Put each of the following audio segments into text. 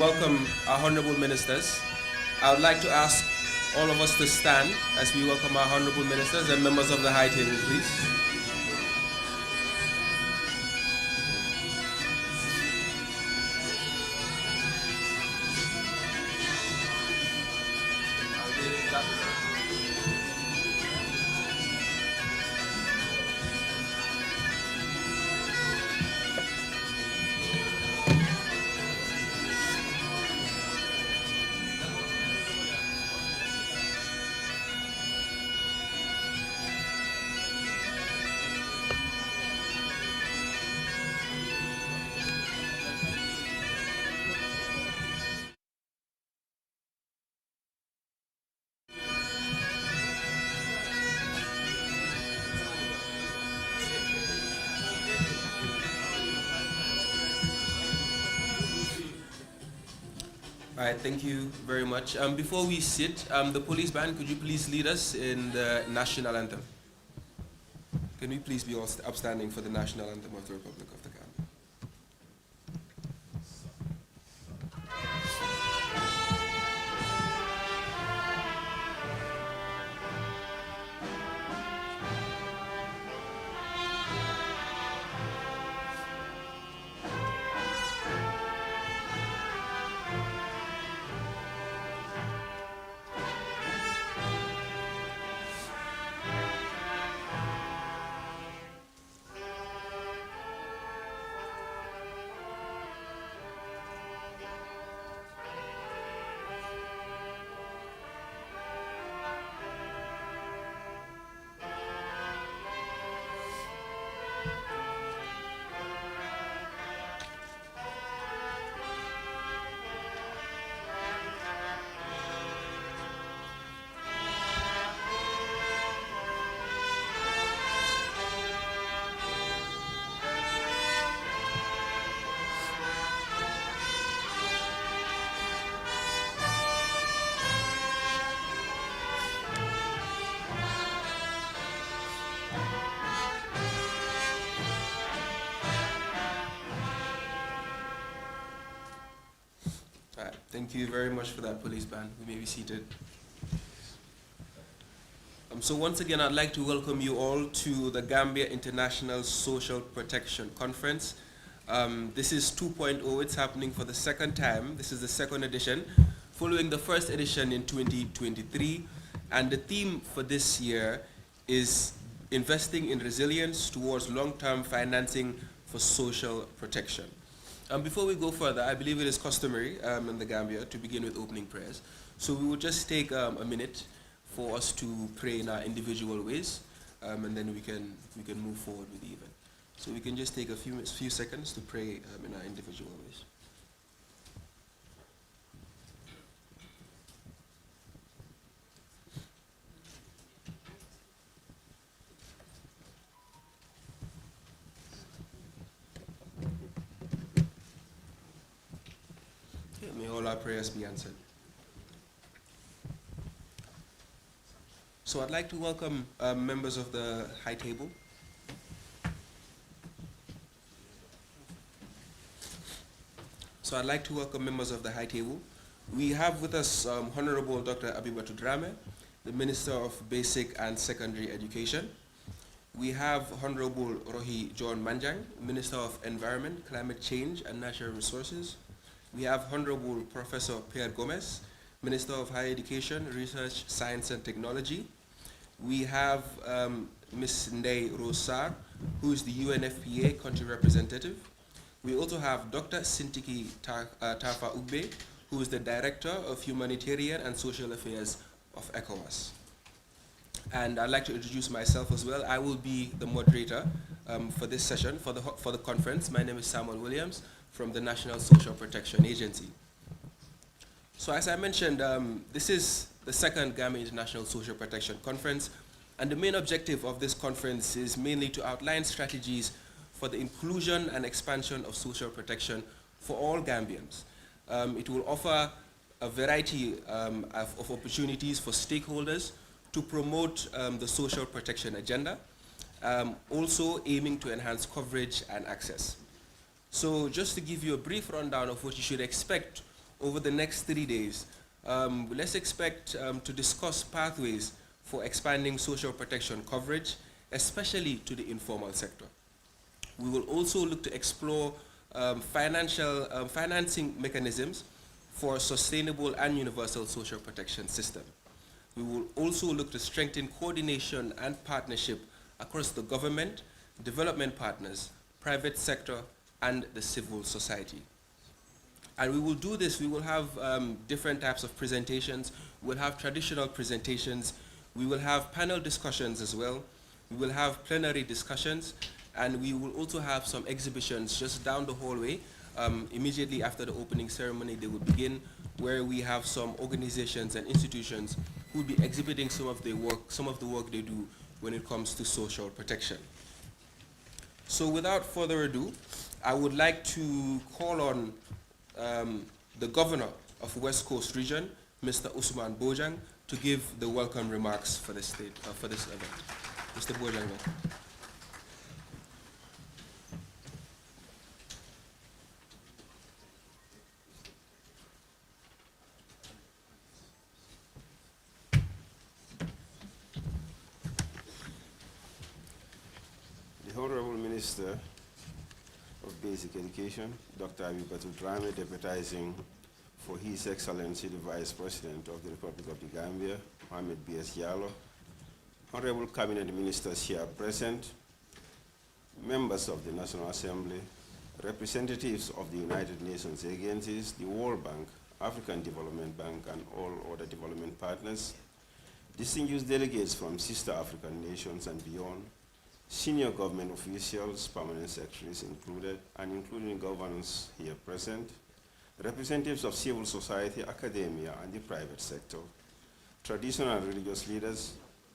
Welcome our honorable ministers. I would like to ask all of us to stand as we welcome our honorable ministers and members of the high table, please. All right, thank you very much. Before we sit, the police band, could you please lead us in the national anthem? Can we please be all upstanding for the national anthem of the Republic of the Gambia? All right, thank you very much for that, police band. We may be seated. So once again, I'd like to welcome you all to the Gambia International Social Protection Conference. This is 2.0. It's happening for the second time. This is the second edition, following the first edition in 2023. And the theme for this year is investing in resilience towards long-term financing for social protection. Before we go further, I believe it is customary in the Gambia to begin with opening prayers. So we will just take a minute for us to pray in our individual ways, and then we can move forward with the event. So we can just take a few seconds to pray in our individual ways. May all our prayers be answered. So I'd like to welcome members of the high table. We have with us Honorable Dr. Abibatu Drame, the Minister of Basic and Secondary Education. We have Honorable Rohi John Manjang, Minister of Environment, Climate Change and Natural Resources. We have Honorable Professor Pierre Gomez, Minister of Higher Education, Research, Science and Technology. We have Ms. Ndei Rosar, who is the UNFPA Country Representative. We also have Dr. Sintiki Tafa Ugbe, who is the Director of Humanitarian and Social Affairs of ECOWAS. And I'd like to introduce myself as well. I will be the moderator for this session, for the conference. My name is Samuel Williams from the National Social Protection Agency. So as I mentioned, this is the second Gambia International Social Protection Conference, and the main objective of this conference is mainly to outline strategies for the inclusion and expansion of social protection for all Gambians. It will offer a variety of opportunities for stakeholders to promote the social protection agenda, also aiming to enhance coverage and access. So just to give you a brief rundown of what you should expect over the next 3 days, let's expect to discuss pathways for expanding social protection coverage, especially to the informal sector. We will also look to explore financing mechanisms for a sustainable and universal social protection system. We will also look to strengthen coordination and partnership across the government, development partners, private sector, and the civil society. And we will do this, we will have different types of presentations. We'll have traditional presentations. We will have panel discussions as well. We will have plenary discussions. And we will also have some exhibitions just down the hallway. Immediately after the opening ceremony, they will begin, where we have some organizations and institutions who will be exhibiting some of the work they do when it comes to social protection. So without further ado, I would like to call on the Governor of West Coast Region, Mr. Usman Bojang, to give the welcome remarks for this event. Mr. Bojang. The Honorable Minister of Basic Education, Dr. Abibatou Dramé, deputizing for His Excellency the Vice President of the Republic of the Gambia, Mohamed B.S. Diallo, Honorable Cabinet Ministers here present, members of the National Assembly, representatives of the United Nations agencies, the World Bank, African Development Bank, and all other development partners, distinguished delegates from sister African nations and beyond, senior government officials, permanent secretaries included, and including governors here present, representatives of civil society, academia, and the private sector, traditional and religious leaders,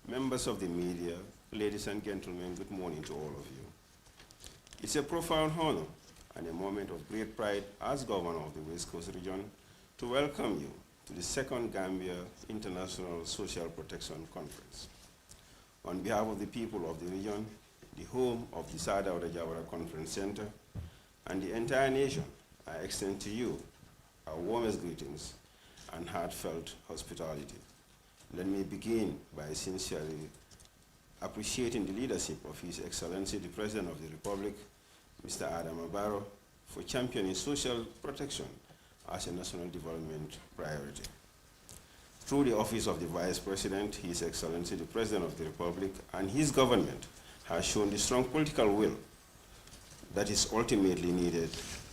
members of the media, ladies and gentlemen, good morning to all of you. It's a profound honor and a moment of great pride as Governor of the West Coast region to welcome you to the second Gambia International Social Protection Conference. On behalf of the people of the region, the home of the Sada Jawara Conference Center, and the entire nation, I extend to you our warmest greetings and heartfelt hospitality. Let me begin by sincerely appreciating the leadership of His Excellency, the President of the Republic, Mr. Adam Abaro, for championing social protection as a national development priority. Through the Office of the Vice President, His Excellency, the President of the Republic, and his government has shown the strong political will that is ultimately needed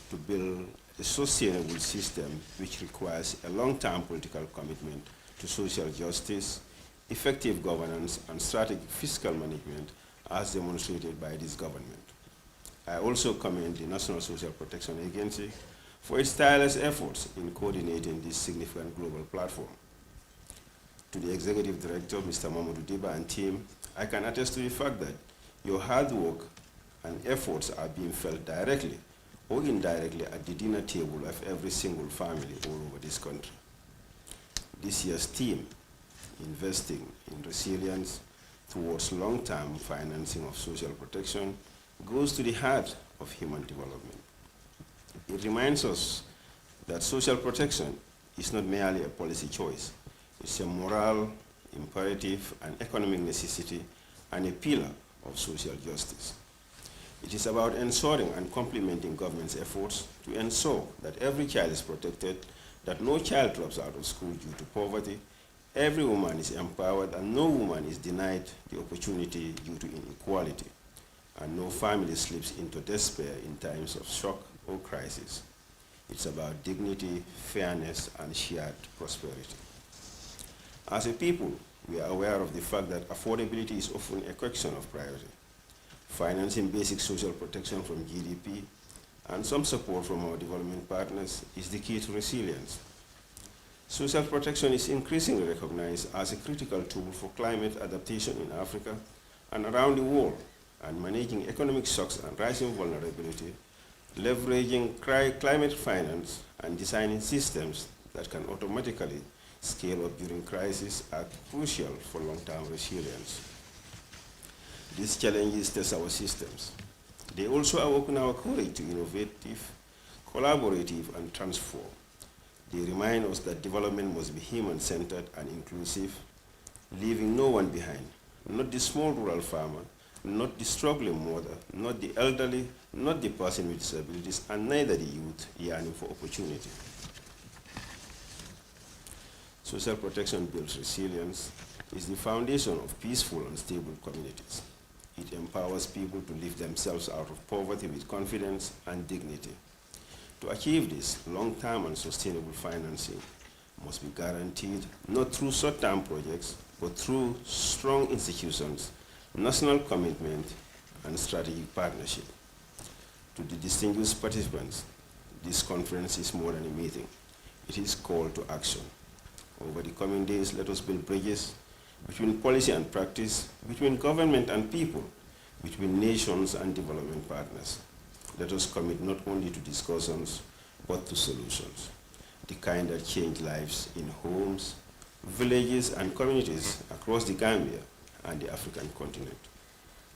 to build a sustainable system which requires a long-term political commitment to social justice, effective governance, and strategic fiscal management as demonstrated by this government. I also commend the National Social Protection Agency for its tireless efforts in coordinating this significant global platform. To the Executive Director, Mr. Mamadou Diba, and team, I can attest to the fact that your hard work and efforts are being felt directly or indirectly at the dinner table of every single family all over this country. This year's theme, investing in resilience towards long-term financing of social protection, goes to the heart of human development. It reminds us that social protection is not merely a policy choice. It's a moral, imperative, and economic necessity, and a pillar of social justice. It is about ensuring and complementing government's efforts to ensure that every child is protected, that no child drops out of school due to poverty, every woman is empowered, and no woman is denied the opportunity due to inequality, and no family slips into despair in times of shock or crisis. It's about dignity, fairness, and shared prosperity. As a people, we are aware of the fact that affordability is often a question of priority. Financing basic social protection from GDP and some support from our development partners is the key to resilience. Social protection is increasingly recognized as a critical tool for climate adaptation in Africa and around the world, and managing economic shocks and rising vulnerability, leveraging climate finance, and designing systems that can automatically scale up during crisis are crucial for long-term resilience. These challenges test our systems. They also awaken our courage to innovative, collaborative, and transform. They remind us that development must be human-centered and inclusive, leaving no one behind, not the small rural farmer, not the struggling mother, not the elderly, not the person with disabilities, and neither the youth yearning for opportunity. Social protection builds resilience, is the foundation of peaceful and stable communities. It empowers people to lift themselves out of poverty with confidence and dignity. To achieve this, long-term and sustainable financing must be guaranteed not through short-term projects, but through strong institutions, national commitment, and strategic partnership. To the distinguished participants, this conference is more than a meeting. It is call to action. Over the coming days, let us build bridges between policy and practice, between government and people, between nations and development partners. Let us commit not only to discussions, but to solutions, the kind that change lives in homes, villages, and communities across the Gambia and the African continent.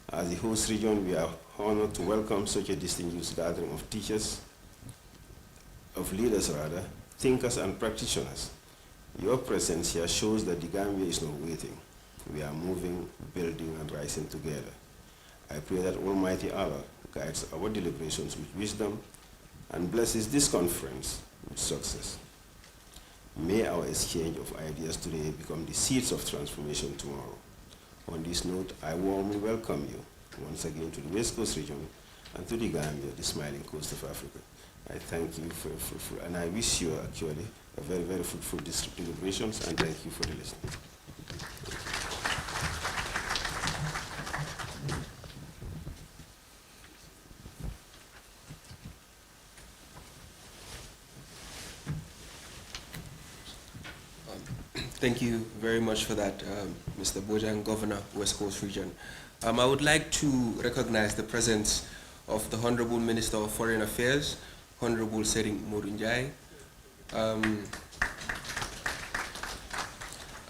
As the host region, we are honored to welcome such a distinguished gathering of teachers, of leaders rather, thinkers and practitioners. Your presence here shows that the Gambia is not waiting. We are moving, building, and rising together. I pray that Almighty Allah guides our deliberations with wisdom and blesses this conference with success. May our exchange of ideas today become the seeds of transformation tomorrow. On this note, I warmly welcome you once again to the West Coast region and to the Gambia, the smiling coast of Africa. I thank you for fruitful, and I wish you actually a very, very fruitful deliberations, and thank you for the listening. Thank you very much for that, Mr. Bojang, Governor, West Coast Region. I would like to recognize the presence of the Honorable Minister of Foreign Affairs, Honorable Sering Modunjai. I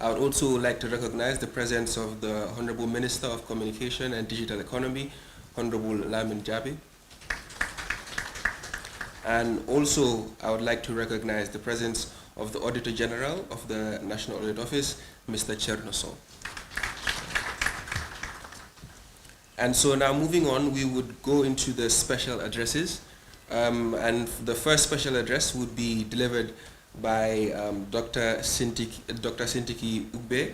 would also like to recognize the presence of the Honorable Minister of Communication and Digital Economy, Honorable Lamin Jabi. And also, I would like to recognize the presence of the Auditor General of the National Audit Office, Mr. Chernoso. And so now moving on, we would go into the special addresses. And the first special address would be delivered by Dr. Sintiki Ugbe,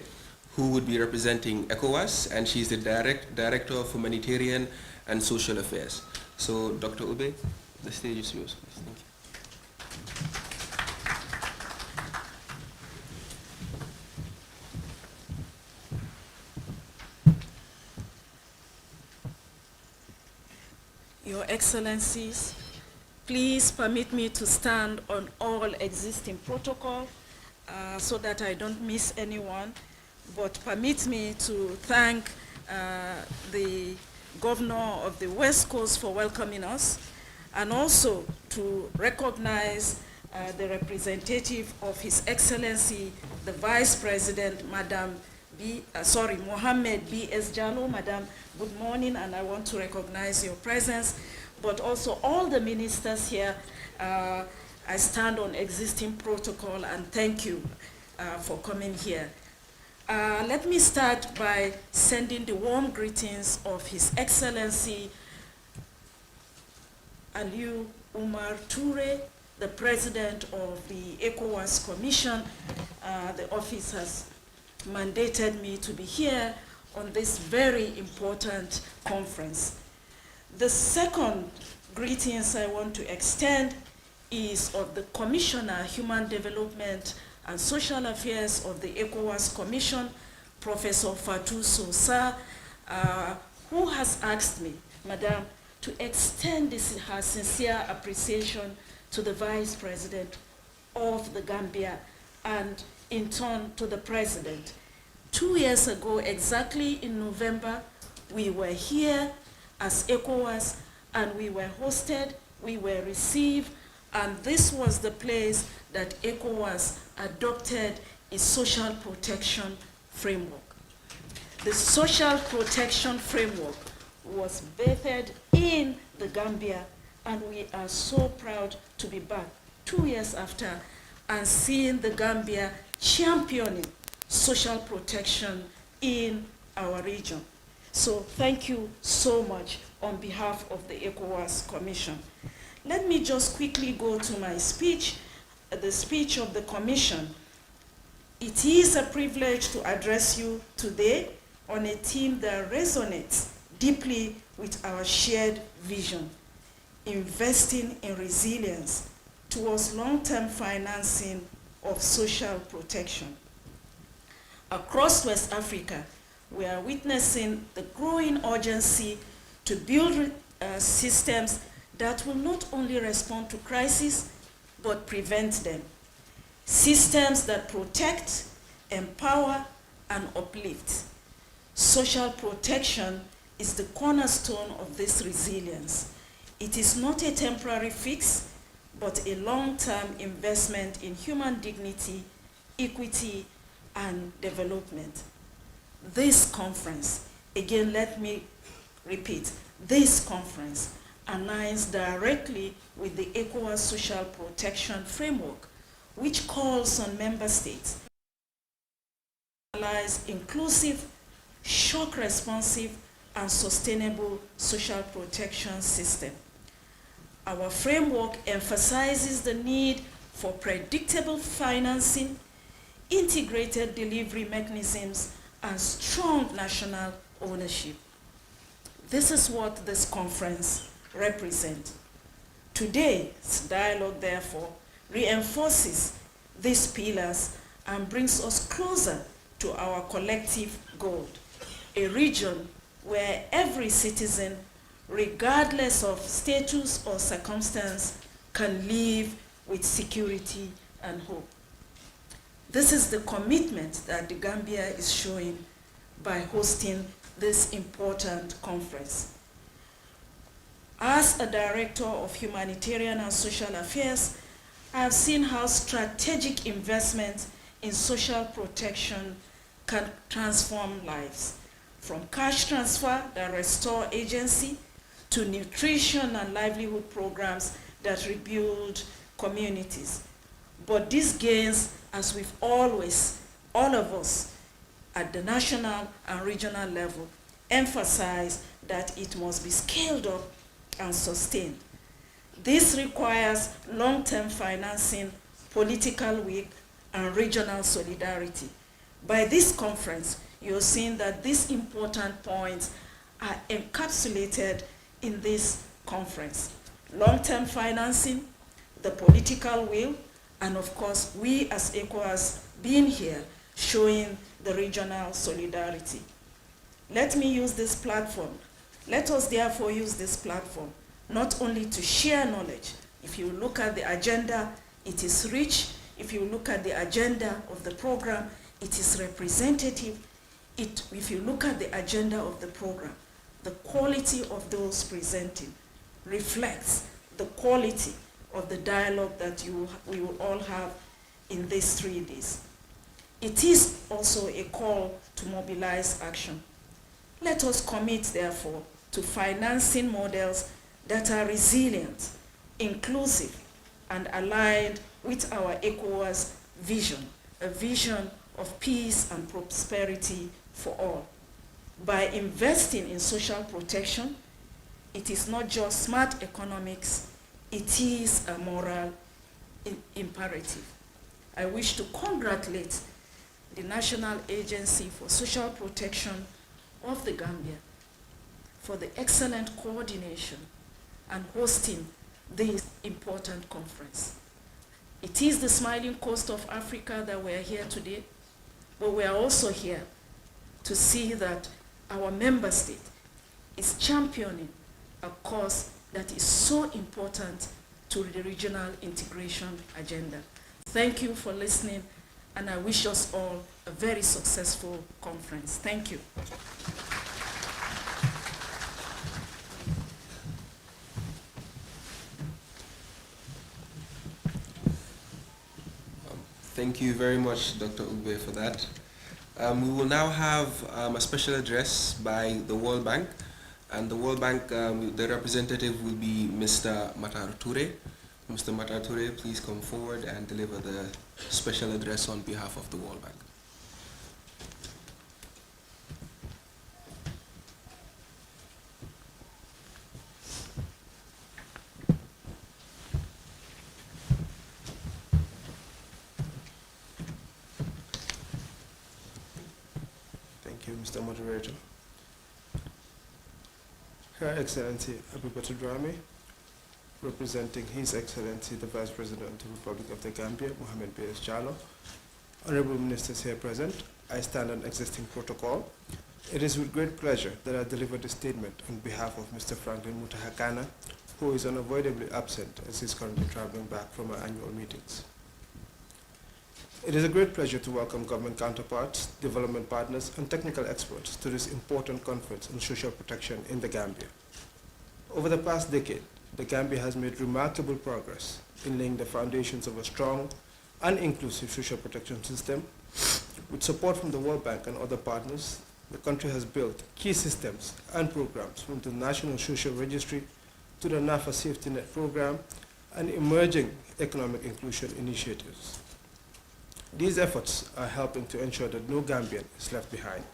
who would be representing ECOWAS, and she's the Director of Humanitarian and Social Affairs. So, Dr. Ugbe, the stage is yours, please. Thank you. Your Excellencies, please permit me to stand on all existing protocol so that I don't miss anyone, but permit me to thank the Governor of the West Coast for welcoming us, and also to recognize the representative of His Excellency, the Vice President, Mohammed B.S. Jallo. Madam, good morning, and I want to recognize your presence, but also all the ministers here. I stand on existing protocol, and thank you for coming here. Let me start by sending the warm greetings of His Excellency Aliou Umar Toure, the President of the ECOWAS Commission. The office has mandated me to be here on this very important conference. The second greetings I want to extend is of the Commissioner, Human Development and Social Affairs of the ECOWAS Commission, Professor Fatou Sosa, who has asked me, Madam, to extend her sincere appreciation to the Vice President of the Gambia and in turn to the President. 2 years ago, exactly in November, we were here as ECOWAS, and we were hosted, we were received, and this was the place that ECOWAS adopted a social protection framework. The social protection framework was birthed in the Gambia, and we are so proud to be back 2 years after. and seeing the Gambia championing social protection in our region. So thank you so much on behalf of the ECOWAS Commission. Let me just quickly go to my speech, the speech of the Commission. It is a privilege to address you today on a theme that resonates deeply with our shared vision, investing in resilience towards long-term financing of social protection. Across West Africa, we are witnessing the growing urgency to build systems that will not only respond to crises, but prevent them. Systems that protect, empower, and uplift. Social protection is the cornerstone of this resilience. It is not a temporary fix, but a long-term investment in human dignity, equity, and development. This conference, again, let me repeat, this conference aligns directly with the ECOWAS Social Protection Framework, which calls on member states to realize inclusive, shock-responsive, and sustainable social protection system. Our framework emphasizes the need for predictable financing, integrated delivery mechanisms, and strong national ownership. This is what this conference represents. Today's dialogue, therefore, reinforces these pillars and brings us closer to our collective goal, a region where every citizen, regardless of status or circumstance, can live with security and hope. This is the commitment that the Gambia is showing by hosting this important conference. As a director of humanitarian and social affairs, I have seen how strategic investment in social protection can transform lives, from cash transfer that restore agency to nutrition and livelihood programs that rebuild communities. But these gains, as we've always, all of us at the national and regional level, emphasize that it must be scaled up and sustained. This requires long-term financing, political will, and regional solidarity. By this conference, you're seeing that these important points are encapsulated in this conference. Long-term financing, the political will, and of course, we as ECOWAS being here, showing the regional solidarity. Let me use this platform. Let us therefore use this platform not only to share knowledge. If you look at the agenda, it is rich. If you look at the agenda of the program, it is representative. If you look at the agenda of the program, the quality of those presenting reflects the quality of the dialogue that we will all have in these 3 days. It is also a call to mobilize action. Let us commit, therefore, to financing models that are resilient, inclusive, and aligned with our ECOWAS vision, a vision of peace and prosperity for all. By investing in social protection, it is not just smart economics, it is a moral imperative. I wish to congratulate the National Agency for Social Protection of the Gambia for the excellent coordination and hosting this important conference. It is the smiling coast of Africa that we are here today, but we are also here to see that our member state is championing a cause that is so important to the regional integration agenda. Thank you for listening, and I wish us all a very successful conference. Thank you. Thank you very much, Dr. Ugbe, for that. We will now have a special address by the World Bank, and the World Bank, the representative will be Mr. Matar Toure. Mr. Matar Toure please come forward and deliver the special address on behalf of the World Bank. Thank you, Mr. Moderator. Her Excellency Abibatou Dramé, representing His Excellency the Vice President of the Republic of the Gambia, Mohamed B.S. Jallow, Honorable Ministers here present, I stand on existing protocol. It is with great pleasure that I deliver this statement on behalf of Mr. Franklin Mutahakana, who is unavoidably absent as he is currently traveling back from our annual meetings. It is a great pleasure to welcome government counterparts, development partners, and technical experts to this important conference on social protection in the Gambia. Over the past decade, the Gambia has made remarkable progress in laying the foundations of a strong and inclusive social protection system. With support from the World Bank and other partners, the country has built key systems and programs from the National Social Registry to the NAFA Safety Net program and emerging economic inclusion initiatives. These efforts are helping to ensure that no Gambian is left behind,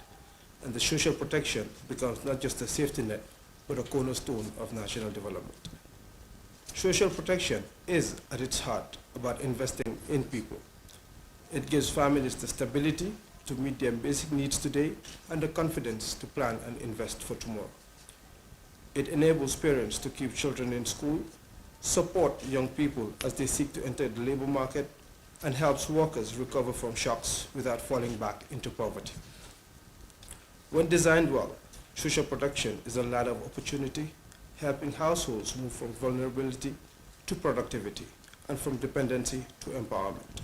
and the social protection becomes not just a safety net, but a cornerstone of national development. Social protection is, at its heart, about investing in people. It gives families the stability to meet their basic needs today and the confidence to plan and invest for tomorrow. It enables parents to keep children in school, support young people as they seek to enter the labor market, and helps workers recover from shocks without falling back into poverty. When designed well, social protection is a ladder of opportunity, helping households move from vulnerability to productivity and from dependency to empowerment.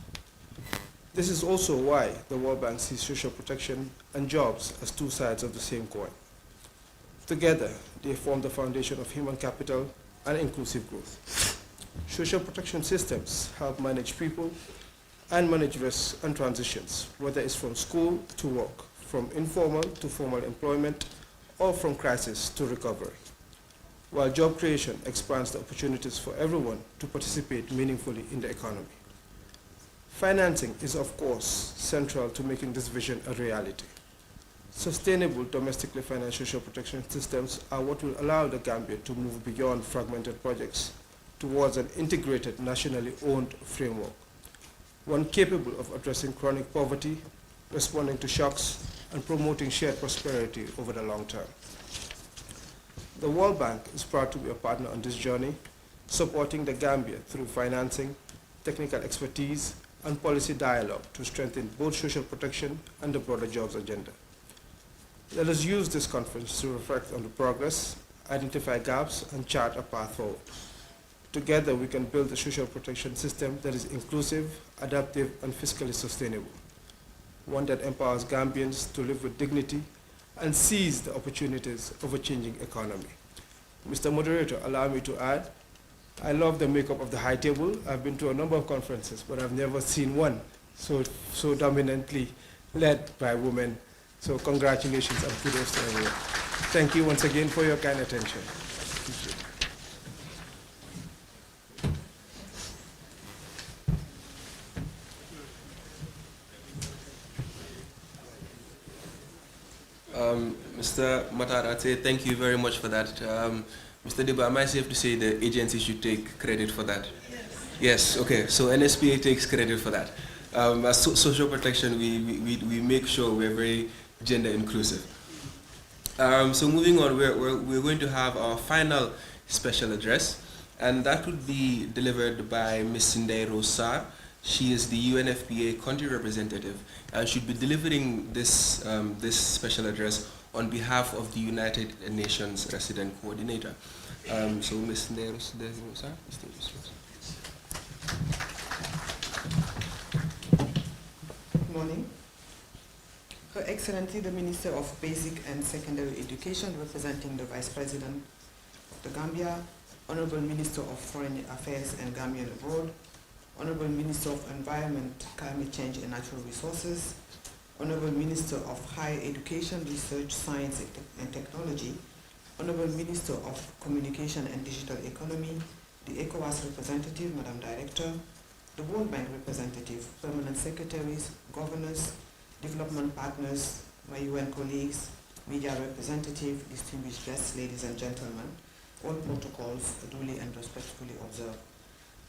This is also why the World Bank sees social protection and jobs as two sides of the same coin. Together, they form the foundation of human capital and inclusive growth. Social protection systems help manage people and manage risks and transitions, whether it's from school to work, from informal to formal employment, or from crisis to recovery. While job creation expands the opportunities for everyone to participate meaningfully in the economy. Financing is, of course, central to making this vision a reality. Sustainable domestically financed social protection systems are what will allow the Gambia to move beyond fragmented projects towards an integrated, nationally owned framework, one capable of addressing chronic poverty, responding to shocks, and promoting shared prosperity over the long term. The World Bank is proud to be a partner on this journey, supporting the Gambia through financing, technical expertise, and policy dialogue to strengthen both social protection and the broader jobs agenda. Let us use this conference to reflect on the progress, identify gaps, and chart a path forward. Together, we can build a social protection system that is inclusive, adaptive, and fiscally sustainable, one that empowers Gambians to live with dignity and seize the opportunities of a changing economy. Mr. Moderator, allow me to add, I love the makeup of the high table. I've been to a number of conferences, but I've never seen one so dominantly led by women. So congratulations and kudos to everyone. Thank you once again for your kind attention. Thank you. Mr. Matarate, thank you very much for that. Mr. Deba, am I safe to say the agency should take credit for that? Yes, okay, so NSPA takes credit for that. As social protection, we make sure we're very gender inclusive. So moving on, we're going to have our final special address, and that would be delivered by Ms. Sindai Rosar. She is the UNFPA country representative and should be delivering this, this special address on behalf of the United Nations Resident Coordinator. So Ms. Sindai Rosar, Good morning. Her Excellency the Minister of Basic and Secondary Education, representing the Vice President of the Gambia, Honorable Minister of Foreign Affairs and Gambian Abroad, Honorable Minister of Environment, Climate Change and Natural Resources, Honorable Minister of Higher Education, Research, Science and Technology, Honorable Minister of Communication and Digital Economy, the ECOWAS representative, Madam Director, the World Bank representative, permanent secretaries, governors, development partners, my UN colleagues, media representative, distinguished guests, ladies and gentlemen, all protocols duly and respectfully observed.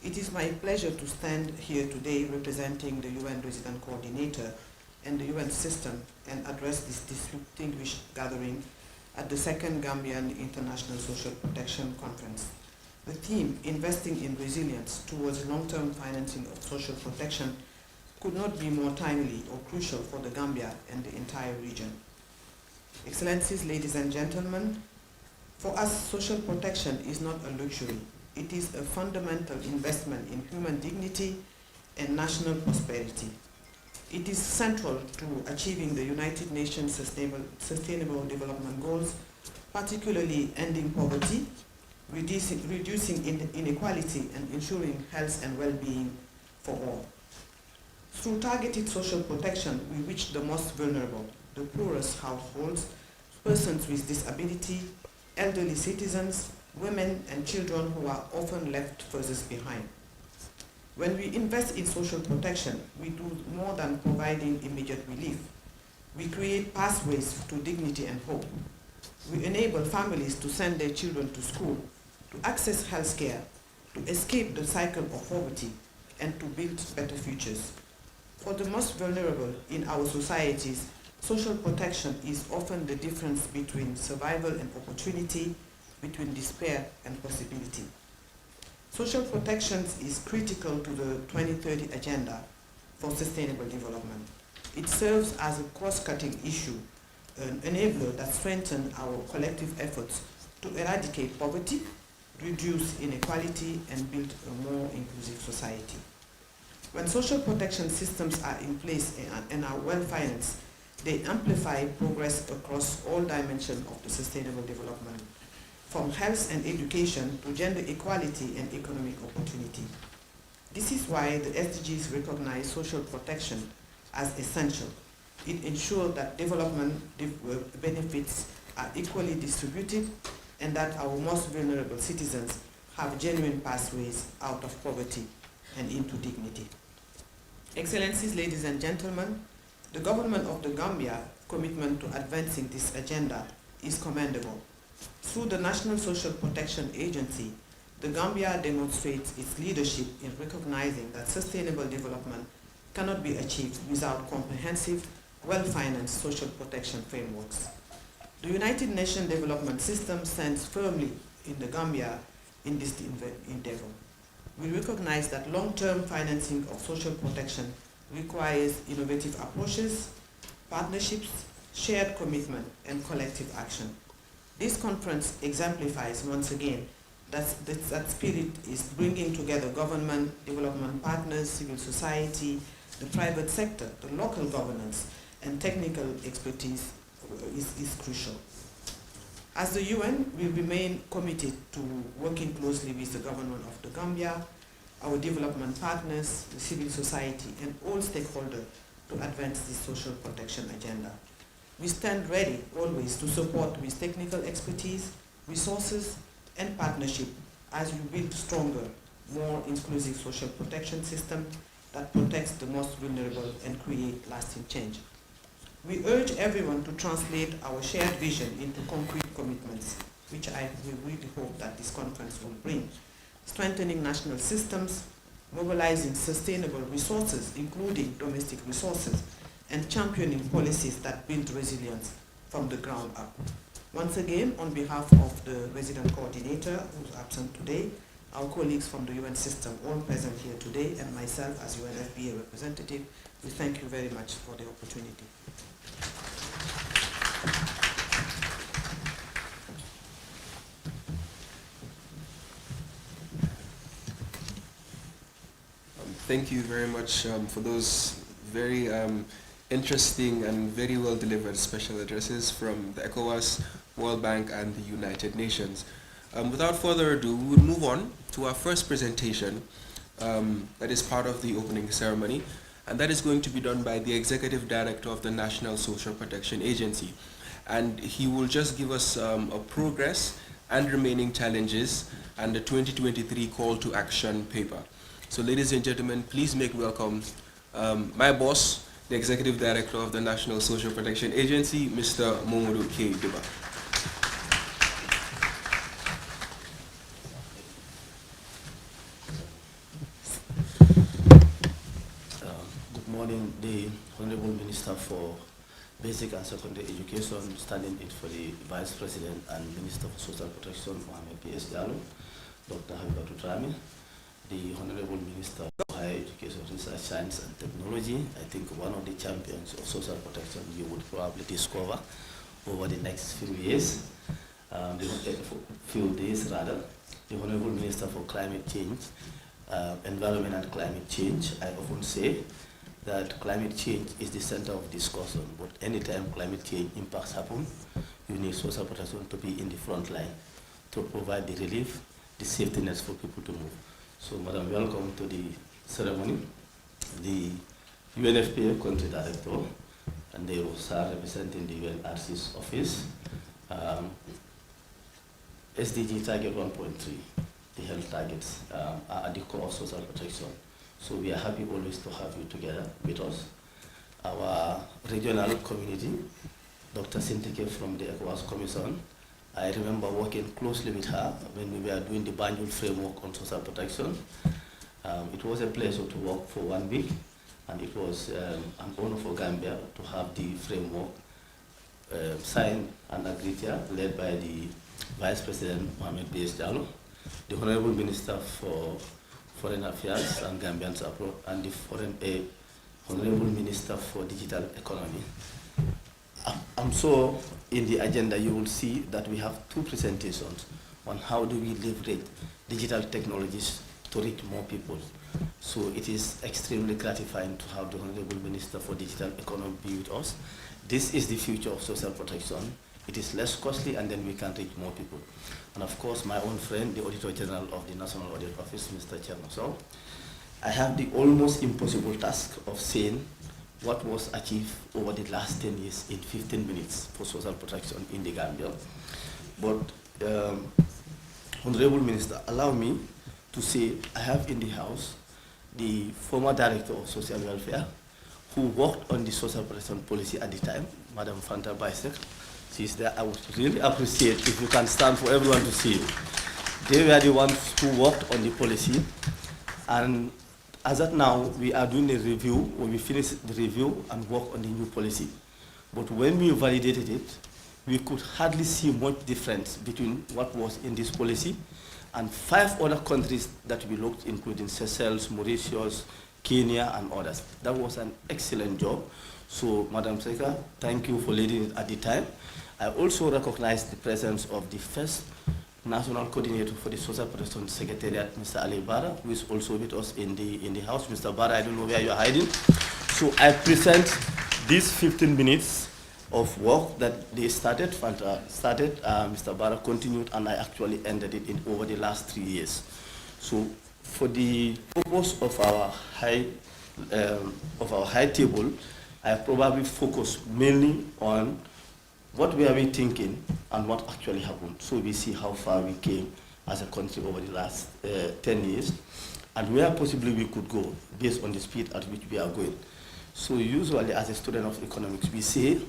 It is my pleasure to stand here today representing the UN Resident Coordinator and the UN system and address this distinguished gathering at the second Gambian International Social Protection Conference. The theme, Investing in Resilience Towards Long-Term Financing of Social Protection, could not be more timely or crucial for the Gambia and the entire region. Excellencies, ladies and gentlemen, for us, social protection is not a luxury. It is a fundamental investment in human dignity and national prosperity. It is central to achieving the United Nations Sustainable Development Goals, particularly ending poverty, reducing inequality, and ensuring health and well-being for all. Through targeted social protection, we reach the most vulnerable, the poorest households, persons with disability, elderly citizens, women and children who are often left furthest behind. When we invest in social protection, we do more than providing immediate relief. We create pathways to dignity and hope. We enable families to send their children to school, to access health care, to escape the cycle of poverty, and to build better futures. For the most vulnerable in our societies, social protection is often the difference between survival and opportunity, between despair and possibility. Social protection is critical to the 2030 Agenda for Sustainable Development. It serves as a cross-cutting issue, an enabler that strengthens our collective efforts to eradicate poverty, reduce inequality, and build a more inclusive society. When social protection systems are in place and are well financed, they amplify progress across all dimensions of the sustainable development, from health and education to gender equality and economic opportunity. This is why the SDGs recognize social protection as essential. It ensures that development benefits are equally distributed and that our most vulnerable citizens have genuine pathways out of poverty and into dignity. Excellencies, ladies and gentlemen, the government of the Gambia commitment to advancing this agenda is commendable. Through the National Social Protection Agency, the Gambia demonstrates its leadership in recognizing that sustainable development cannot be achieved without comprehensive, well-financed social protection frameworks. The United Nations Development System stands firmly in the Gambia in this endeavor. We recognize that long-term financing of social protection requires innovative approaches, partnerships, shared commitment, and collective action. This conference exemplifies once again that spirit is bringing together government, development partners, civil society, the private sector, the local governance, and technical expertise is crucial. As the UN, we remain committed to working closely with the government of the Gambia, our development partners, the civil society, and all stakeholders to advance this social protection agenda. We stand ready always to support with technical expertise, resources, and partnership as we build stronger, more inclusive social protection system that protects the most vulnerable and create lasting change. We urge everyone to translate our shared vision into concrete commitments, which we really hope that this conference will bring. Strengthening national systems, mobilizing sustainable resources, including domestic resources, and championing policies that build resilience from the ground up. Once again, on behalf of the resident coordinator, who's absent today, our colleagues from the UN system, all present here today, and myself as UNFPA representative, we thank you very much for the opportunity. Thank you very much for those very interesting and very well delivered special addresses from the ECOWAS, World Bank, and the United Nations. Without further ado, we will move on to our first presentation that is part of the opening ceremony, and that is going to be done by the Executive Director of the National Social Protection Agency. And he will just give us a progress and remaining challenges, and the 2023 call to action paper. So ladies and gentlemen, please make welcome my boss, the Executive Director of the National Social Protection Agency, Mr. Momodu K. Diba. Good morning, the Honorable Minister for Basic and Secondary Education, standing in for the Vice President and Minister for Social Protection, Mohamed B.S. Jallow, Dr. Habibatu Drame, the Honorable Minister for Higher Education, Research, Science and Technology. I think one of the champions of social protection you would probably discover over the next few years, few days rather. The Honorable Minister for Climate Change, Environment and Climate Change. I often say that climate change is the center of discussion, but anytime climate change impacts happen, you need social protection to be in the front line to provide the relief, the safety nets for people to move. So, Madam, welcome to the ceremony. The UNFPA Country Director, and they are representing the UNRC's office. SDG Target 1.3, the health targets are at the core of social protection. So we are happy always to have you together with us. Our regional community, Dr. Sintike from the ECOWAS Commission, I remember working closely with her when we were doing the Banjul framework on social protection. It was a pleasure to work for 1 week, and it was an honor for Gambia to have the framework signed and agreed here, led by the Vice President Mohamed B.S. Jallow, the Honorable Minister for Foreign Affairs and Gambians abroad, and the Honorable Minister for Digital Economy. I'm sure in the agenda you will see that we have 2 presentations on how do we leverage digital technologies to reach more people. So it is extremely gratifying to have the Honorable Minister for Digital Economy be with us. This is the future of social protection. It is less costly, and then we can reach more people. And of course, my own friend, the Auditor General of the National Audit Office, Mr. Chairman. So I have the almost impossible task of saying what was achieved over the last 10 years in 15 minutes for social protection in the Gambia. But Honorable Minister, allow me to say I have in the House the former Director of Social Welfare who worked on the social protection policy at the time, Madam Fanta Bisek. She's there. I would really appreciate if you can stand for everyone to see. They were the ones who worked on the policy, and as of now, we are doing a review, when we finish the review and work on the new policy. But when we validated it, we could hardly see much difference between what was in this policy and 5 other countries that we looked, including Seychelles, Mauritius, Kenya, and others. That was an excellent job. So, Madam Secretary, thank you for leading it at the time. I also recognize the presence of the first National Coordinator for the Social Protection Secretariat, Mr. Ali Bara, who is also with us in the House. Mr. Bara, I don't know where you are hiding. So I present these 15 minutes of work that they started. Mr. Bara continued, and I actually ended it in over the last 3 years. So for the purpose of our high table, I probably focus mainly on what were we thinking and what actually happened. So we see how far we came as a country over the last 10 years and where possibly we could go based on the speed at which we are going. So usually as a student of economics, we say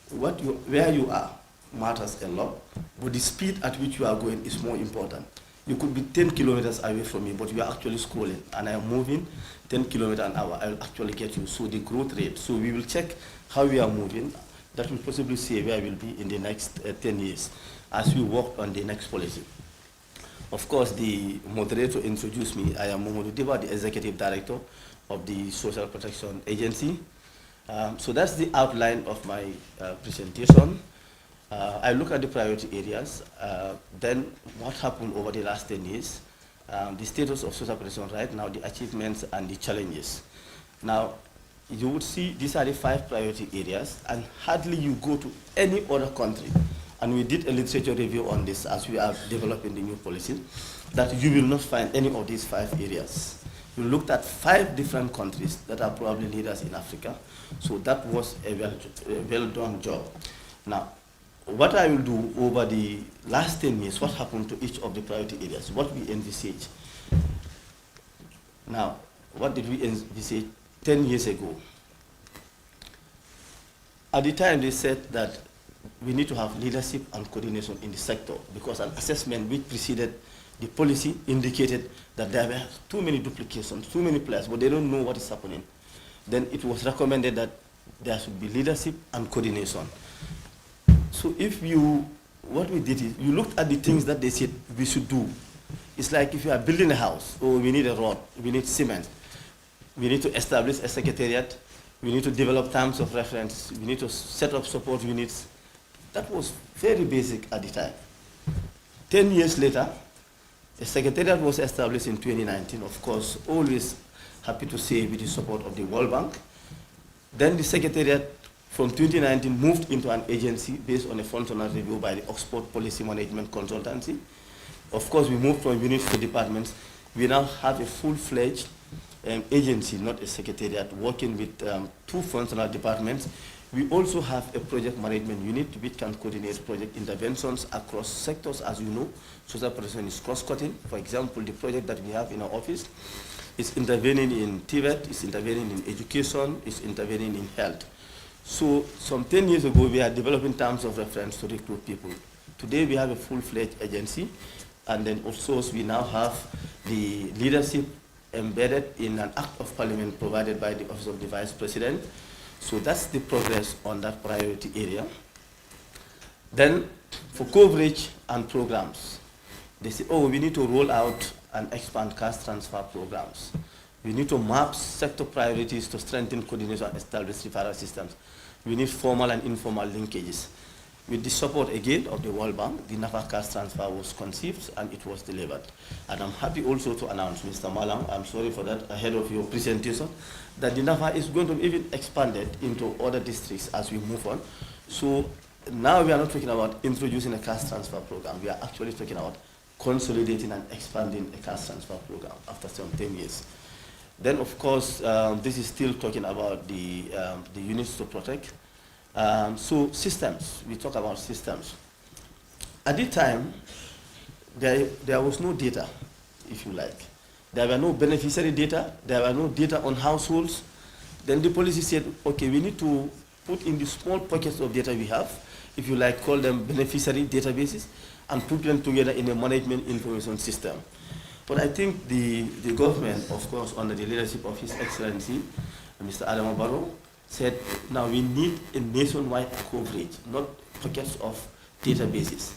where you are matters a lot, but the speed at which you are going is more important. You could be 10 kilometers away from me, but you are actually scrolling, and I am moving 10 kilometers an hour. I will actually get you. So the growth rate. So we will check how we are moving. That will possibly see where we will be in the next 10 years as we work on the next policy. Of course, the moderator introduced me. I am Momodu Diba, the Executive Director of the Social Protection Agency. So that's the outline of my presentation. I look at the priority areas, then what happened over the last 10 years, the status of social protection right now, the achievements and the challenges. Now, you would see these are the 5 priority areas, and hardly you go to any other country, and we did a literature review on this as we are developing the new policy, that you will not find any of these 5 areas. We looked at 5 different countries that are probably leaders in Africa, so that was a well done job. Now, what I will do over the last 10 years, what happened to each of the priority areas, what we envisage. Now, what did we envisage 10 years ago? At the time, they said that we need to have leadership and coordination in the sector because an assessment which preceded the policy indicated that there were too many duplications, too many players, but they don't know what is happening. Then it was recommended that there should be leadership and coordination. So what we did is, you looked at the things that they said we should do. It's like if you are building a house, oh, we need a rod, we need cement, we need to establish a secretariat, we need to develop terms of reference, we need to set up support units. That was very basic at the time. 10 years later, a secretariat was established in 2019, of course, always happy to say with the support of the World Bank. Then the secretariat from 2019 moved into an agency based on a functional review by the Oxford Policy Management Consultancy. Of course, we moved from units to departments. We now have a full-fledged agency, not a secretariat, working with 2 functional departments. We also have a project management unit which can coordinate project interventions across sectors. As you know, social protection is cross-cutting. For example, the project that we have in our office is intervening in TVET, is intervening in education, is intervening in health. So some 10 years ago, we are developing terms of reference to recruit people. Today, we have a full-fledged agency, and then also we now have the leadership embedded in an Act of Parliament provided by the Office of the Vice President. So that's the progress on that priority area. Then for coverage and programs, they say, oh, we need to roll out and expand cash transfer programs. We need to map sector priorities to strengthen coordination and establish referral systems. We need formal and informal linkages. With the support again of the World Bank, the NAFA cash transfer was conceived and it was delivered. And I'm happy also to announce, Mr. Malang, I'm sorry for that, ahead of your presentation, that the NAFA is going to be even expanded into other districts as we move on. So now we are not talking about introducing a cash transfer program. We are actually talking about consolidating and expanding a cash transfer program after some 10 years. Then, of course, this is still talking about the units to protect. So systems, we talk about systems. At the time, there was no data, if you like. There were no beneficiary data, there were no data on households. Then the policy said, okay, we need to put in the small pockets of data we have, if you like, call them beneficiary databases, and put them together in a management information system. But I think the government, of course, under the leadership of His Excellency, Mr. Adama Barrow, said, now we need a nationwide coverage, not pockets of databases.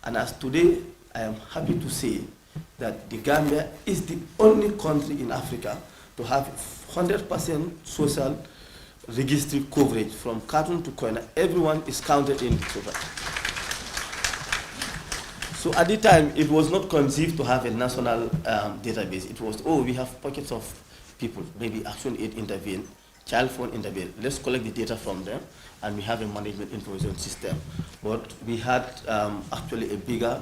And as today, I am happy to say that the Gambia is the only country in Africa to have 100% social registry coverage from Khartoum to Koina. Everyone is counted in the total. So at the time, it was not conceived to have a national database. It was, oh, we have pockets of people, maybe Action Aid intervene, Child Phone intervene. Let's collect the data from them, and we have a management information system. But we had actually a bigger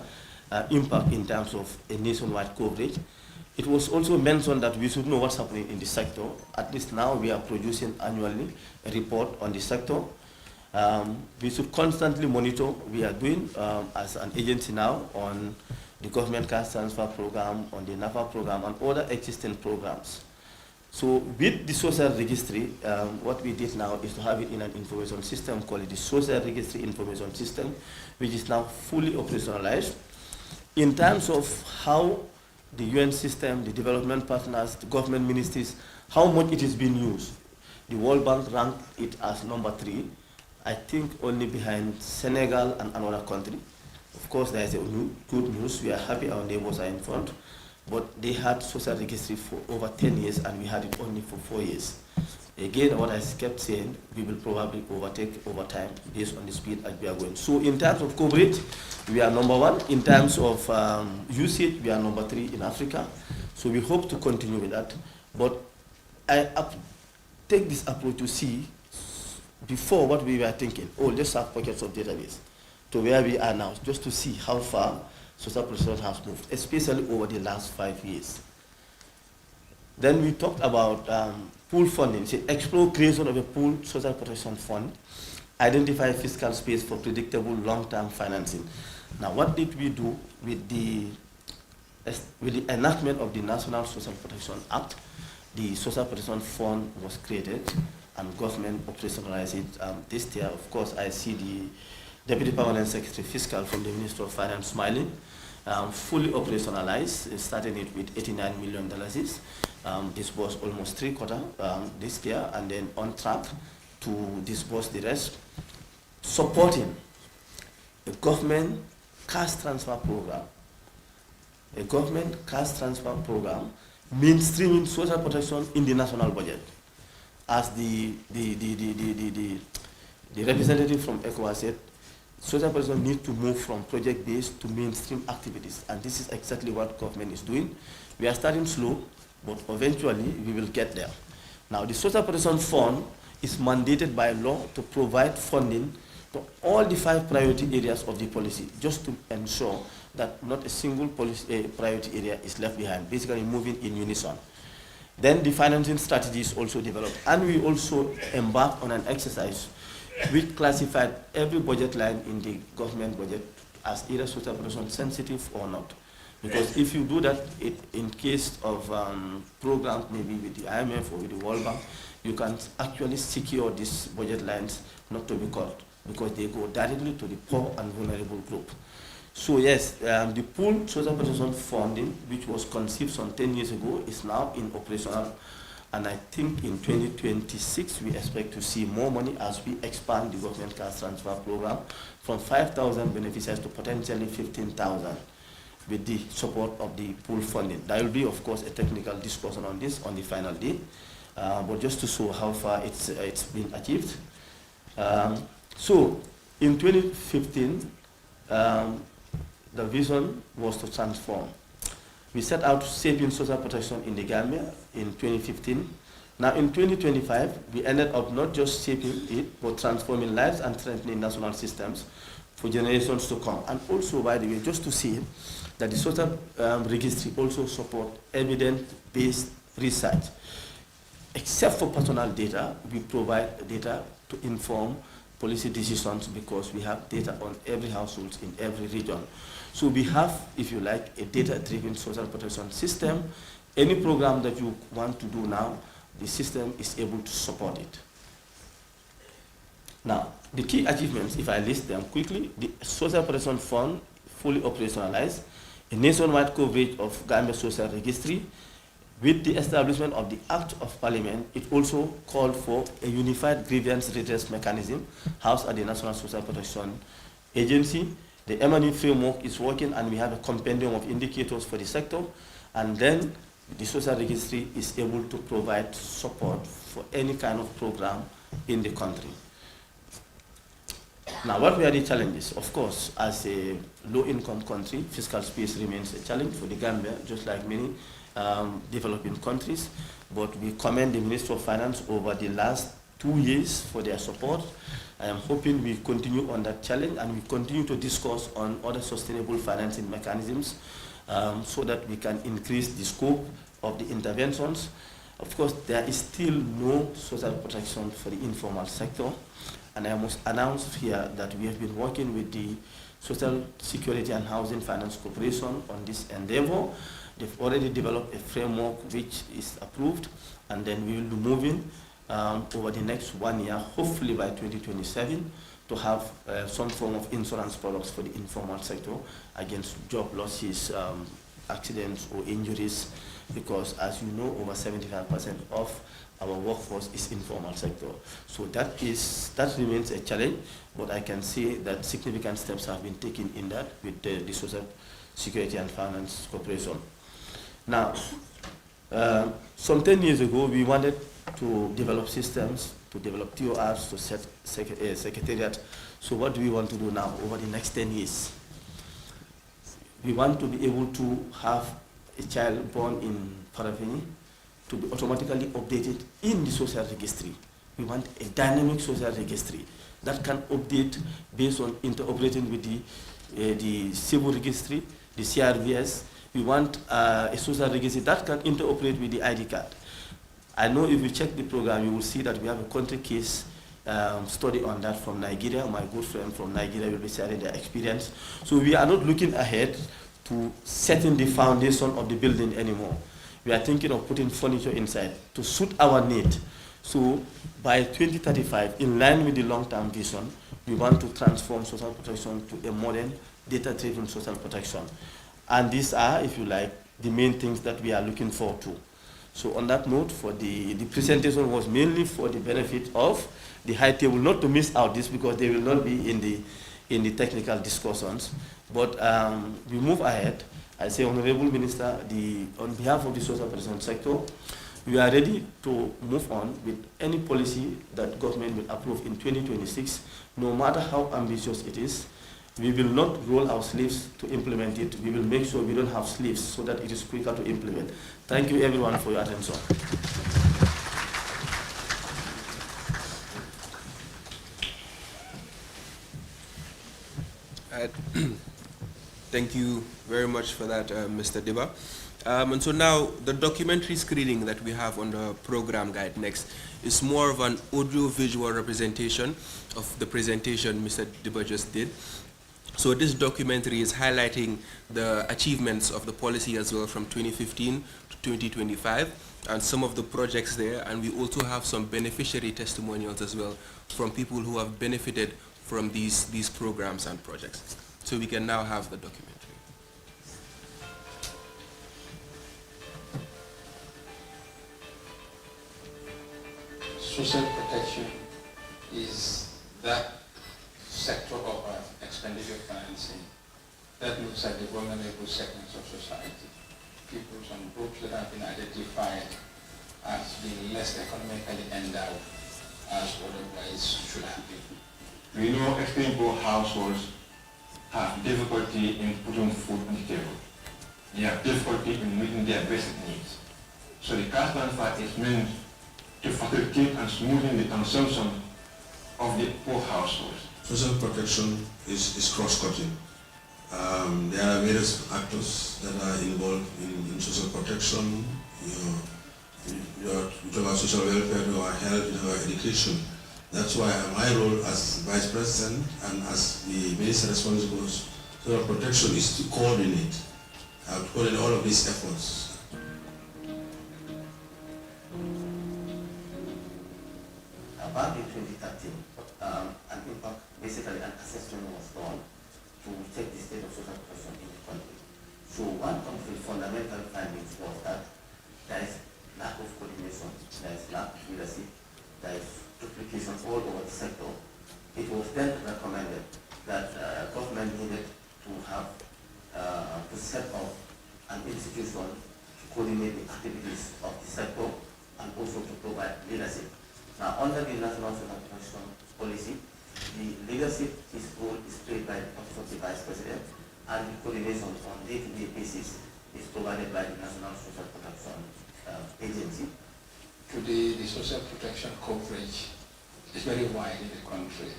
impact in terms of a nationwide coverage. It was also mentioned that we should know what's happening in the sector. At least now we are producing annually a report on the sector. We should constantly monitor. We are doing as an agency now on the government cash transfer program, on the NAFA program, and other existing programs. So with the social registry, what we did now is to have it in an information system called the Social Registry Information System, which is now fully operationalized. In terms of how the UN system, the development partners, the government ministries, how much it is being used, the World Bank ranked it as number 3. I think only behind Senegal and another country. Of course, there is a good news. We are happy our neighbors are in front. But they had social registry for over 10 years, and we had it only for 4 years. Again, what I kept saying, we will probably overtake over time based on the speed as we are going. So in terms of coverage, we are number 1. In terms of usage, we are number 3 in Africa. So we hope to continue with that. But I take this approach to see before what we were thinking, oh, let's have pockets of database, to where we are now, just to see how far social protection has moved, especially over the last 5 years. Then we talked about pool funding, explore creation of a pool social protection fund identify fiscal space for predictable long-term financing. Now, what did we do with the enactment of the National Social Protection Act? The Social Protection Fund was created and government operationalized it this year. Of course, I see the Deputy Permanent Secretary Fiscal from the Ministry of Finance smiling. Fully operationalized, starting it with $89 million. This was almost three-quarter this year, and then on track to disburse the rest, supporting a government cash transfer program. A government cash transfer program mainstreaming social protection in the national budget. As the representative from ECOWAS said, social protection needs to move from project-based to mainstream activities, and this is exactly what government is doing. We are starting slow, but eventually we will get there. Now, the Social Protection Fund is mandated by law to provide funding to all the 5 priority areas of the policy, just to ensure that not a single priority area is left behind, basically moving in unison. Then the financing strategy is also developed, and we also embarked on an exercise which classified every budget line in the government budget as either social protection sensitive or not. Because if you do that, in case of programs maybe with the IMF or with the World Bank, you can actually secure these budget lines not to be cut, because they go directly to the poor and vulnerable group. So yes, the pooled social protection funding, which was conceived some 10 years ago, is now in operational. And I think in 2026, we expect to see more money as we expand the government cash transfer program from 5,000 beneficiaries to potentially 15,000 with the support of the pool funding. There will be, of course, a technical discussion on this on the final day, but just to show how far it's been achieved. So in 2015, the vision was to transform. We set out shaping social protection in the Gambia in 2015. Now in 2025, we ended up not just shaping it, but transforming lives and strengthening national systems for generations to come. And also, by the way, just to see that the social registry also support evidence-based research. Except for personal data, we provide data to inform policy decisions, because we have data on every household in every region. So we have, if you like, a data-driven social protection system. Any program that you want to do now, the system is able to support it. Now, the key achievements, if I list them quickly: the Social Protection Fund fully operationalized, a nationwide coverage of Gambia Social Registry. With the establishment of the Act of Parliament, it also called for a unified grievance redress mechanism housed at the National Social Protection Agency. The M&E framework is working, and we have a compendium of indicators for the sector. And then the Social Registry is able to provide support for any kind of program in the country. Now, what were the challenges? Of course, as a low-income country, fiscal space remains a challenge for the Gambia, just like many developing countries. But we commend the Ministry of Finance over the last 2 years for their support. I am hoping we continue on that challenge, and we continue to discuss on other sustainable financing mechanisms so that we can increase the scope of the interventions. Of course, there is still no social protection for the informal sector, and I must announce here that we have been working with the Social Security and Housing Finance Corporation on this endeavor. They've already developed a framework which is approved, and then we will be moving over the next 1 year, hopefully by 2027, to have some form of insurance products for the informal sector against job losses, accidents or injuries, because as you know, over 75% of our workforce is informal sector. So that remains a challenge, but I can say that significant steps have been taken in that with the Social Security and Finance Corporation. Now, some 10 years ago, we wanted to develop systems, to develop TORs, to set secretariat. So what do we want to do now over the next 10 years? We want to be able to have a child born in Paravini to be automatically updated in the social registry. We want a dynamic social registry that can update based on interoperating with the civil registry, the CRVS. We want a social registry that can interoperate with the ID card. I know if you check the program, you will see that we have a country case study on that from Nigeria. My good friend from Nigeria will be sharing their experience. So we are not looking ahead to setting the foundation of the building anymore. We are thinking of putting furniture inside to suit our need. So by 2035, in line with the long-term vision, we want to transform social protection to a modern, data-driven social protection. And these are, if you like, the main things that we are looking forward to. So on that note, for the presentation was mainly for the benefit of the high table, not to miss out this because they will not be in the technical discussions. But we move ahead. I say, Honorable Minister, on behalf of the social protection sector, we are ready to move on with any policy that government will approve in 2026, no matter how ambitious it is. We will not roll our sleeves to implement it. We will make sure we don't have sleeves so that it is quicker to implement. Thank you everyone for your attention. Thank you very much for that, Mr. Diba. And so now the documentary screening that we have on the program guide next is more of an audio-visual representation of the presentation Mr. Diba just did. So this documentary is highlighting the achievements of the policy as well from 2015 to 2025 and some of the projects there, and we also have some beneficiary testimonials as well from people who have benefited from these programs and projects. So we can now have the documentary. Social protection is that sector of expenditure financing that looks at the vulnerable segments of society, people and groups that have been identified as being less economically endowed as otherwise should have been. We know extremely poor households have difficulty in putting food on the table. They have difficulty in meeting their basic needs. So the cash transfer is meant to facilitate and smoothen the consumption of the poor households. Social protection is cross-cutting. There are various actors that are involved in social protection. You talk about social welfare, you our health, you our education. That's why my role as Vice President and as the Minister responsible for social protection is to coordinate all of these efforts. About in 2013, an impact, basically an assessment was done to check the state of social protection in the country. So one of the fundamental findings was that there is lack of coordination, there is lack of leadership, there is duplication all over the sector. It was then recommended that government needed to have to set up an institution to coordinate the activities of the sector and also to provide leadership. Now, under the National Social Protection Policy, the leadership role is played by the Office of the Vice President, and the coordination on day-to-day basis is provided by the National Social Protection Agency. Today, the social protection coverage is very wide in the country,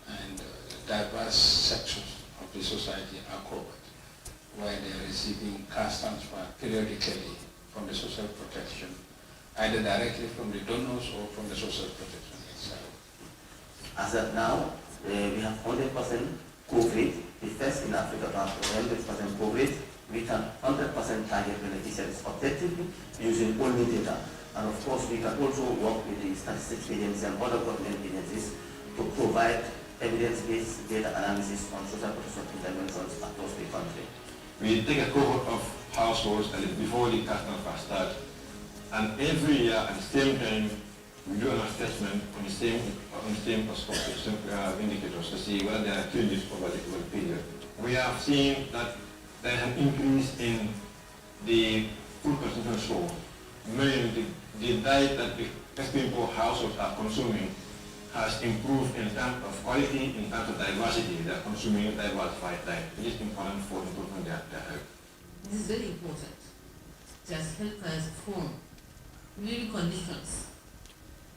and diverse sections of the society are covered, while they are receiving cash transfer periodically from the social protection, either directly from the donors or from the social protection itself. As of now, we have 100% coverage, the first in Africa to have 100% coverage. We can 100% target beneficiaries objectively using only data. And of course, we can also work with the statistics agencies and other government agencies to provide evidence-based data analysis on social protection interventions across the country. We take a cohort of households before the cash transfer starts. And every year at the same time, we do an assessment on the same perspective, same indicators to see whether there are changes over the period. We have seen that there is an increase in the food consumption sold, meaning the diet that the extremely poor households are consuming has improved in terms of quality, in terms of diversity. They are consuming a diversified diet, which is important for improving their health. This is very important. Just help us form living conditions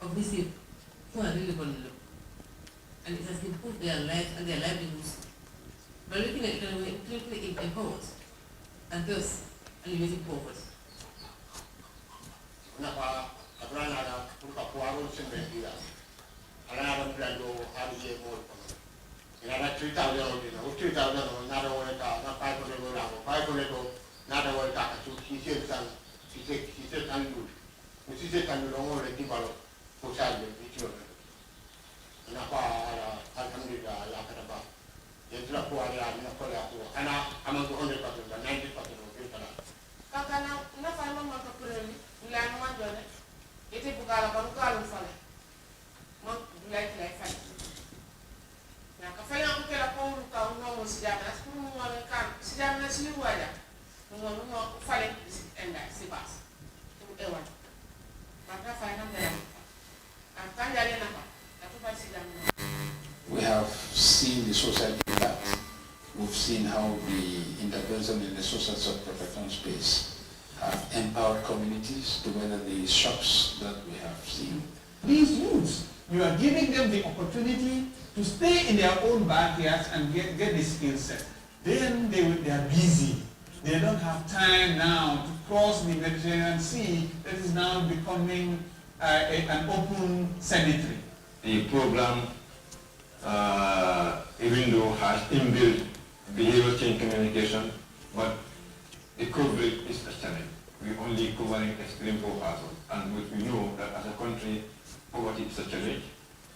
of these people who are really vulnerable. And it has improved their lives and their livelihoods by looking at economically empowered and thus eliminating poverty. 3,000 or 3,000 or another one, not 500 or 500 or another one, so he said, can do. She said, can you don't want to develop for child with children. And Alhamdulillah, Yakataba. Yes, not for and I'm not 100%, but 90% of it. Kakana, enough I'm not popularly, Milan one journey. It is Bugala, Banukalu Fale. Monk like fire. Now, Kafaya Kela Pong, no Sidanas, who want to come, Sidanas, you were there. No one more falling and I see us. To Ewan. But I find them. And Tanjana, we have seen the social impact. We've seen how the intervention in the social self-protection space have empowered communities to weather the shocks that we have seen. These youths, you are giving them the opportunity to stay in their own backyards and get the skill set. Then they are busy. They don't have time now to cross the Mediterranean Sea that is now becoming an open cemetery. The program, even though has inbuilt behavioral change communication, but the coverage is a challenge. We're only covering extreme poverty, and we know that as a country, poverty is a challenge,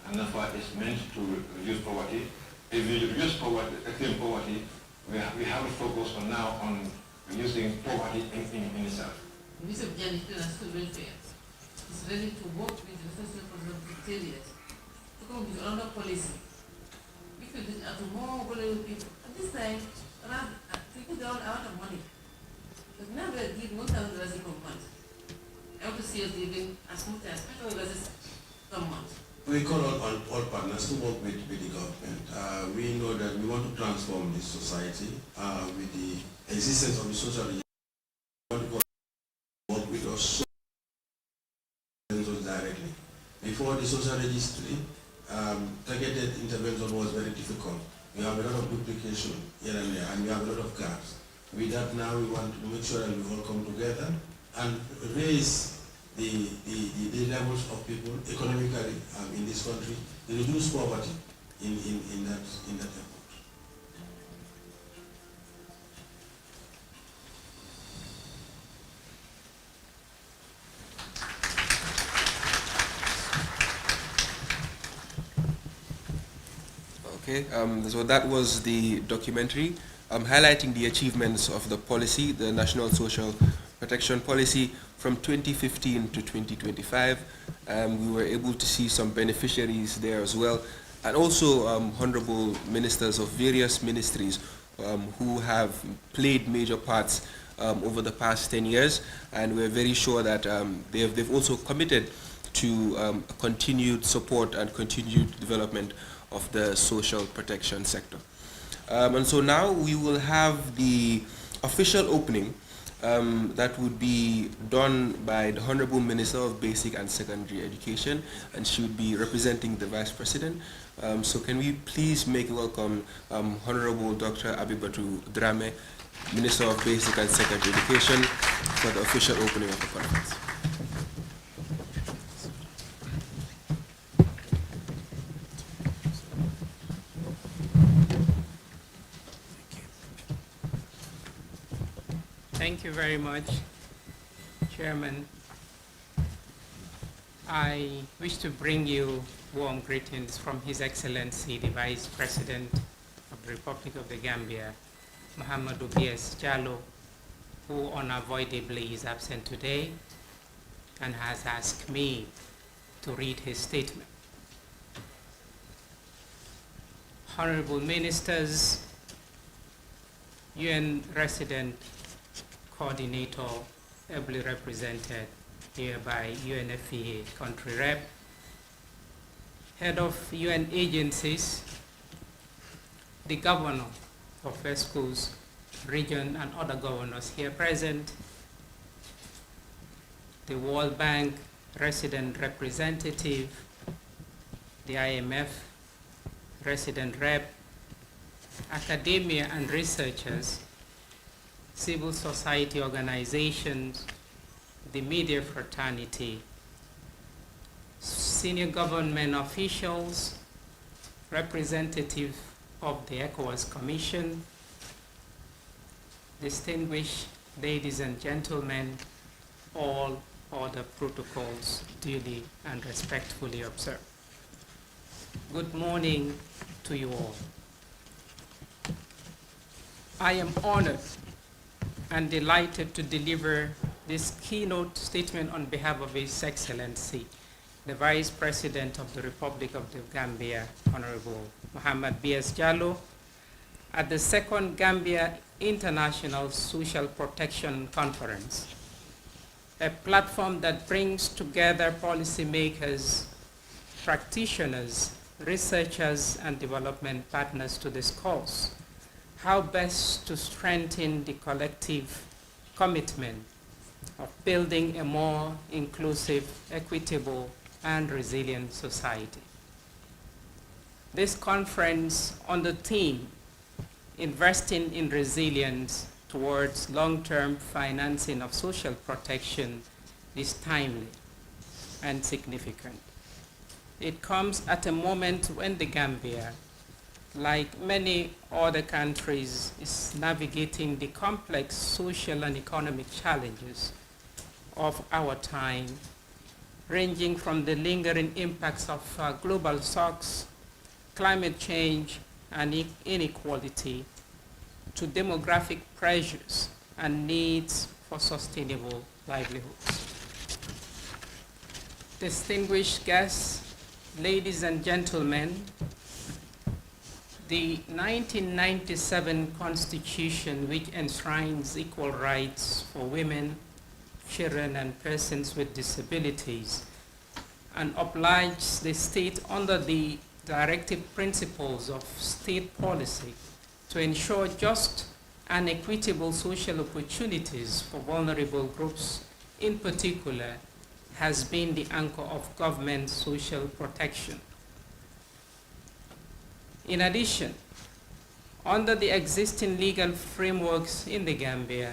and that's why it's meant to reduce poverty. If we reduce poverty, extreme poverty, we have to focus on now on reducing poverty in itself. The Minister of Gender and Social Welfare is ready to work with the social secretariat to come with another policy. We feel that to more vulnerable people. At this time, around people they all out of money. But now we are giving $1,000 per month. I want to see us giving as much as $5,000 per month. We call on all partners to work with the government. We know that we want to transform this society with the existence of the social registry. We want to work with us directly. Before the social registry, targeted intervention was very difficult. We have a lot of duplication here and there, and we have a lot of gaps. With that now, we want to make sure that we all come together and raise the levels of people economically in this country, reduce poverty in that effort. Okay, so that was the documentary highlighting the achievements of the policy, the National Social Protection Policy from 2015 to 2025. We were able to see some beneficiaries there as well, and also honorable ministers of various ministries who have played major parts over the past 10 years, and we're very sure that they've also committed to continued support and continued development of the social protection sector. And so now we will have the official opening that would be done by the Honorable Minister of Basic and Secondary Education, and she would be representing the Vice President. So can we please make welcome Honorable Dr. Abibatu Drame, Minister of Basic and Secondary Education, for the official opening of the conference. Thank you very much, Chairman. I wish to bring you warm greetings from His Excellency, the Vice President of the Republic of the Gambia, Muhammadu B.S. Jallo, who unavoidably is absent today and has asked me to read his statement. Honorable Ministers, UN Resident Coordinator, ably represented here by UNFPA Country Rep, Head of UN agencies, the Governor of West Coast Region and other governors here present, the World Bank Resident Representative, the IMF Resident Rep, academia and researchers, civil society organizations, the media fraternity, senior government officials, representatives of the ECOWAS Commission, distinguished ladies and gentlemen, all other protocols duly and respectfully observed. Good morning to you all. I am honored and delighted to deliver this keynote statement on behalf of His Excellency, the Vice President of the Republic of the Gambia, Honorable Mohamed B.S. Jallow, at the second Gambia International Social Protection Conference, a platform that brings together policymakers, practitioners, researchers, and development partners to discuss how best to strengthen the collective commitment of building a more inclusive, equitable, and resilient society. This conference on the theme, Investing in Resilience towards Long-Term Financing of Social Protection, is timely and significant. It comes at a moment when the Gambia, like many other countries, is navigating the complex social and economic challenges of our time, ranging from the lingering impacts of global shocks, climate change, and inequality, to demographic pressures and needs for sustainable livelihoods. Distinguished guests, ladies and gentlemen, the 1997 Constitution, which enshrines equal rights for women, children, and persons with disabilities, and obliges the state under the directive principles of state policy to ensure just and equitable social opportunities for vulnerable groups in particular, has been the anchor of government social protection. In addition, under the existing legal frameworks in the Gambia,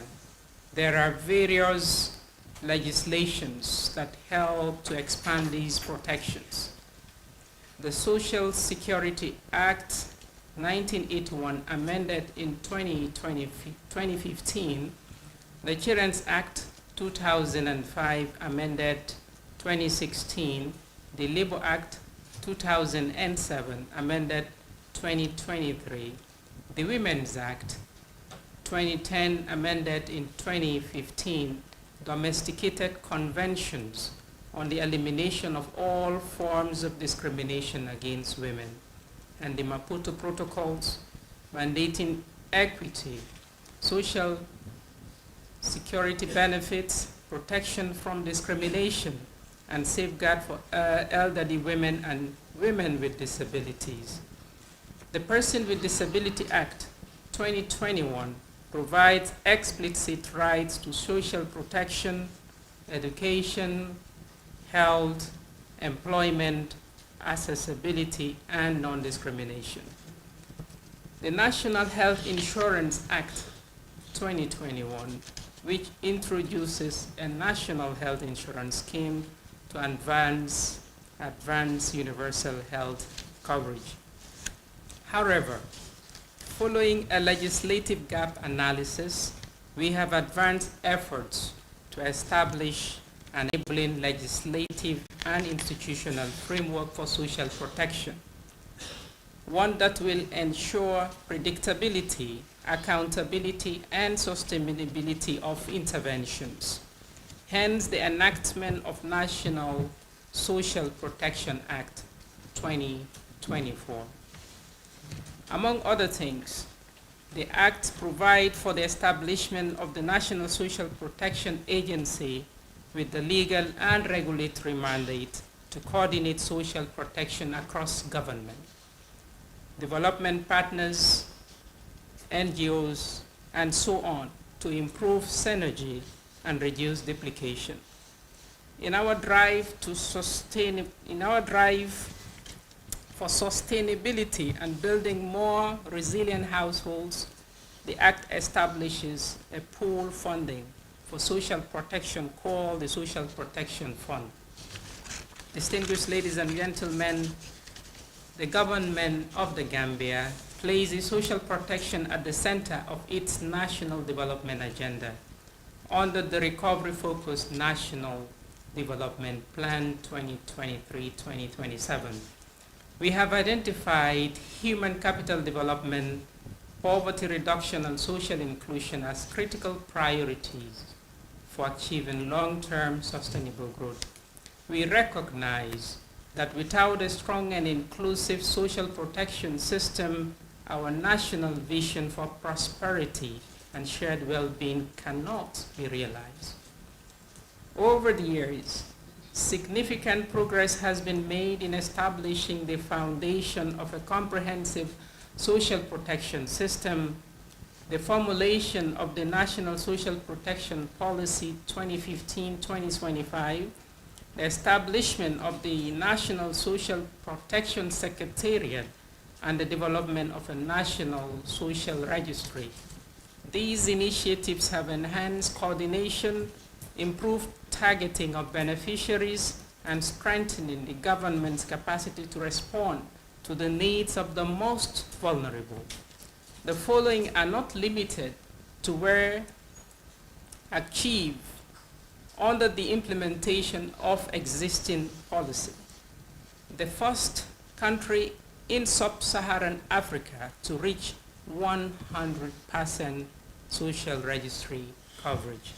there are various legislations that help to expand these protections. The Social Security Act 1981, amended in 2015, the Children's Act 2005, amended 2016, the Labor Act 2007, amended 2023, the Women's Act 2010, amended in 2015, domesticated conventions on the elimination of all forms of discrimination against women, and the Maputo Protocols mandating equity, social security benefits, protection from discrimination, and safeguard for elderly women and women with disabilities. The Person with Disability Act 2021 provides explicit rights to social protection, education, health, employment, accessibility, and non-discrimination. The National Health Insurance Act 2021, which introduces a national health insurance scheme to advance universal health coverage. However, following a legislative gap analysis, we have advanced efforts to establish an enabling legislative and institutional framework for social protection, one that will ensure predictability, accountability, and sustainability of interventions. Hence, the enactment of National Social Protection Act 2024. Among other things, the Act provides for the establishment of the National Social Protection Agency with the legal and regulatory mandate to coordinate social protection across government, development partners, NGOs, and so on, to improve synergy and reduce duplication. In our drive for sustainability and building more resilient households, the Act establishes a pool funding for social protection called the Social Protection Fund. Distinguished ladies and gentlemen, the government of the Gambia places social protection at the center of its national development agenda under the recovery-focused National Development Plan 2023-2027. We have identified human capital development, poverty reduction, and social inclusion as critical priorities for achieving long-term sustainable growth. We recognize that without a strong and inclusive social protection system, our national vision for prosperity and shared well-being cannot be realized. Over the years, significant progress has been made in establishing the foundation of a comprehensive social protection system. The formulation of the National Social Protection Policy 2015-2025, the establishment of the National Social Protection Secretariat, and the development of a National Social Registry. These initiatives have enhanced coordination, improved targeting of beneficiaries, and strengthening the government's capacity to respond to the needs of the most vulnerable. The following are not limited to where achieved under the implementation of existing policy. The first country in sub-Saharan Africa to reach 100% social registry coverage.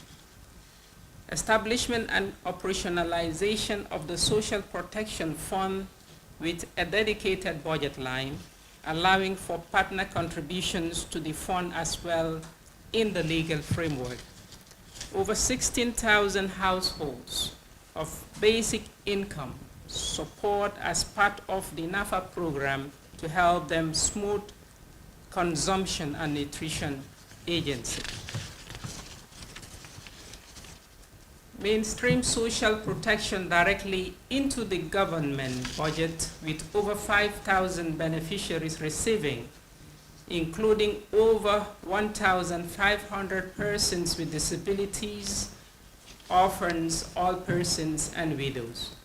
Establishment and operationalization of the Social Protection Fund with a dedicated budget line, allowing for partner contributions to the fund as well in the legal framework. Over 16,000 households of basic income support as part of the NAFA program to help them smooth consumption and nutrition agency. Mainstream social protection directly into the government budget with over 5,000 beneficiaries receiving, including over 1,500 persons with disabilities, orphans, all persons, and widows.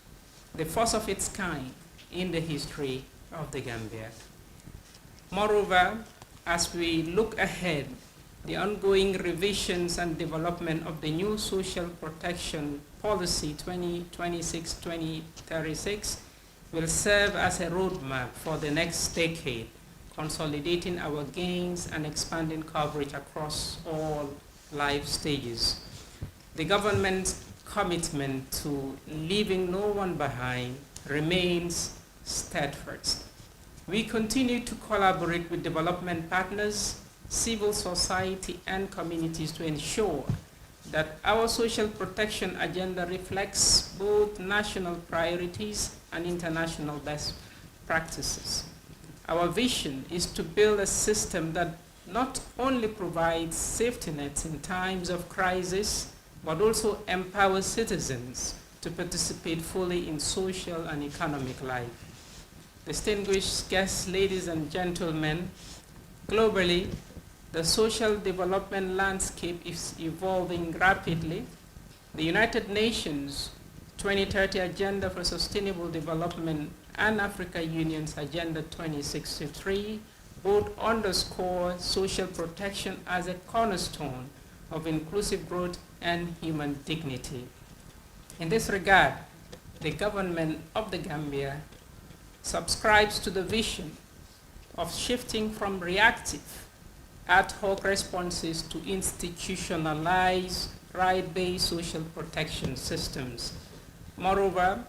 The first of its kind in the history of the Gambia. Moreover, as we look ahead, the ongoing revisions and development of the new social protection policy 2026-2036 will serve as a roadmap for the next decade, consolidating our gains and expanding coverage across all life stages. The government's commitment to leaving no one behind remains steadfast. We continue to collaborate with development partners, civil society, and communities to ensure that our social protection agenda reflects both national priorities and international best practices. Our vision is to build a system that not only provides safety nets in times of crisis, but also empowers citizens to participate fully in social and economic life. Distinguished guests, ladies and gentlemen, globally, the social development landscape is evolving rapidly. The United Nations 2030 Agenda for Sustainable Development and Africa Union's Agenda 2063 both underscore social protection as a cornerstone of inclusive growth and human dignity. In this regard, the government of the Gambia subscribes to the vision of shifting from reactive ad hoc responses to institutionalized, right-based social protection systems. Moreover,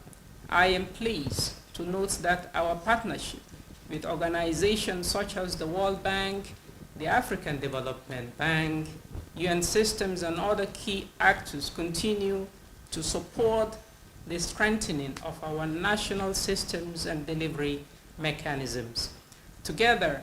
I am pleased to note that our partnership with organizations such as the World Bank, the African Development Bank, UN systems, and other key actors continue to support the strengthening of our national systems and delivery mechanisms. Together,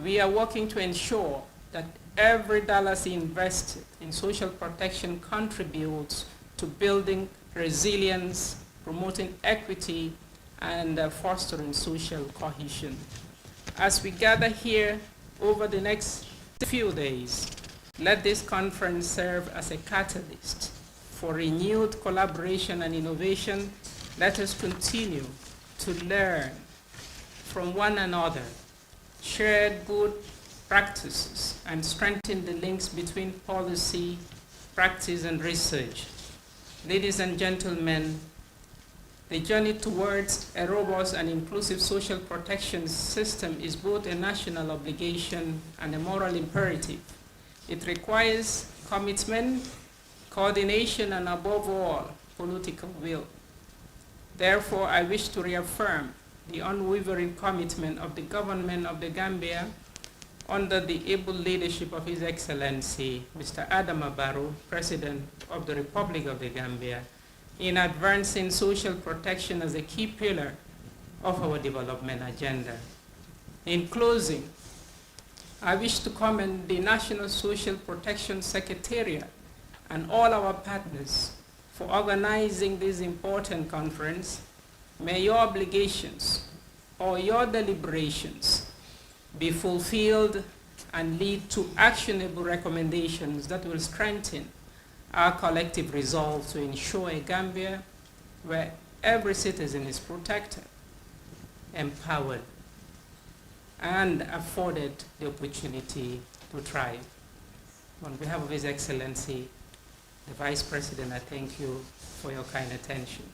we are working to ensure that every dollar invested in social protection contributes to building resilience, promoting equity, and fostering social cohesion. As we gather here over the next few days, let this conference serve as a catalyst for renewed collaboration and innovation. Let us continue to learn from one another share good practices, and strengthen the links between policy, practice, and research. Ladies and gentlemen, the journey towards a robust and inclusive social protection system is both a national obligation and a moral imperative. It requires commitment, coordination, and above all, political will. Therefore, I wish to reaffirm the unwavering commitment of the government of the Gambia under the able leadership of His Excellency, Mr. Adama Barrow, President of the Republic of the Gambia, in advancing social protection as a key pillar of our development agenda. In closing, I wish to commend the National Social Protection Secretariat and all our partners for organizing this important conference. May your obligations or your deliberations be fulfilled and lead to actionable recommendations that will strengthen our collective resolve to ensure a Gambia where every citizen is protected, empowered, and afforded the opportunity to thrive. On behalf of His Excellency, the Vice President, I thank you for your kind attention.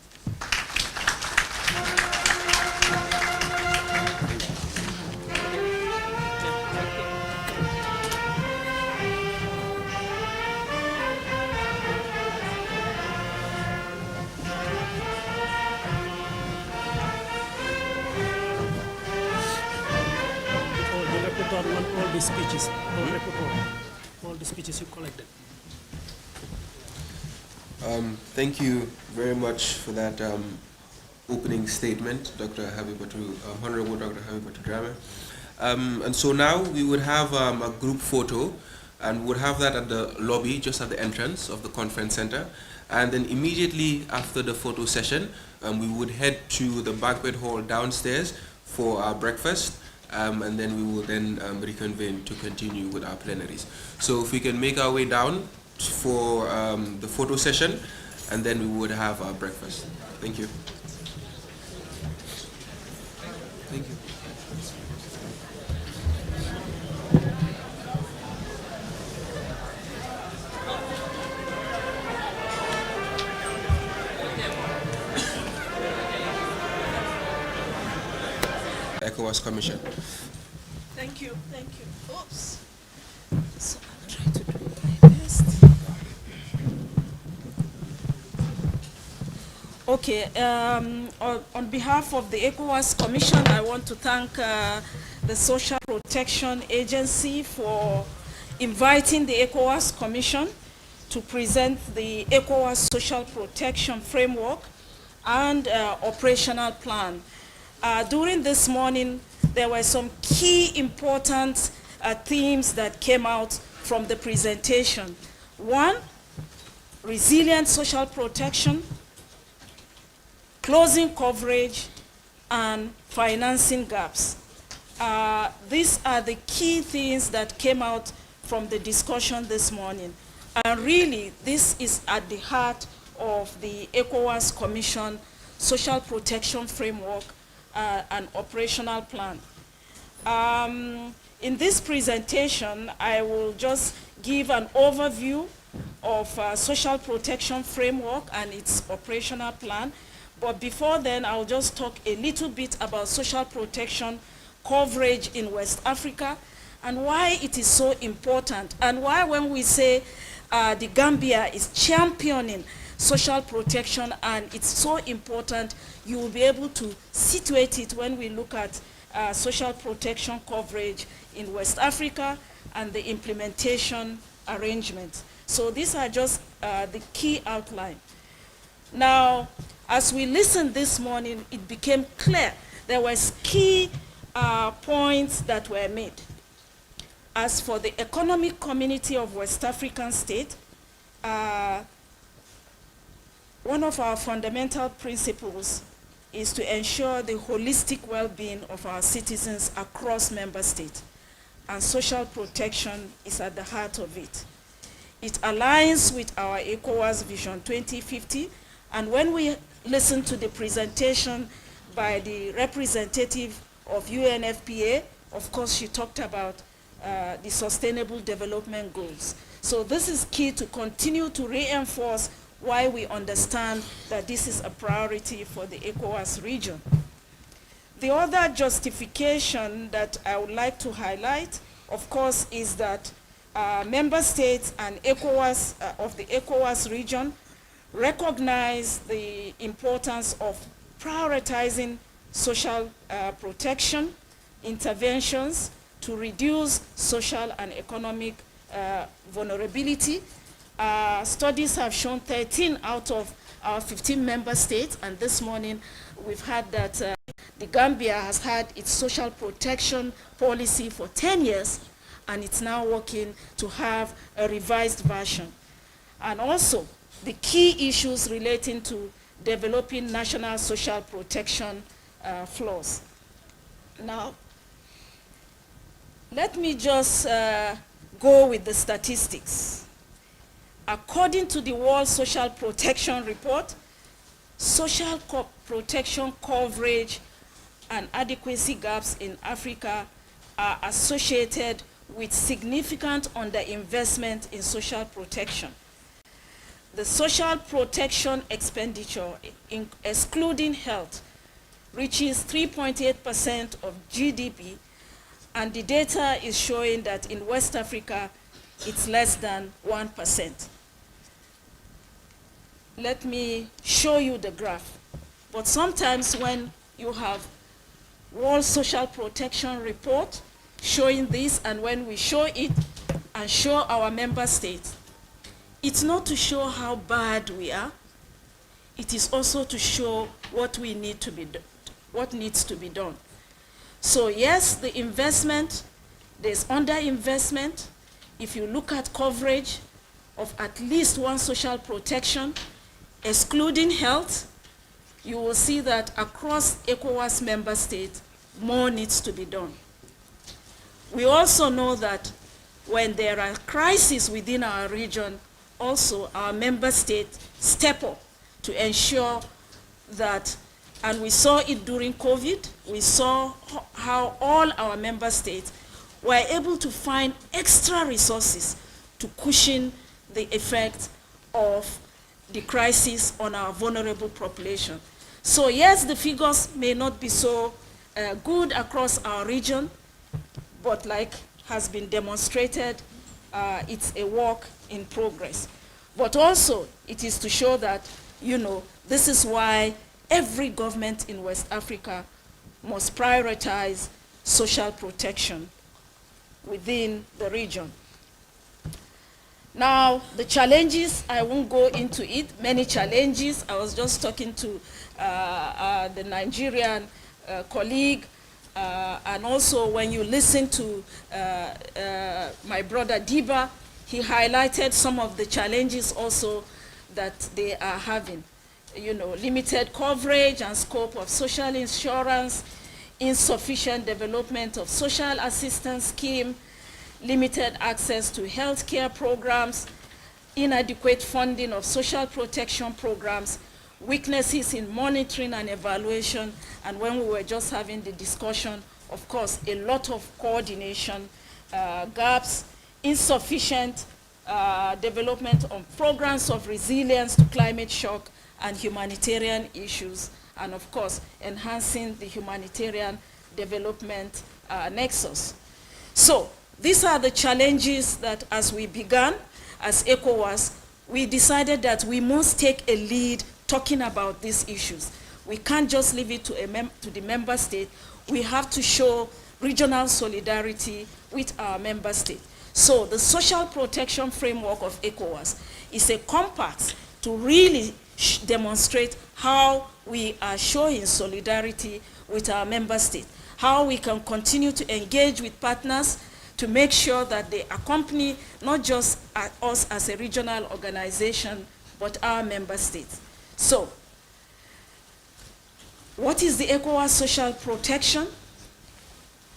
All the speeches, all the speeches you collected. Thank you very much for that opening statement, Dr. Honorable Dr. Habibatu Drameh. And so now we would have a group photo, and would have that at the lobby, just at the entrance of the conference center. And then immediately after the photo session, we would head to the banquet hall downstairs for our breakfast. And then we will then reconvene to continue with our plenaries. So if we can make our way down for the photo session, and then we would have our breakfast. Thank you. Thank you. ECOWAS Commission. Thank you, thank you. Oops. So I'll try to do my best. Okay, on behalf of the ECOWAS Commission, I want to thank the Social Protection Agency for inviting the ECOWAS Commission to present the ECOWAS Social Protection Framework and operational plan. During this morning, there were some key important themes that came out from the presentation. One, resilient social protection, closing coverage, and financing gaps. These are the key things that came out from the discussion this morning. And really, this is at the heart of the ECOWAS Commission Social Protection Framework and operational plan. In this presentation, I will just give an overview of social protection framework and its operational plan. But before then, I'll just talk a little bit about social protection coverage in West Africa and why it is so important, and why when we say the Gambia is championing social protection and it's so important, you will be able to situate it when we look at social protection coverage in West Africa and the implementation arrangements. So these are just the key outline. Now, as we listened this morning, it became clear there was key points that were made. As for the economic community of West African state, one of our fundamental principles is to ensure the holistic well-being of our citizens across member states, and social protection is at the heart of it. It aligns with our ECOWAS Vision 2050, and when we listen to the presentation by the representative of UNFPA, of course, she talked about the Sustainable Development Goals. So this is key to continue to reinforce why we understand that this is a priority for the ECOWAS region. The other justification that I would like to highlight, of course, is that member states and ECOWAS of the ECOWAS region recognize the importance of prioritizing social protection interventions to reduce social and economic vulnerability. Studies have shown 13 out of our 15 member states, and this morning we've heard that the Gambia has had its social protection policy for 10 years, and it's now working to have a revised version. And also, the key issues relating to developing national social protection flows. Now, let me just go with the statistics. According to the World Social Protection Report, social protection coverage and adequacy gaps in Africa are associated with significant underinvestment in social protection. The social protection expenditure, excluding health, reaches 3.8% of GDP, and the data is showing that in West Africa, it's less than 1%. Let me show you the graph. But sometimes when you have World Social Protection Report showing this, and when we show it and show our member states, it's not to show how bad we are. It is also to show what we need to be what needs to be done. So yes, the investment, there's underinvestment. If you look at coverage of at least one social protection, excluding health, you will see that across ECOWAS member states, more needs to be done. We also know that when there are crises within our region, also our member states step up to ensure that, and we saw it during COVID, we saw how all our member states were able to find extra resources to cushion the effect of the crisis on our vulnerable population. So yes, the figures may not be so good across our region, but like has been demonstrated, it's a work in progress. But also, it is to show that, you know, this is why every government in West Africa must prioritize social protection within the region. Now, the challenges, I won't go into it, many challenges. I was just talking to the Nigerian colleague, and also when you listen to my brother Diba, he highlighted some of the challenges also that they are having. You know, limited coverage and scope of social insurance, insufficient development of social assistance scheme, limited access to healthcare programs, inadequate funding of social protection programs, weaknesses in monitoring and evaluation, and when we were just having the discussion, of course, a lot of coordination gaps, insufficient development of programs of resilience to climate shock and humanitarian issues, and of course, enhancing the humanitarian development nexus. So, these are the challenges that as we began as ECOWAS, we decided that we must take a lead talking about these issues. We can't just leave it to the member state. We have to show regional solidarity with our member state. So the social protection framework of ECOWAS is a compass to really demonstrate how we are showing solidarity with our member state, how we can continue to engage with partners to make sure that they accompany not just us as a regional organization, but our member states. So, what is the ECOWAS social protection?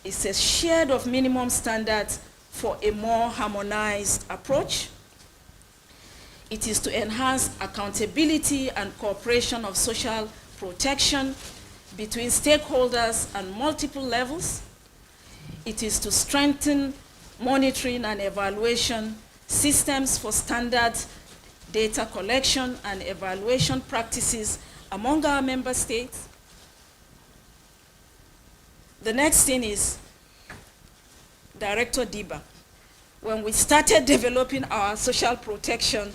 It's a shared of minimum standards for a more harmonized approach. It is to enhance accountability and cooperation of social protection between stakeholders and multiple levels. It is to strengthen monitoring and evaluation systems for standard data collection and evaluation practices among our member states. The next thing is Director Diba. When we started developing our social protection,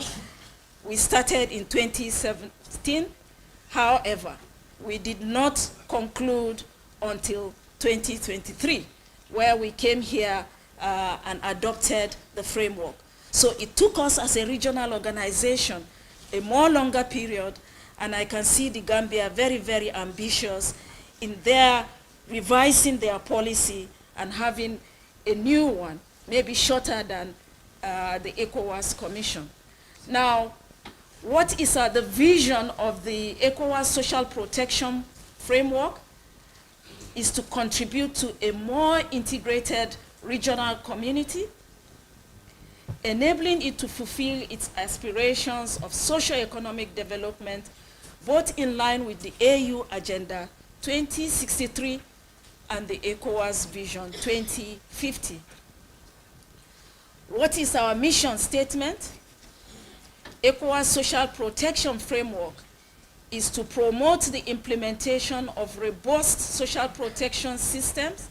we started in 2017. However, we did not conclude until 2023, where we came here and adopted the framework. So it took us as a regional organization a more longer period, and I can see the Gambia very, very ambitious in their revising their policy and having a new one, maybe shorter than the ECOWAS Commission. Now, what is the vision of the ECOWAS Social Protection Framework? Is to contribute to a more integrated regional community, enabling it to fulfill its aspirations of socio-economic development, both in line with the AU Agenda 2063 and the ECOWAS Vision 2050. What is our mission statement? ECOWAS Social Protection Framework is to promote the implementation of robust social protection systems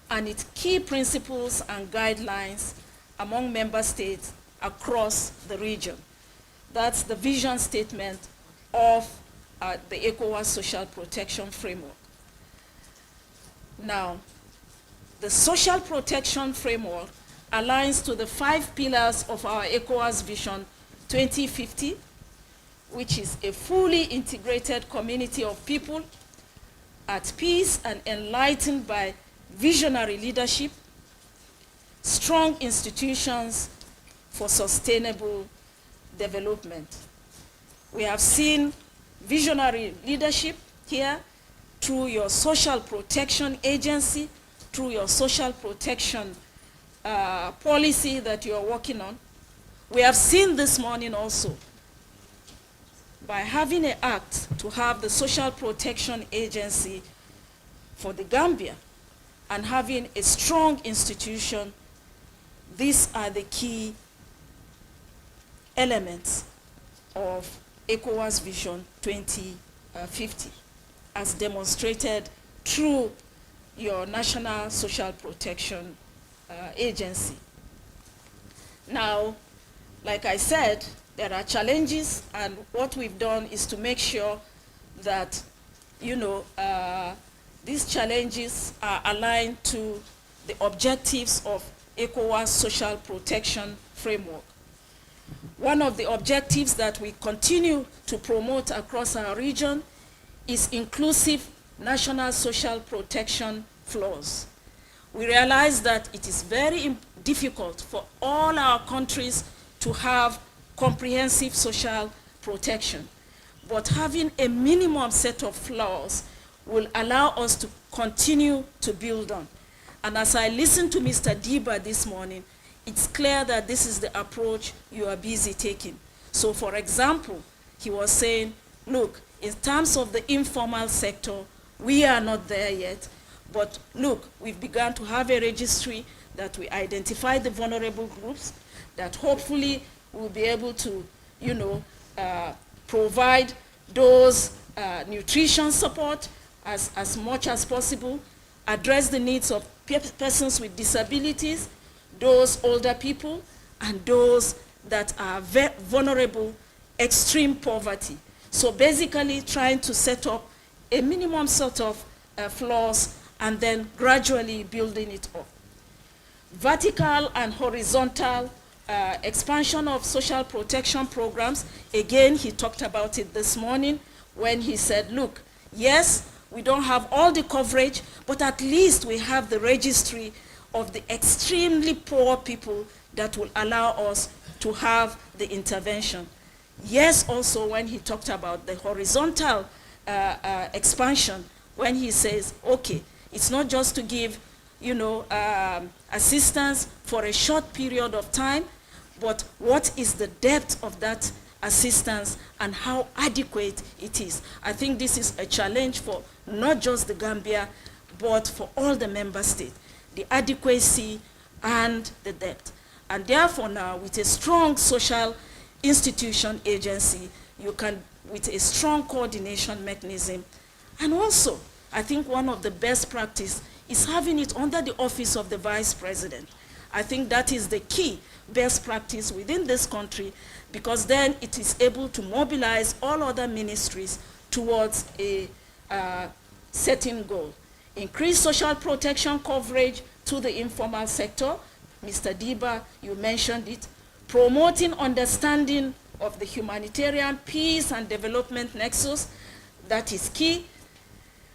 and its key principles and guidelines among member states across the region. That's the vision statement of the ECOWAS Social Protection Framework. Now, the Social Protection Framework aligns to the 5 pillars of our ECOWAS Vision 2050, which is a fully integrated community of people at peace and enlightened by visionary leadership, strong institutions for sustainable development. We have seen visionary leadership here through your social protection agency, through your social protection policy that you are working on. We have seen this morning also by having an act to have the social protection agency for the Gambia and having a strong institution. These are the key elements of ECOWAS Vision 2050 as demonstrated through your National Social Protection Agency. Now, like I said, there are challenges, and what we've done is to make sure that, these challenges are aligned to the objectives of ECOWAS Social Protection Framework. One of the objectives that we continue to promote across our region is inclusive national social protection flows. We realize that it is very difficult for all our countries to have comprehensive social protection, but having a minimum set of flows will allow us to continue to build on. And as I listened to Mr. Diba this morning, it's clear that this is the approach you are busy taking. So for example, he was saying, look, in terms of the informal sector, we are not there yet, but look, we've begun to have a registry that we identify the vulnerable groups, that hopefully we'll be able to, provide those nutrition support as much as possible, address the needs of persons with disabilities, those older people, and those that are vulnerable, extreme poverty. So basically trying to set up a minimum sort of floors and then gradually building it up. Vertical and horizontal expansion of social protection programs. Again, he talked about it this morning when he said, look, yes, we don't have all the coverage, but at least we have the registry of the extremely poor people that will allow us to have the intervention. Yes, also when he talked about the horizontal expansion, when he says, okay, it's not just to give, assistance for a short period of time, but what is the depth of that assistance and how adequate it is. I think this is a challenge for not just the Gambia, but for all the member states. the adequacy, and the depth. And therefore now, with a strong social institution agency, you can, with a strong coordination mechanism, and also, I think one of the best practice is having it under the office of the Vice President. I think that is the key best practice within this country, because then it is able to mobilize all other ministries towards a certain goal. Increase social protection coverage to the informal sector. Mr. Diba, you mentioned it. Promoting understanding of the humanitarian peace and development nexus, that is key.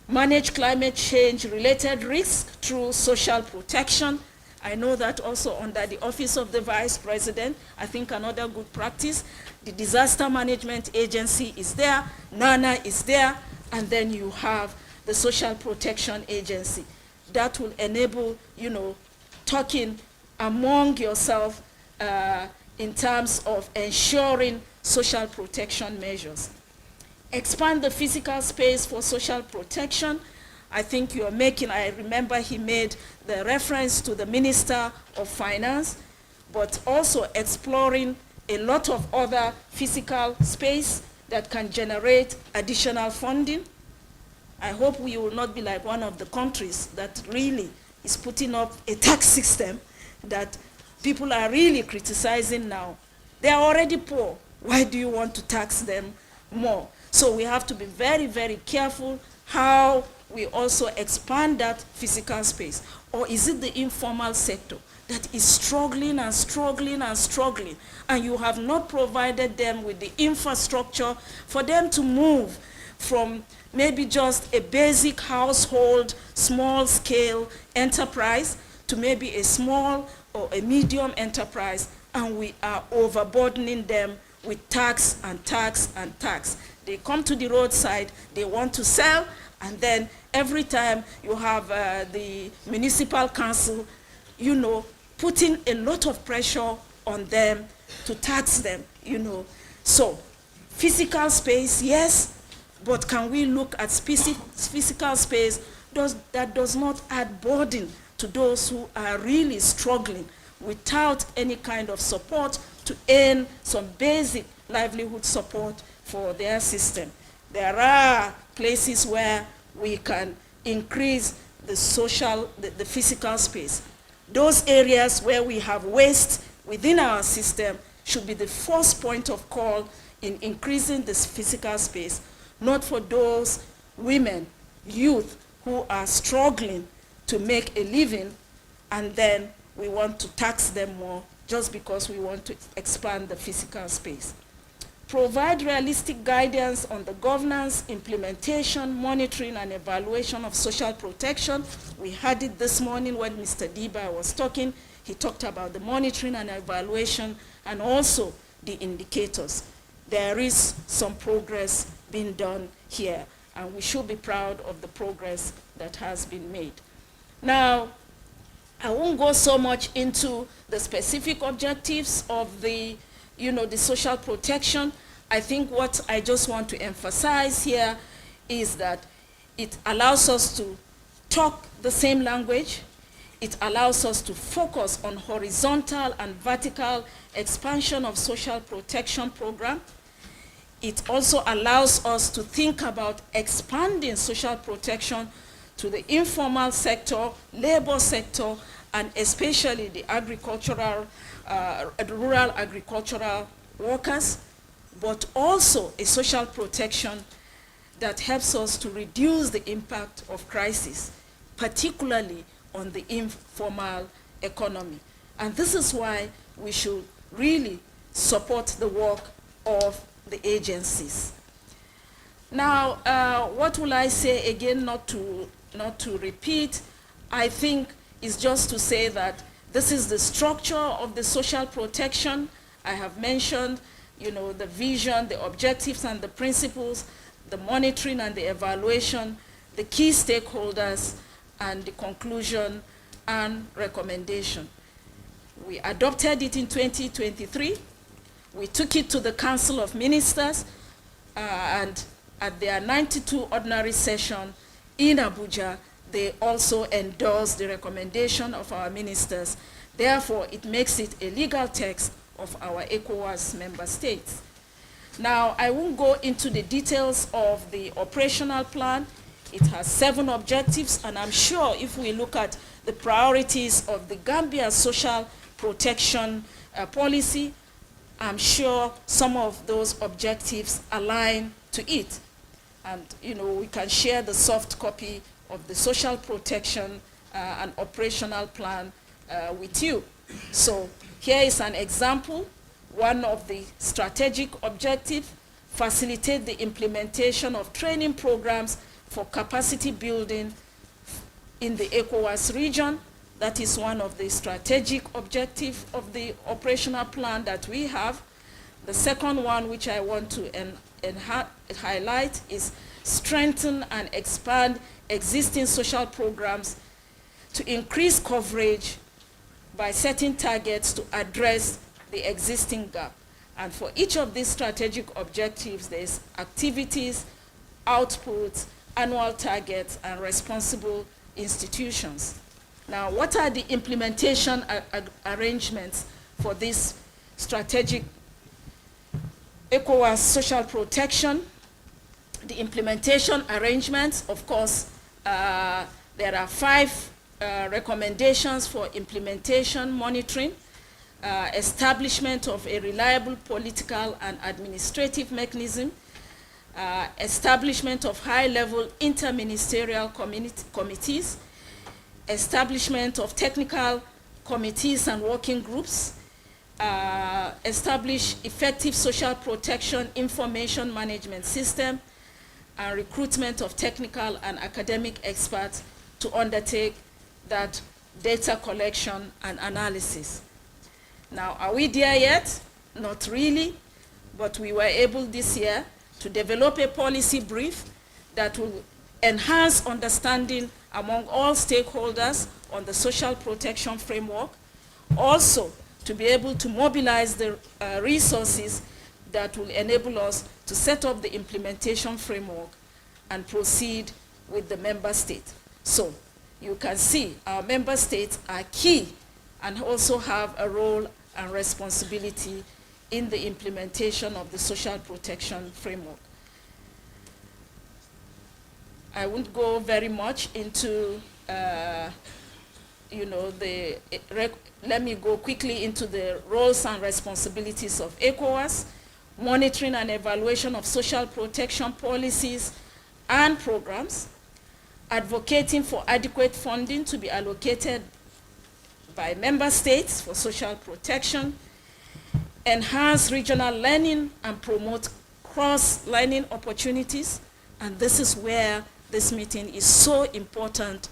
Manage climate change related risks through social protection. I know that also under the office of the Vice President, I think another good practice, the Disaster Management Agency is there, NANA is there, and then you have the Social Protection Agency. That will enable, talking among yourself in terms of ensuring social protection measures. Expand the physical space for social protection. I think you are making, I remember he made the reference to the Minister of Finance, but also exploring a lot of other physical space that can generate additional funding. I hope we will not be like one of the countries that really is putting up a tax system that people are really criticizing now. They are already poor. Why do you want to tax them more? So we have to be very, very careful how we also expand that physical space. Or is it the informal sector that is struggling and struggling and struggling, and you have not provided them with the infrastructure for them to move from maybe just a basic household, small-scale enterprise to maybe a small or a medium enterprise, and we are overburdening them with tax and tax and tax. They come to the roadside, they want to sell, and then every time you have the municipal council, putting a lot of pressure on them to tax them, So, physical space, yes, but can we look at physical space that does not add burden to those who are really struggling without any kind of support to earn some basic livelihood support for their system. There are places where we can increase the physical space. Those areas where we have waste within our system should be the first point of call in increasing this physical space, not for those women, youth who are struggling to make a living, and then we want to tax them more just because we want to expand the physical space. Provide realistic guidance on the governance, implementation, monitoring, and evaluation of social protection. We had it this morning when Mr. Diba was talking. He talked about the monitoring and evaluation and also the indicators. There is some progress being done here, and we should be proud of the progress that has been made. Now, I won't go so much into the specific objectives of the social protection. I think what I just want to emphasize here is that it allows us to talk the same language. It allows us to focus on horizontal and vertical expansion of social protection program. It also allows us to think about expanding social protection to the informal sector, labor sector, and especially the agricultural, rural agricultural workers, but also a social protection that helps us to reduce the impact of crisis, particularly on the informal economy. And this is why we should really support the work of the agencies. Now, what will I say again, not to repeat, I think is just to say that this is the structure of the social protection. I have mentioned, the vision, the objectives and the principles, the monitoring and the evaluation, the key stakeholders, and the conclusion and recommendation. We adopted it in 2023. We took it to the Council of Ministers, and at their 92 ordinary session in Abuja, they also endorse the recommendation of our ministers. Therefore, it makes it a legal text of our ECOWAS member states. Now, I won't go into the details of the operational plan. It has 7 objectives, and I'm sure if we look at the priorities of the Gambia social protection policy, I'm sure some of those objectives align to it. And, you know, we can share the soft copy of the social protection and operational plan with you. So here is an example. One of the strategic objectives: facilitate the implementation of training programs for capacity building in the ECOWAS region. That is one of the strategic objectives of the operational plan that we have. The second one, which I want to highlight, is strengthen and expand existing social programs to increase coverage by setting targets to address the existing gap. And for each of these strategic objectives, there's activities, outputs, annual targets, and responsible institutions. Now, what are the implementation arrangements for this strategic ECOWAS social protection? The implementation arrangements, of course, there are 5 recommendations for implementation monitoring, establishment of a reliable political and administrative mechanism, establishment of high-level interministerial committees, establishment of technical committees and working groups, establish effective social protection information management system, and recruitment of technical and academic experts to undertake that data collection and analysis. Now, are we there yet? Not really, but we were able this year to develop a policy brief that will enhance understanding among all stakeholders on the social protection framework, also to be able to mobilize the resources that will enable us to set up the implementation framework and proceed with the member state. So you can see our member states are key and also have a role and responsibility in the implementation of the social protection framework. I won't go very much into, let me go quickly into the roles and responsibilities of ECOWAS, monitoring and evaluation of social protection policies and programs, advocating for adequate funding to be allocated by member states for social protection, enhance regional learning and promote cross-learning opportunities. And this is where this meeting is so important,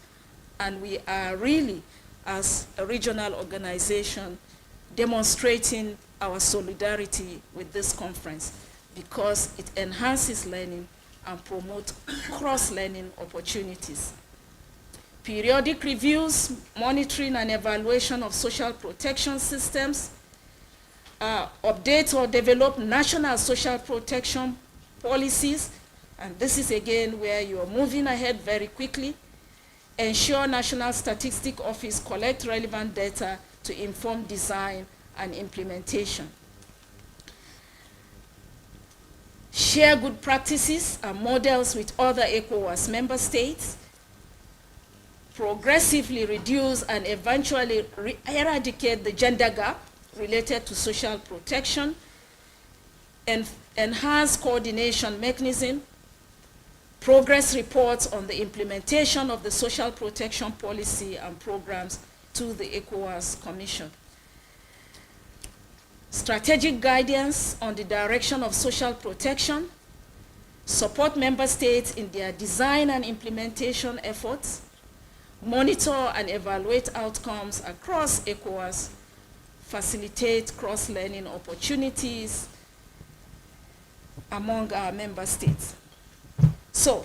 and we are really, as a regional organization, demonstrating our solidarity with this conference because it enhances learning and promotes cross-learning opportunities. Periodic reviews, monitoring and evaluation of social protection systems, update or develop national social protection policies, and this is again where you are moving ahead very quickly. Ensure National Statistics Office collect relevant data to inform design and implementation. Share good practices and models with other ECOWAS member states. Progressively reduce and eventually eradicate the gender gap related to social protection. And enhance coordination mechanism. Progress reports on the implementation of the social protection policy and programs to the ECOWAS Commission. Strategic guidance on the direction of social protection. Support member states in their design and implementation efforts. Monitor and evaluate outcomes across ECOWAS. Facilitate cross-learning opportunities among our member states. So,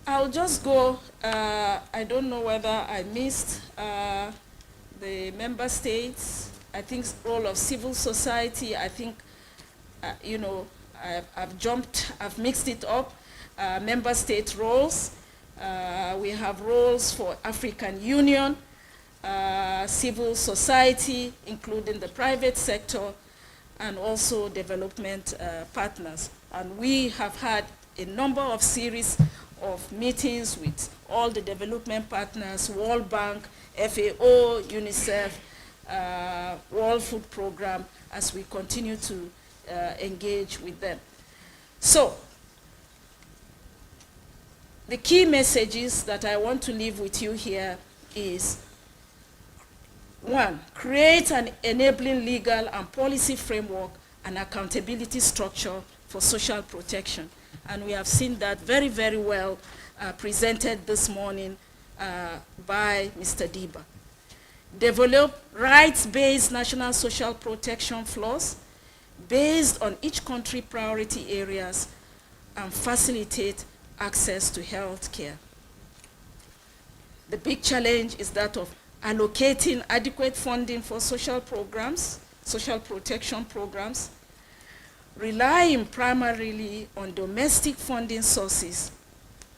I'll just go, I don't know whether I missed the member states. I think role of civil society, I think, I've mixed it up. Member state roles, We have roles for African Union, civil society, including the private sector, and also development partners. And we have had a number of series of meetings with all the development partners, World Bank, FAO, UNICEF, World Food Program, as we continue to engage with them. So, the key messages that I want to leave with you here is, 1, create an enabling legal and policy framework and accountability structure for social protection. And we have seen that very, very well presented this morning by Mr. Diba. Develop rights-based national social protection floors based on each country priority areas and facilitate access to health care. The big challenge is that of allocating adequate funding for social programs, social protection programs, relying primarily on domestic funding sources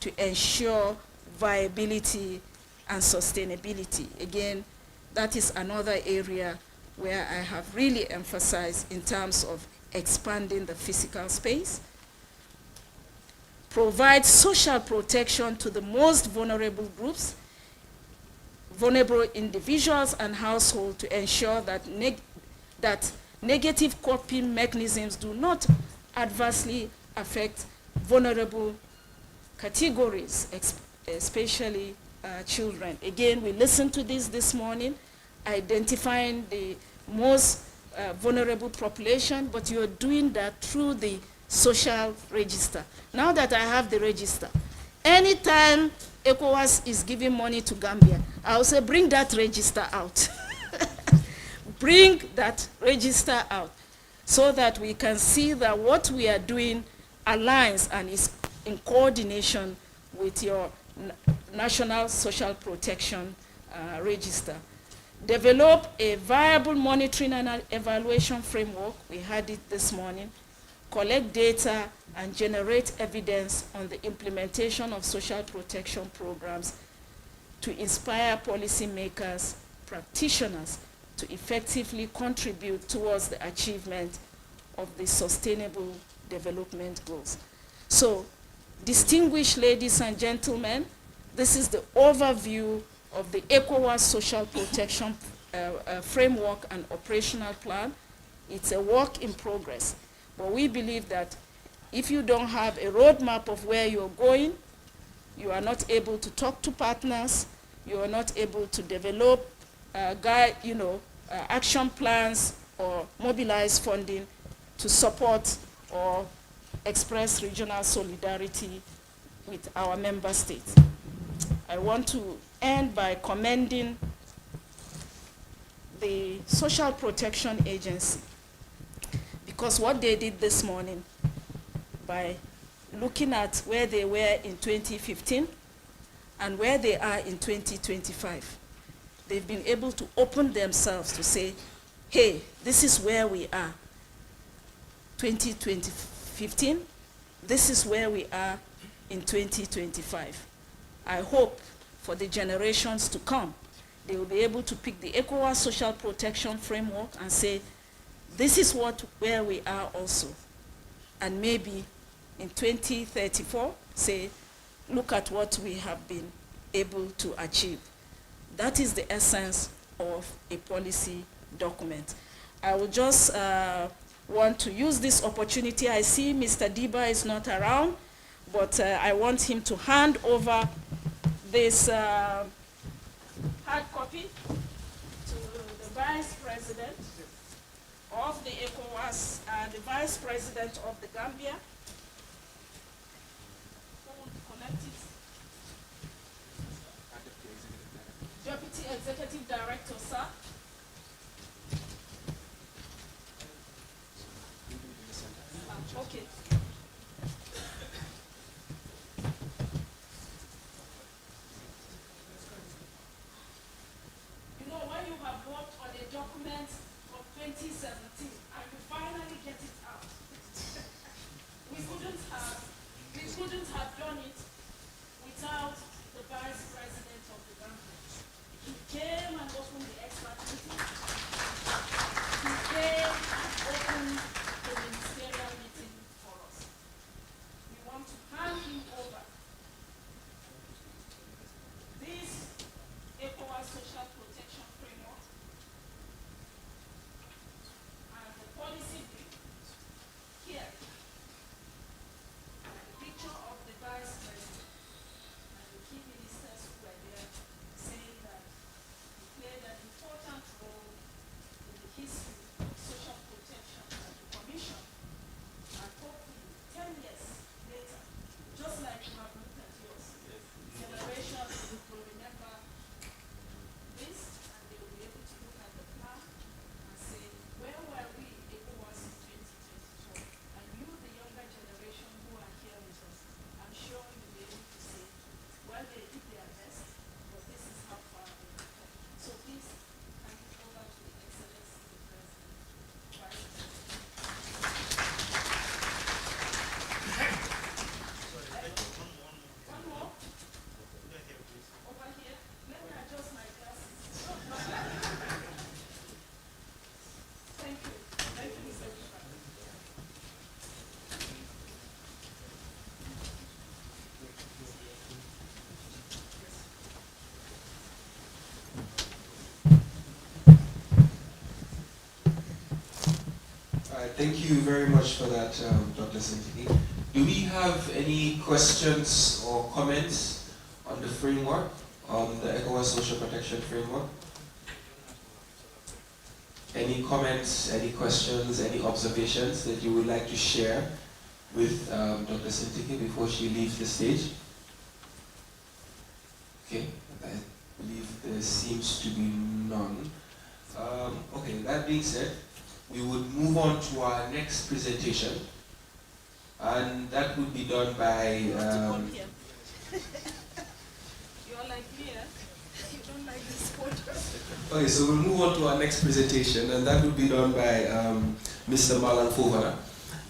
to ensure viability and sustainability. Again, that is another area where I have really emphasized in terms of expanding the physical space. Provide social protection to the most vulnerable groups, vulnerable individuals and households, to ensure that, negative coping mechanisms do not adversely affect vulnerable categories, especially children. Again, we listened to this morning, identifying the most vulnerable population, but you're doing that through the social register. Now that I have the register, anytime ECOWAS is giving money to Gambia, I'll say, bring that register out. Bring that register out so that we can see that what we are doing aligns and is in coordination with your National Social Protection Register. Develop a viable monitoring and evaluation framework. We had it this morning. Collect data and generate evidence on the implementation of social protection programs to inspire policymakers, practitioners, to effectively contribute towards the achievement of the Sustainable Development Goals. So, distinguished ladies and gentlemen, this is the overview of the ECOWAS Social Protection Framework and Operational Plan. It's a work in progress, but we believe that if you don't have a roadmap of where you're going, you are not able to talk to partners, you are not able to develop action plans or mobilize funding to support or express regional solidarity with our member states. I want to end by commending the Social Protection Agency, because what they did this morning by looking at where they were in 2015 and where they are in 2025, they've been able to open themselves to say, hey, this is where we are 2015, this is where we are in 2025. I hope for the generations to come, they will be able to pick the ECOWAS Social Protection Framework and say, this is where we are also. And maybe in 2034, say, look at what we have been able to achieve. That is the essence of a policy document. I will just want to use this opportunity. I see Mr. Diba is not around, but I want him to hand over this hard copy to the Vice President of the ECOWAS, the Vice President of the Gambia, who will collect it. Deputy Executive Director, sir. Okay. You know, when you have worked on a document of 2017 and you finally get it out, we couldn't have done it without Vice President of the Gambia. He came and opened the expert meeting. He came and opened the ministerial meeting for us. We want to hand him over this ECOWAS social protection framework and the policy brief here. And the picture of the Vice President and the key ministers who were there saying that he played an important role in the history of social protection at the Commission. And hopefully 10 years later, just like you have looked at yours, generations will remember this and they will be able to look at the plan and say, where were we ECOWAS in 2022? And you, the younger generation who are here with us, I'm sure you'll be able to say, well, they did their best, but this is how far they have come. So please, hand it over to the Excellency, the President, Vice President. One more? Over here? Let me adjust my glasses. Thank you. Thank you, Mr. Bishop. Thank you very much for that, Dr. Sintiki. Do we have any questions or comments on the framework, on the ECOWAS Social Protection Framework? Any comments, any questions, any observations that you would like to share with Dr. Sintiki before she leaves the stage? Okay, I believe there seems to be none. Okay, that being said, we would move on to our next presentation, and that would be done by... You're like me, eh? You don't like this photo. Okay, so we'll move on to our next presentation, and that will be done by Mr. Malang Fovara,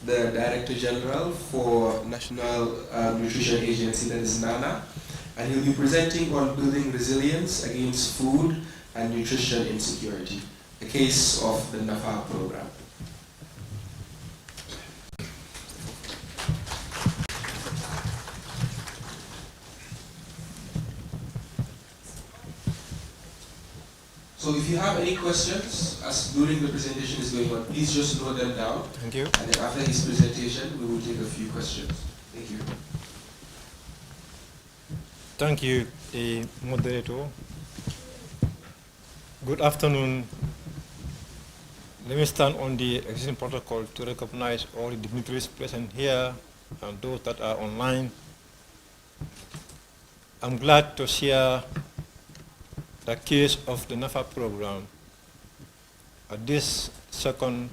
the Director General for National Nutrition Agency, that is NANA, and he'll be presenting on building resilience against food and nutrition insecurity, a case of the NAFA program. So if you have any questions as during the presentation is going on, please just note them down. Thank you. And then after his presentation, we will take a few questions. Thank you. Thank you, the moderator. Good afternoon. Let me stand on the existing protocol to recognize all the dignitaries present here and those that are online. I'm glad to share the case of the NAFA program at this second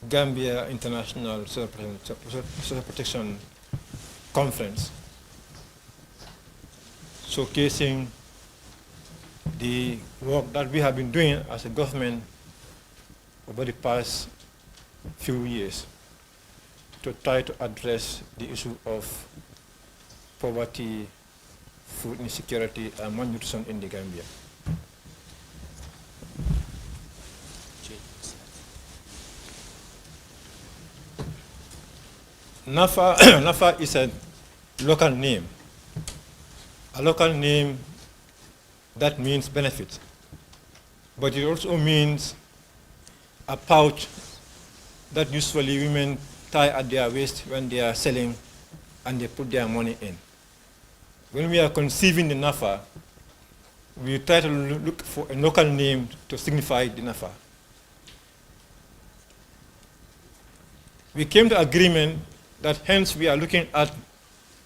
Gambia International Social Protection Conference, showcasing the work that we have been doing as a government over the past few years to try to address the issue of poverty, food insecurity, and malnutrition in the Gambia. NAFA is a local name that means benefit, but it also means a pouch that usually women tie at their waist when they are selling and they put their money in. When we are conceiving the NAFA, we try to look for a local name to signify the NAFA. We came to agreement that hence we are looking at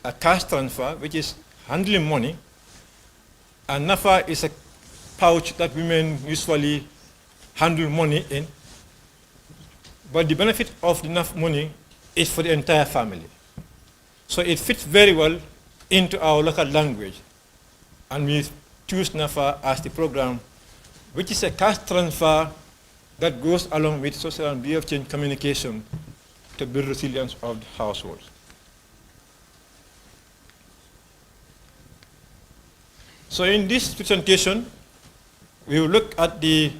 a cash transfer, which is handling money, and NAFA is a pouch that women usually handle money in, but the benefit of the NAFA money is for the entire family. So it fits very well into our local language, and we choose NAFA as the program, which is a cash transfer that goes along with social and behavior change communication to build resilience of the household. So in this presentation, we will look at the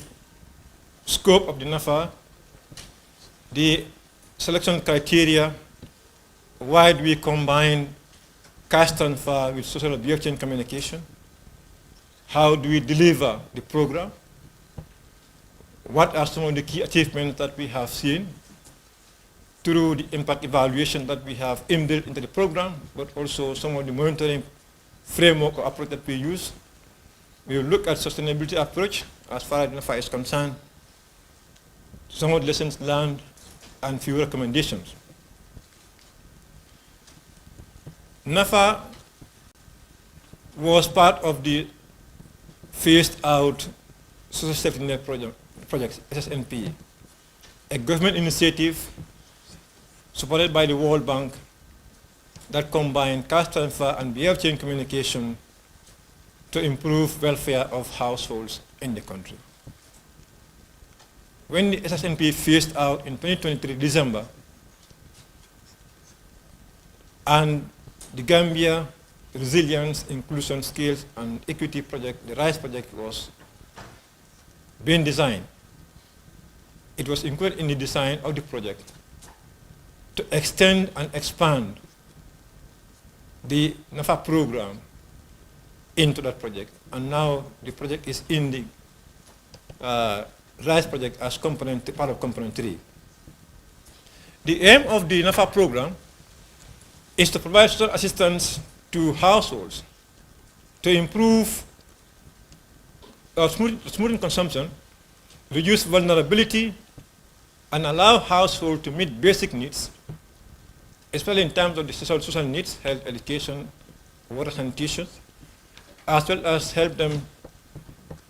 scope of the NAFA, the selection criteria, why do we combine cash transfer with social blockchain communication, how do we deliver the program, what are some of the key achievements that we have seen through the impact evaluation that we have inbuilt into the program, but also some of the monitoring framework or approach that we use. We will look at sustainability approach as far as NAFA is concerned, some of the lessons learned, and few recommendations. NAFA was part of the phased out social safety net project, SSNP, a government initiative supported by the World Bank that combined cash transfer and behavior change communication to improve welfare of households in the country. When the SSNP phased out in 2023 December, and the Gambia Resilience, Inclusion, Skills, and Equity project, the RISE project, was being designed, it was included in the design of the project to extend and expand the NAFA program into that project. And now the project is in the RISE project as part of component 3. The aim of the NAFA program is to provide social assistance to households to improve smoothing consumption, reduce vulnerability, and allow households to meet basic needs, especially in terms of the social needs, health, education, water, sanitation, as well as help them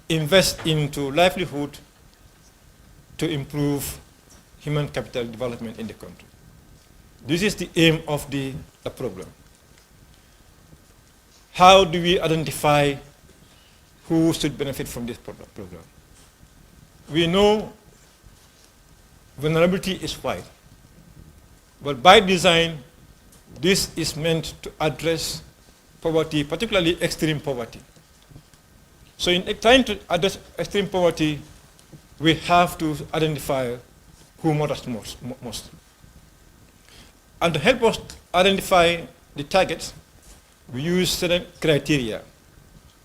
invest into livelihood to improve human capital development in the country. This is the aim of the program. How do we identify who should benefit from this program? We know vulnerability is wide, but by design, this is meant to address poverty, particularly extreme poverty. So in trying to address extreme poverty, we have to identify who matters most. And to help us identify the targets, we use certain criteria.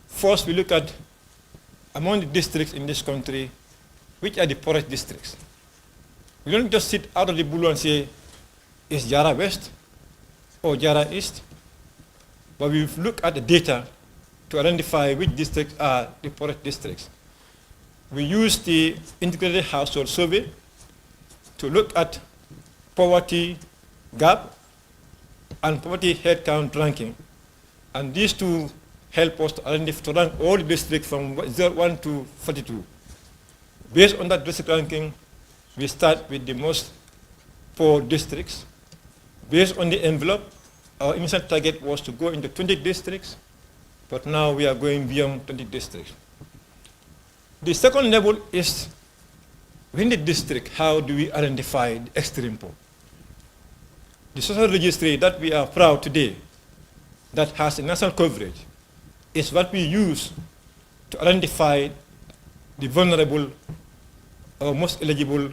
First, we look at, among the districts in this country, which are the poorest districts. We don't just sit out of the blue and say, is Jara West or Jara East? But we look at the data to identify which districts are the poorest districts. We use the integrated household survey to look at poverty gap and poverty headcount ranking. And these two help us to identify, to rank all the districts from 1 to 42. Based on that district ranking, we start with the most poor districts. Based on the envelope, our initial target was to go into 20 districts, but now we are going beyond 20 districts. The second level is, within the district, how do we identify the extreme poor? The social registry that we are proud today, that has a national coverage, is what we use to identify the vulnerable or most eligible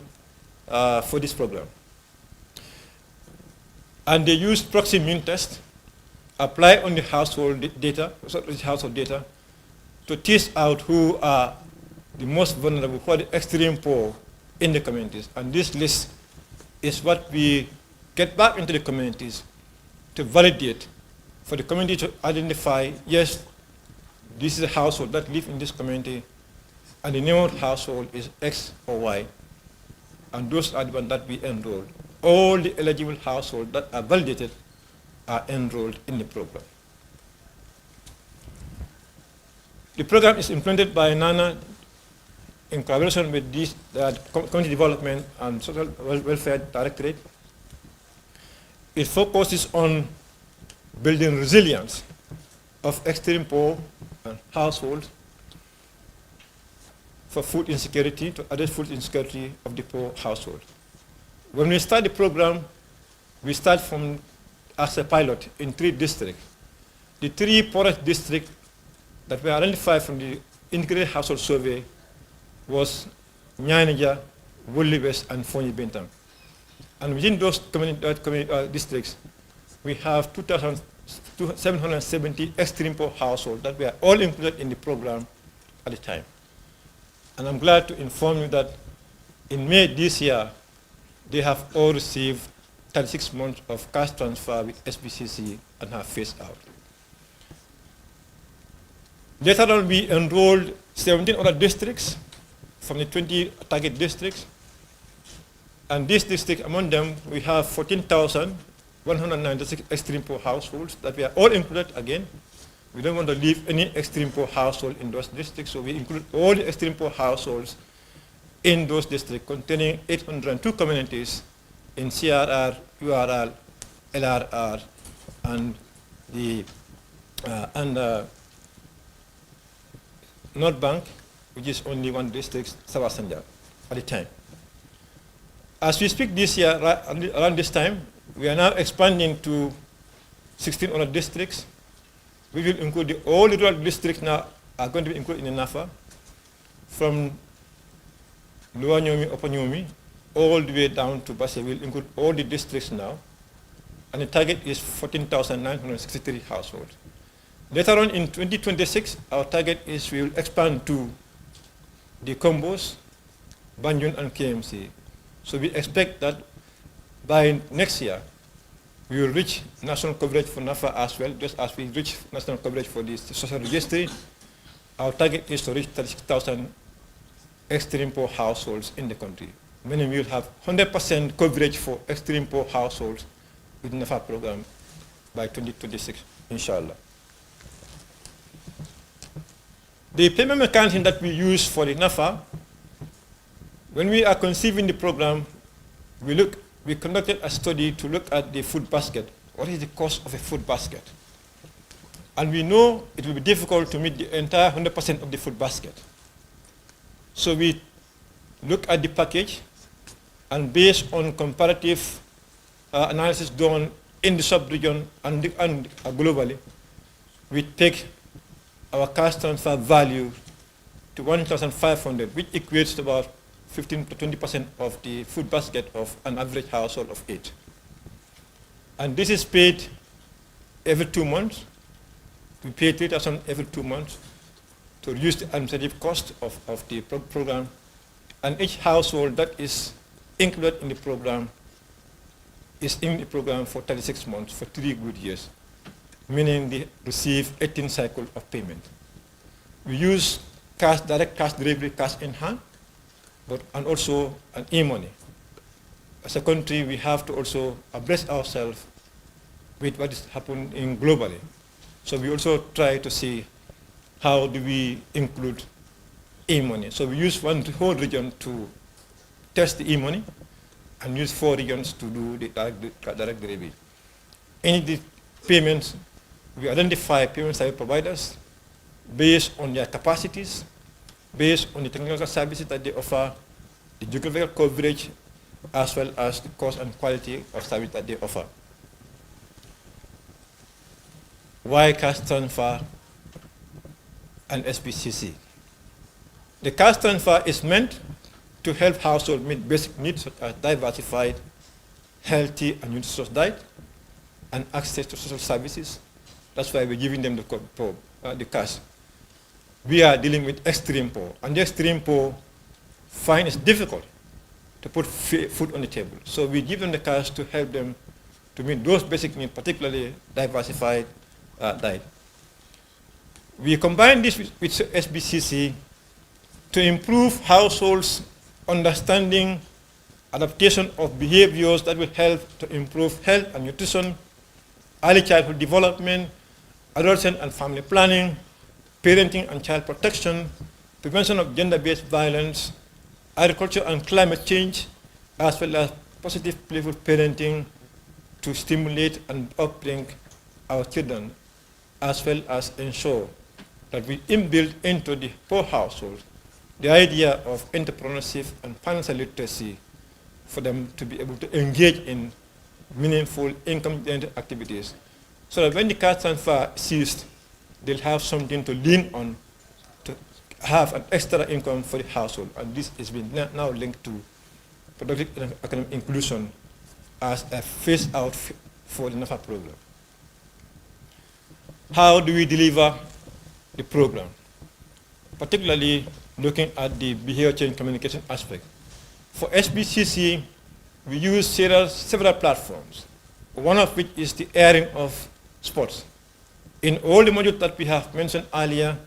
for this program. And they use proxy mean test, apply on the household data, to tease out who are the most vulnerable, who are the extreme poor in the communities. And this list is what we get back into the communities to validate, for the community to identify, yes, this is a household that lives in this community, and the name of the household is X or Y, and those are the ones that we enroll. All the eligible households that are validated are enrolled in the program. The program is implemented by NANA in collaboration with this Community Development and Social Welfare Directorate. It focuses on building resilience of extreme poor households for food insecurity, to address food insecurity of the poor household. When we start the program, we start from as a pilot in 3 districts. The 3 poorest districts that were identified from the integrated household survey was Nyanija, Wulli West, and Fonyi Bintang. And within those districts, we have 2,770 extreme poor households that were all included in the program at the time. And I'm glad to inform you that in May this year, they have all received 36 months of cash transfer with SBCC and have phased out. Later on, we enrolled 17 other districts from the 20 target districts. And this district, among them, we have 14,196 extreme poor households that we are all included again. We don't want to leave any extreme poor household in those districts, so we include all the extreme poor households in those districts containing 802 communities in CRR, URL, LRR, and the North Bank, which is only one district, Sawasanja, at the time. As we speak this year, around this time, we are now expanding to 16 other districts. We will include all the rural districts now are going to be included in the NAFA, from Lower Nyomi, Upper Nyomi, all the way down to Basse. We'll include all the districts now, and the target is 14,963 households. Later on in 2026, our target is we will expand to the Combos, Banjul, and KMC. So we expect that by next year, we will reach national coverage for NAFA as well, just as we reach national coverage for the social registry. Our target is to reach 36,000 extreme poor households in the country. Meaning we will have 100% coverage for extreme poor households with the NAFA program by 2026, inshallah. The payment mechanism that we use for the NAFA, when we are conceiving the program, we conducted a study to look at the food basket. What is the cost of a food basket? And we know it will be difficult to meet the entire 100% of the food basket. So we look at the package, and based on comparative analysis done in the sub-region and globally, we take our cash transfer value to 1,500, which equates to about 15 to 20% of the food basket of an average household of 8. And this is paid every 2 months. We pay 3,000 every 2 months to reduce the administrative cost of the program. And each household that is included in the program is in the program for 36 months, for 3 good years, meaning they receive 18 cycles of payment. We use cash, direct cash delivery, cash in hand, and also an e-money. As a country, we have to also abreast ourselves with what is happening globally. So we also try to see how do we include e-money. So we use one whole region to test the e-money and use 4 regions to do the direct delivery. In the payments, we identify payment service providers based on their capacities, based on the technical services that they offer, the geographical coverage, as well as the cost and quality of service that they offer. Why cash transfer and SPCC? The cash transfer is meant to help households meet basic needs such as diversified, healthy, and nutritious diet, and access to social services. That's why we're giving them the cash. We are dealing with extreme poor, and the extreme poor find it difficult to put food on the table. So we give them the cash to help them to meet those basic needs, particularly diversified diet. We combine this with SBCC to improve households' understanding, adaptation of behaviors that will help to improve health and nutrition, early childhood development, adolescent and family planning, parenting and child protection, prevention of gender-based violence, agriculture and climate change, as well as positive playful parenting to stimulate and upbring our children, as well as ensure that we inbuild into the poor household the idea of entrepreneurship and financial literacy for them to be able to engage in meaningful income-generating activities, so that when the cash transfer ceased, they'll have something to lean on to have an extra income for the household. And this has been now linked to productive economic inclusion as a phase out for the NAFA program. How do we deliver the program? Particularly looking at the behavior change communication aspect. For SBCC, we use several platforms, one of which is the airing of sports. In all the modules that we have mentioned earlier,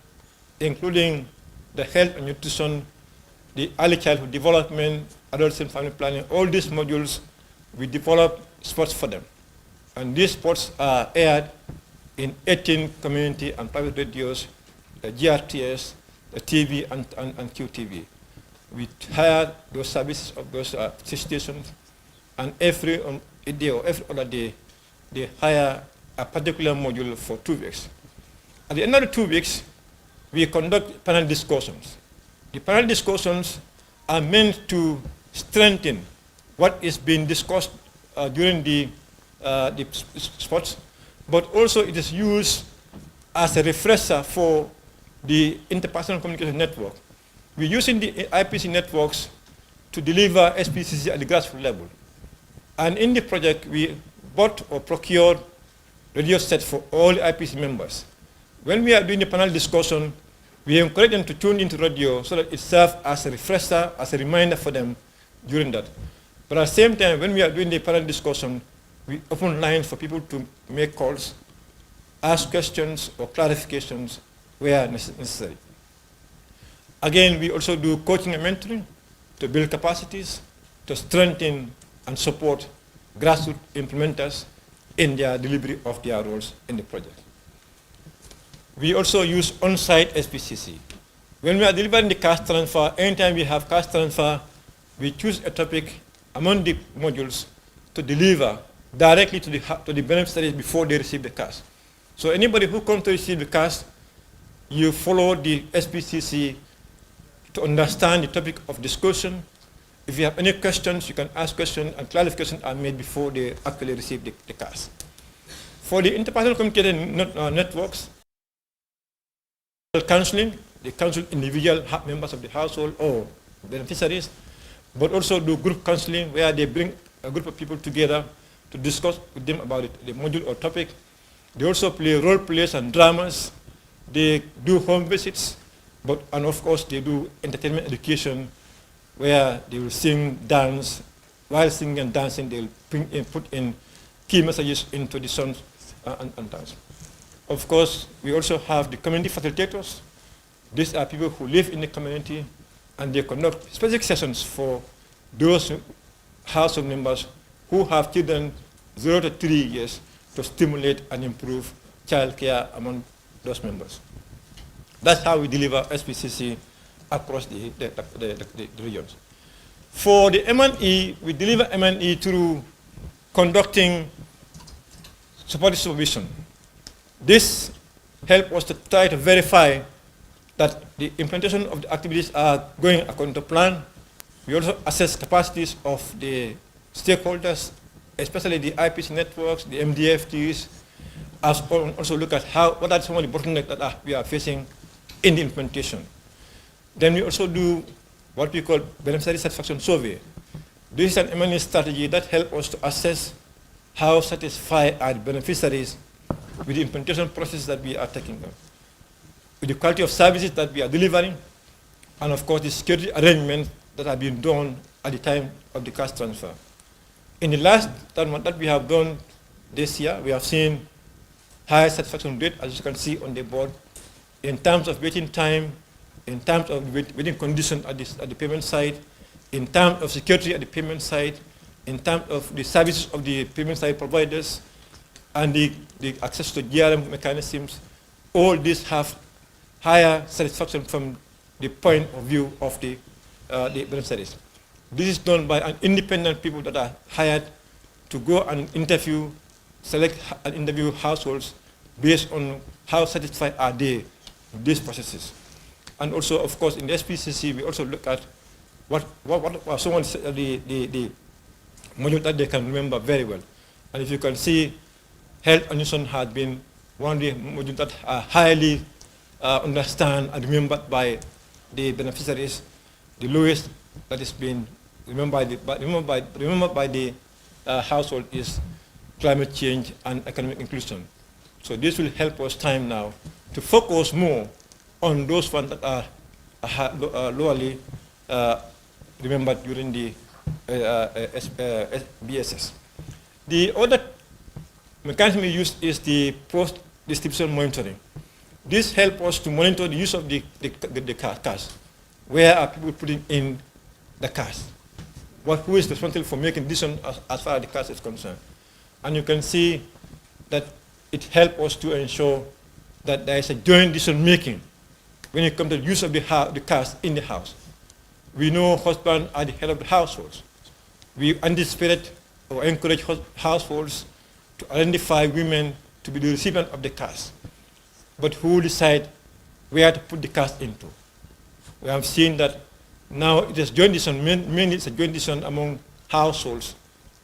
including the health and nutrition, the early childhood development, adult and family planning, all these modules, we develop sports for them. And these sports are aired in 18 community and private radios, the GRTS, the TV, and QTV. We hire those services of those stations, and every day or every other day, they hire a particular module for 2 weeks. At the end of the 2 weeks, we conduct panel discussions. The panel discussions are meant to strengthen what is being discussed during the sports, but also it is used as a refresher for the interpersonal communication network. We're using the IPC networks to deliver SPCC at the grassroots level. And in the project, we bought or procured radio sets for all the IPC members. When we are doing the panel discussion, we encourage them to tune into radio so that it serves as a refresher, as a reminder for them during that. But at the same time, when we are doing the panel discussion, we open lines for people to make calls, ask questions or clarifications where necessary. Again, we also do coaching and mentoring to build capacities, to strengthen and support grassroots implementers in their delivery of their roles in the project. We also use on-site SPCC. When we are delivering the cash transfer, anytime we have cash transfer, we choose a topic among the modules to deliver directly to the beneficiaries before they receive the cash. So anybody who comes to receive the cash, you follow the SPCC to understand the topic of discussion. If you have any questions, you can ask questions, and clarifications are made before they actually receive the cash. For the interpersonal communication networks, counseling, they counsel individual members of the household or beneficiaries, but also do group counseling where they bring a group of people together to discuss with them about the module or topic. They also play role plays and dramas. They do home visits, and of course they do entertainment education where they will sing, dance. While singing and dancing, they'll put in key messages into the songs and dance. Of course, we also have the community facilitators. These are people who live in the community, and they conduct specific sessions for those household members who have children 0 to 3 years to stimulate and improve child care among those members. That's how we deliver SPCC across the regions. For the M&E, we deliver M&E through conducting supportive supervision. This helps us to try to verify that the implementation of the activities are going according to plan. We also assess capacities of the stakeholders, especially the IPC networks, the MDFTs, as also look at what are some of the bottlenecks that we are facing in the implementation. Then we also do what we call beneficiary satisfaction survey. This is an M&E strategy that helps us to assess how satisfied are the beneficiaries with the implementation process that we are taking them, with the quality of services that we are delivering, and of course the security arrangements that have been done at the time of the cash transfer. In the last term that we have done this year, we have seen high satisfaction rate, as you can see on the board, in terms of waiting time, in terms of waiting conditions at the payment side, in terms of security at the payment side, in terms of the services of the payment side providers, and the access to GRM mechanisms. All these have higher satisfaction from the point of view of the beneficiaries. This is done by an independent people that are hired to go and select and interview households based on how satisfied are they with these processes. And also, of course, in the SPCC, we also look at what someone said, the module that they can remember very well. And if you can see, health and nutrition has been one of the modules that are highly understand and remembered by the beneficiaries. The lowest that is being remembered by the household is climate change and economic inclusion. So this will help us time now to focus more on those ones that are lowly remembered during the BSS. The other mechanism we use is the post-distribution monitoring. This helps us to monitor the use of the cash. Where are people putting in the cash? Who is responsible for making decisions as far as the cash is concerned? And you can see that it helps us to ensure that there is a joint decision making when it comes to the use of the cash in the house. We know husbands are the head of the households. We anticipate or encourage households to identify women to be the recipient of the cash. But who decide where to put the cash into? We have seen that now it is joint decision, mainly it's a joint decision among households,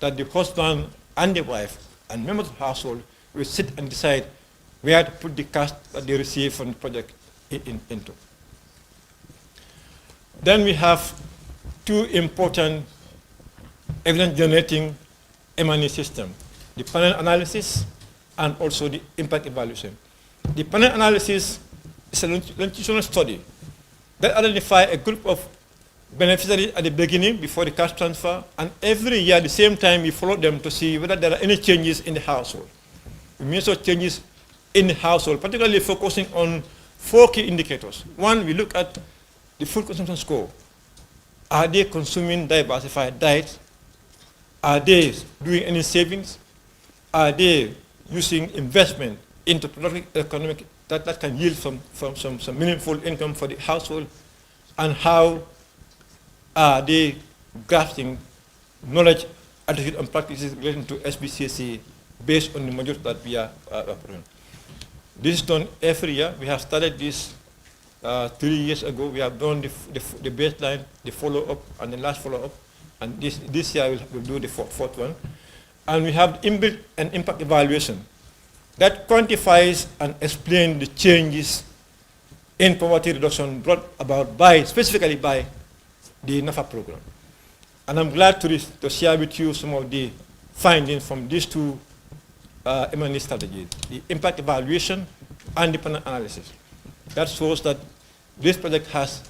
that the husband and the wife and members of the household will sit and decide where to put the cash that they receive from the project into. Then we have two important evidence-generating M&E systems, the panel analysis and also the impact evaluation. The panel analysis is a longitudinal study that identifies a group of beneficiaries at the beginning before the cash transfer, and every year at the same time we follow them to see whether there are any changes in the household. We measure changes in the household, particularly focusing on 4 key indicators. One, we look at the food consumption score. Are they consuming diversified diets? Are they doing any savings? Are they using investment into productive economic that can yield some meaningful income for the household? And how are they grasping knowledge, attitude, and practices relating to SBCC based on the modules that we are offering? This is done every year. We have started this 3 years ago. We have done the baseline, the follow-up, and the last follow-up. And this year we'll do the fourth one. And we have inbuilt an impact evaluation that quantifies and explains the changes in poverty reduction brought about specifically by the NAFA program. And I'm glad to share with you some of the findings from these two M&E strategies, the impact evaluation and the panel analysis. That shows that this project has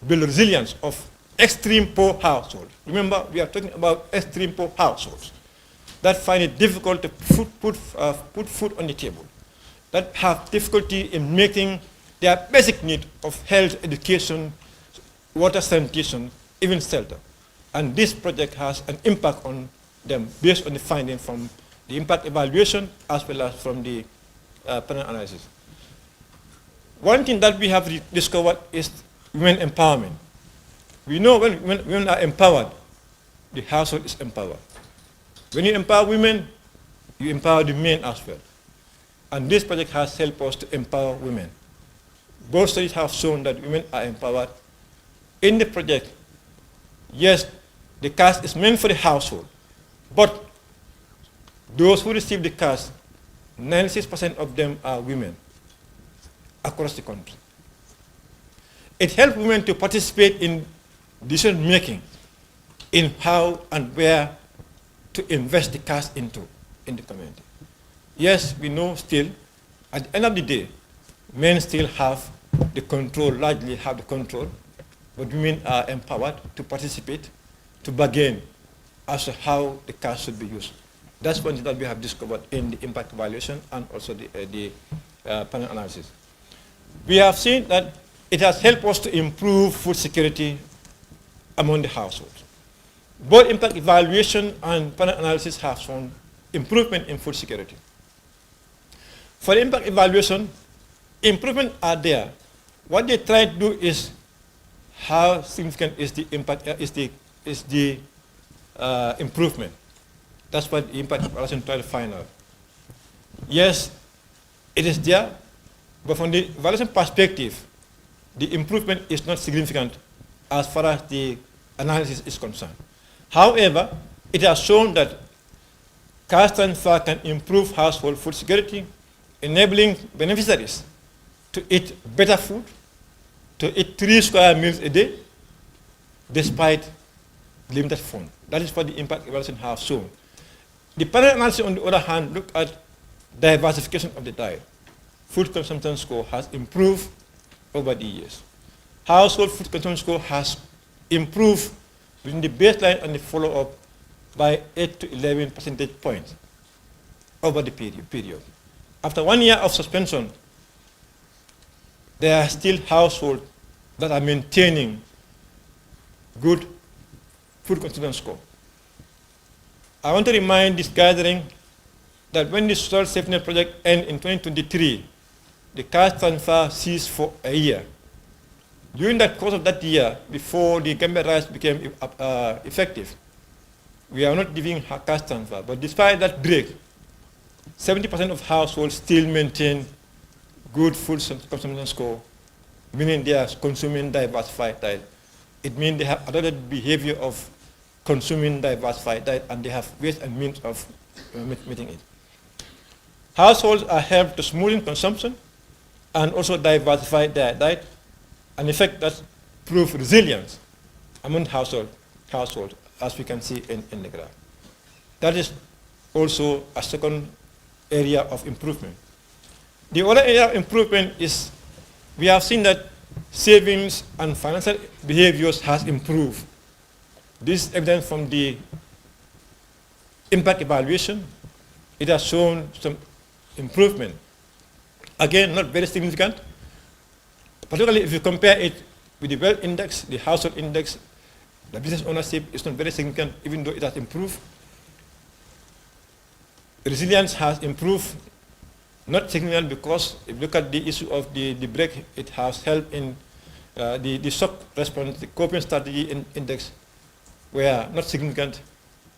built resilience of extreme poor households. Remember, we are talking about extreme poor households that find it difficult to put food on the table, that have difficulty in making their basic need of health, education, water, sanitation, even shelter. And this project has an impact on them based on the finding from the impact evaluation as well as from the panel analysis. One thing that we have discovered is women empowerment. We know when women are empowered, the household is empowered. When you empower women, you empower the men as well. And this project has helped us to empower women. Both studies have shown that women are empowered. In the project, yes, the cash is meant for the household, but those who receive the cash, 96% of them are women across the country. It helps women to participate in decision making, in how and where to invest the cash into in the community. Yes, we know still, at the end of the day, men still have the control, largely have the control, but women are empowered to participate, to bargain as to how the cash should be used. That's one thing that we have discovered in the impact evaluation and also the panel analysis. We have seen that it has helped us to improve food security among the households. Both impact evaluation and panel analysis have shown improvement in food security. For the impact evaluation, improvements are there. What they try to do is how significant is the impact, is the improvement. That's what the impact evaluation try to find out. Yes, it is there, but from the evaluation perspective, the improvement is not significant as far as the analysis is concerned. However, it has shown that cash transfer can improve household food security enabling beneficiaries to eat better food, to eat 3 square meals a day, despite limited funds. That is what the impact evaluation has shown. The panel analysis, on the other hand, look at diversification of the diet. Food consumption score has improved over the years. Household food consumption score has improved between the baseline and the follow-up by 8 to 11 percentage points over the period. After 1 year of suspension, there are still households that are maintaining good food consumption score. I want to remind this gathering that when the Social Safety Net Project ends in 2023, the cash transfer ceased for a year. During the course of that year, before the Gambia rights became effective, we are not giving cash transfer. But despite that break, 70% of households still maintain good food consumption score, meaning they are consuming diversified diet. It means they have adopted behavior of consuming diversified diet, and they have ways and means of meeting it. Households are helped to smoothen consumption and also diversify their diet, an effect that proves resilience among households, as we can see in the graph. That is also a second area of improvement. The other area of improvement is we have seen that savings and financial behaviors has improved. This is evident from the impact evaluation. It has shown some improvement. Again, not very significant, particularly if you compare it with the wealth index, the household index. The business ownership is not very significant, even though it has improved. Resilience has improved, not significant because if you look at the issue of the break, it has helped in the shock response, the coping strategy index were not significant,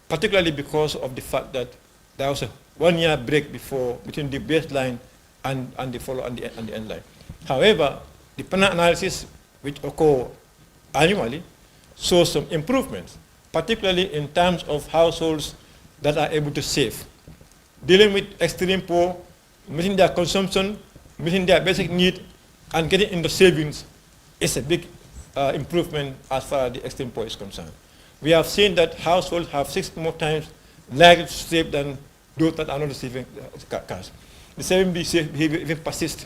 particularly because of the fact that there was a 1 year break between the baseline and the follow and the end line. However, the panel analysis, which occur annually, shows some improvements, particularly in terms of households that are able to save. Dealing with extreme poor, meeting their consumption, meeting their basic need, and getting into savings is a big improvement as far as the extreme poor is concerned. We have seen that households have 6 more times likely to save than those that are not receiving cash. The saving behavior even persists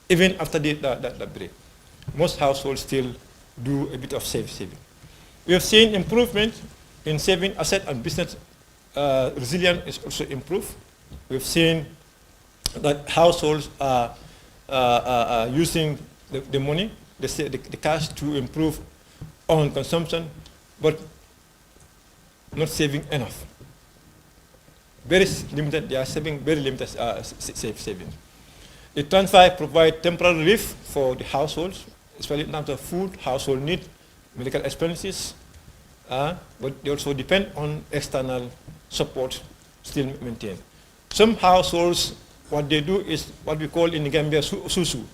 even after the break. Most households still do a bit of saving. We have seen improvement in saving asset and business resilience is also improved. We've seen that households are using the money, the cash to improve on consumption, but not saving enough. Very limited, they are saving very limited savings. The transfer provide temporary relief for the households, especially in terms of food, household need, medical expenses, but they also depend on external support still maintained. Some households, what they do is what we call in Gambia susu.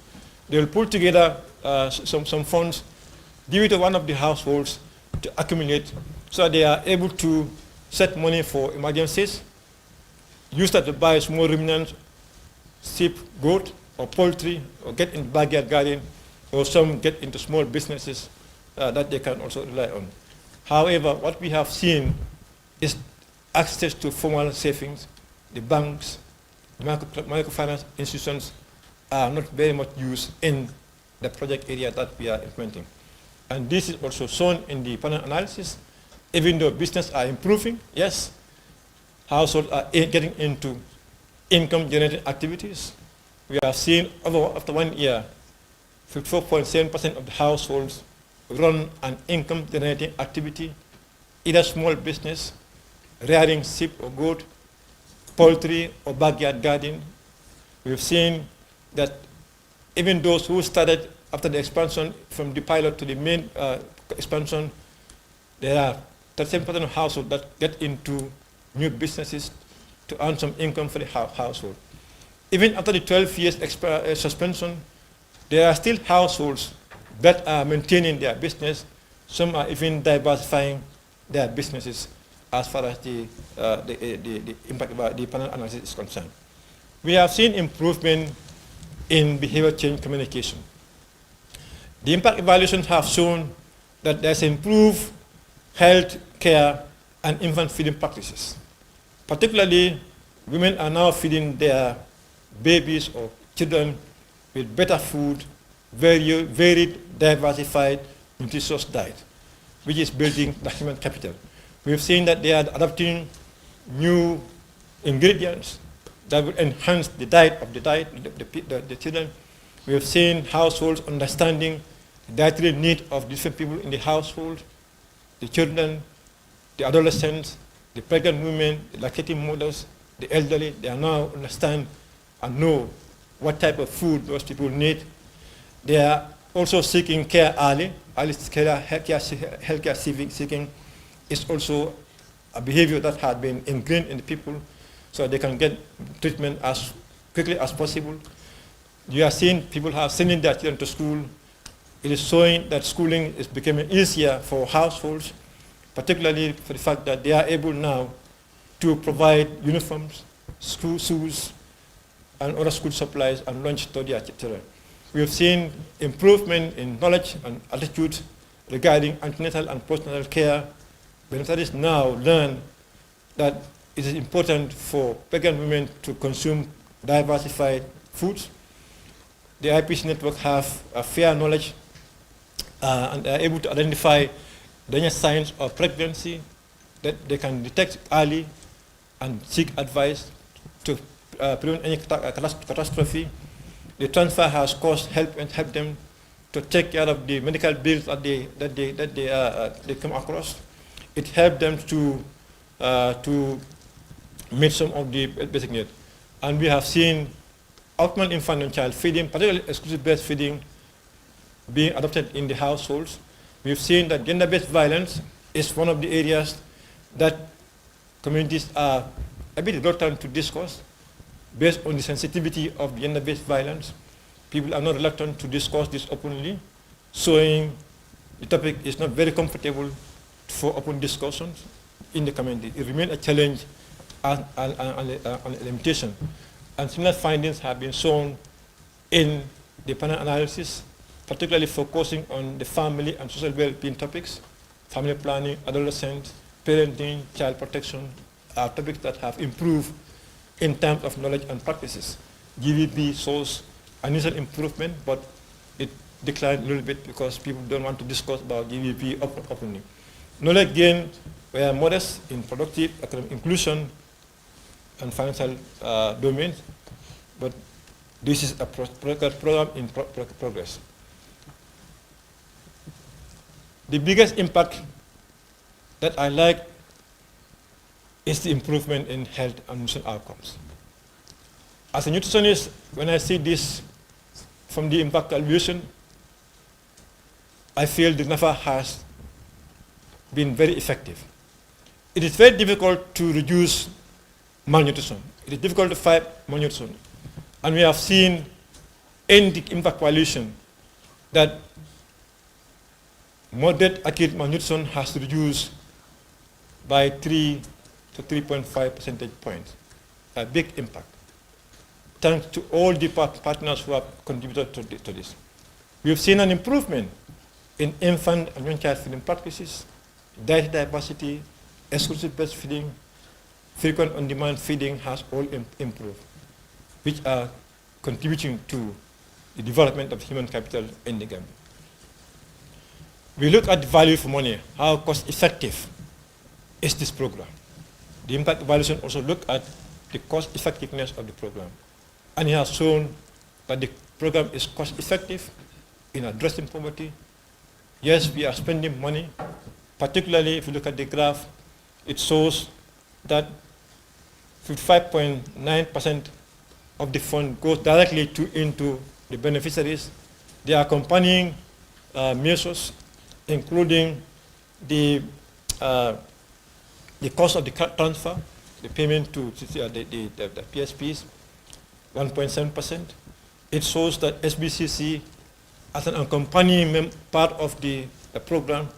They will pull together some funds, give it to one of the households to accumulate so that they are able to set money for emergencies, use that to buy small ruminants, sheep, goat, or poultry, or get in backyard garden, or some get into small businesses that they can also rely on. However, what we have seen is access to formal savings. The banks, the microfinance institutions are not very much used in the project area that we are implementing. And this is also shown in the panel analysis. Even though business are improving, yes, households are getting into income-generating activities. We have seen after 1 year, 54.7% of the households run an income-generating activity, either small business, rearing sheep or goat, poultry or backyard garden. We've seen that even those who started after the expansion from the pilot to the main expansion, there are 37% of households that get into new businesses to earn some income for the household. Even after the 12 years suspension, there are still households that are maintaining their business. Some are even diversifying their businesses as far as the impact about the panel analysis is concerned. we have seen improvement in behavior change communication. The impact evaluations have shown that there's improved health care and infant feeding practices. Particularly, women are now feeding their babies or children with better food, varied, diversified, nutritious diet, which is building the human capital. We've seen that they are adopting new ingredients that will enhance the diet of the children. We have seen households understanding the dietary need of different people in the household, the children, the adolescents, the pregnant women, the lactating mothers, the elderly. They are now understand and know what type of food those people need. They are also seeking care early. Early healthcare seeking is also a behavior that has been ingrained in the people, so they can get treatment as quickly as possible. You are seeing people have sending their children to school. It is showing that schooling is becoming easier for households, particularly for the fact that they are able now to provide uniforms, school shoes, and other school supplies and lunch to their children. We have seen improvement in knowledge and attitude regarding antenatal and postnatal care. Beneficiaries now learn that it is important for pregnant women to consume diversified foods. The IPC network have a fair knowledge and are able to identify danger signs of pregnancy that they can detect early and seek advice to prevent any catastrophe. The transfer has cost help them to take care of the medical bills that they come across. It helped them to meet some of the basic needs. And we have seen optimal infant and child feeding, particularly exclusive breastfeeding, being adopted in the households. We've seen that gender-based violence is one of the areas that communities are a bit reluctant to discuss based on the sensitivity of gender-based violence. People are not reluctant to discuss this openly, showing the topic is not very comfortable for open discussions in the community. It remains a challenge and a limitation. And similar findings have been shown in the panel analysis, particularly focusing on the family and social well-being topics, family planning, adolescent, parenting, child protection, are topics that have improved in terms of knowledge and practices. GVP shows initial improvement, but it declined a little bit because people don't want to discuss about GVP openly. Knowledge gain were modest in productive academic inclusion and financial domains, but this is a program in progress. The biggest impact that I like is the improvement in health and nutrition outcomes. As a nutritionist, when I see this from the impact evaluation, I feel the NAFA has been very effective. It is very difficult to reduce malnutrition. It is difficult to fight malnutrition. And we have seen in the impact evaluation that moderate acute malnutrition has reduced by 3 to 3.5 percentage points, a big impact. Thanks to all the partners who have contributed to this. We have seen an improvement in infant and young child feeding practices, diet diversity, exclusive breastfeeding, frequent on-demand feeding has all improved, which are contributing to the development of human capital in the Gambia. We look at the value for money, how cost-effective is this program. The impact evaluation also look at the cost-effectiveness of the program. And it has shown that the program is cost-effective in addressing poverty. Yes, we are spending money, particularly if you look at the graph, it shows that 55.9% of the fund goes directly into the beneficiaries. The accompanying measures, including the cost of the transfer, the payment to the PSPs, 1.7%. It shows that SBCC, as an accompanying part of the program,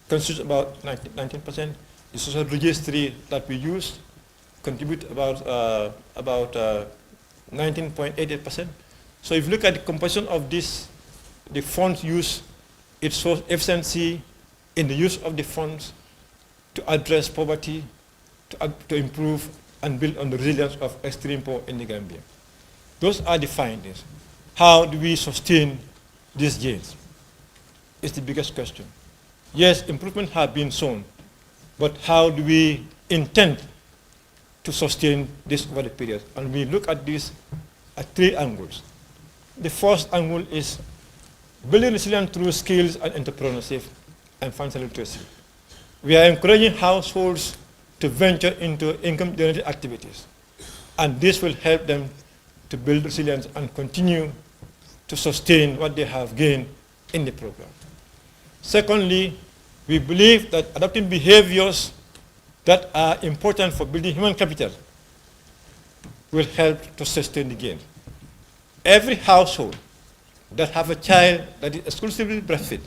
constitutes about 19%. The social registry that we use contribute about 19.88%. So if you look at the composition of this, the funds used, it shows efficiency in the use of the funds to address poverty, to improve and build on the resilience of extreme poor in the Gambia. Those are the findings. How do we sustain these gains? Is the biggest question. Yes, improvements have been shown, but how do we intend to sustain this over the period? And we look at this at 3 angles. The first angle is building resilience through skills and entrepreneurship and financial literacy. We are encouraging households to venture into income-generating activities, and this will help them to build resilience and continue to sustain what they have gained in the program. Secondly, we believe that adopting behaviors that are important for building human capital will help to sustain the gain. Every household that have a child that is exclusively breastfed,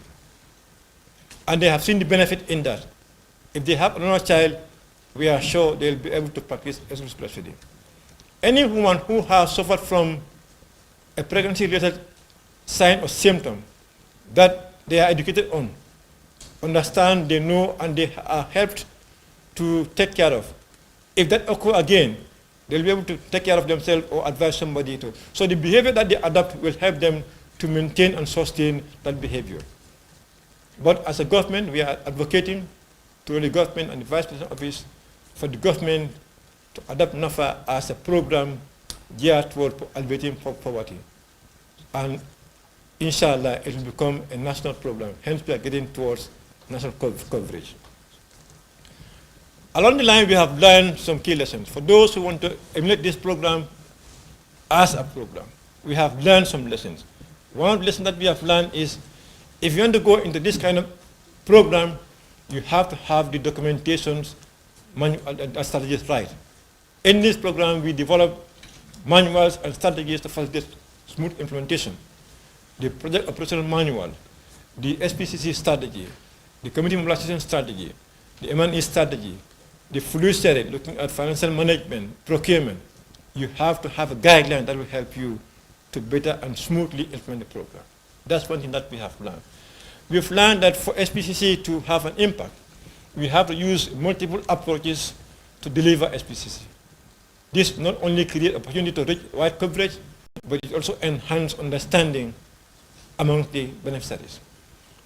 and they have seen the benefit in that, if they have another child, we are sure they'll be able to practice exclusive breastfeeding. Any woman who has suffered from a pregnancy-related sign or symptom that they are educated on, understand, they know, and they are helped to take care of. If that occurs again, they'll be able to take care of themselves or advise somebody to. So the behavior that they adopt will help them to maintain and sustain that behavior. But as a government, we are advocating to the government and the Vice President's office for the government to adopt NAFA as a program geared toward alleviating poverty. And inshallah, it will become a national program. Hence, we are getting towards national coverage. Along the line, we have learned some key lessons. For those who want to emulate this program as a program, we have learned some lessons. One of the lessons that we have learned is, if you want to go into this kind of program, you have to have the documentations, and strategies right. In this program, we develop manuals and strategies to facilitate smooth implementation. The project operational manual, the SPCC strategy, the community mobilization strategy, the M&E strategy, the fiduciary, looking at financial management, procurement. You have to have a guideline that will help you to better and smoothly implement the program. That's one thing that we have learned. We've learned that for SPCC to have an impact, we have to use multiple approaches to deliver SPCC. This not only creates opportunity to reach wide coverage, but it also enhances understanding among the beneficiaries.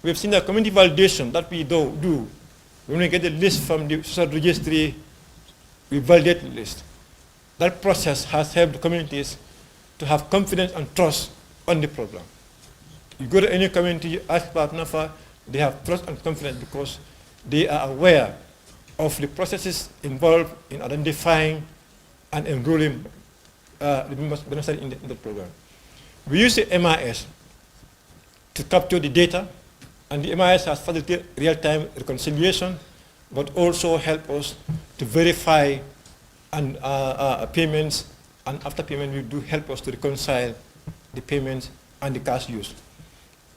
We've seen the community validation that we do. When we get the list from the social registry, we validate the list. That process has helped communities to have confidence and trust on the program. You go to any community, you ask about NAFA, they have trust and confidence because they are aware of the processes involved in identifying and enrolling the beneficiaries in the program. We use the MIS to capture the data, and the MIS has facilitated real-time reconciliation, but also help us to verify and payments, and after payment, we do help us to reconcile the payments and the cash use.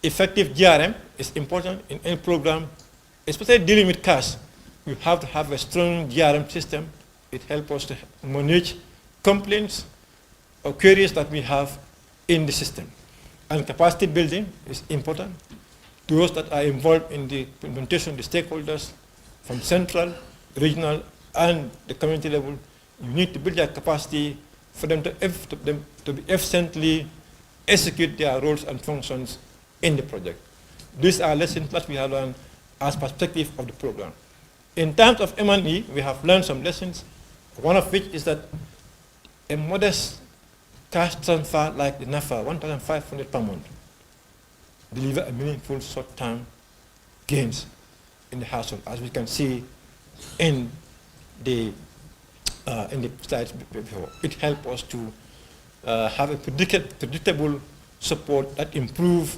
Effective GRM is important in any program, especially dealing with cash. You have to have a strong GRM system. It helps us to manage complaints or queries that we have in the system. And capacity building is important. Those that are involved in the implementation, the stakeholders from central, regional, and the community level, you need to build their capacity for them to be efficiently execute their roles and functions in the project. These are lessons that we have learned as perspective of the program. In terms of M&E, we have learned some lessons, one of which is that a modest cash transfer like the NAFA, 1,500 per month, deliver a meaningful short-term gains in the household, as we can see in the slides before. It helps us to have a predictable support that improve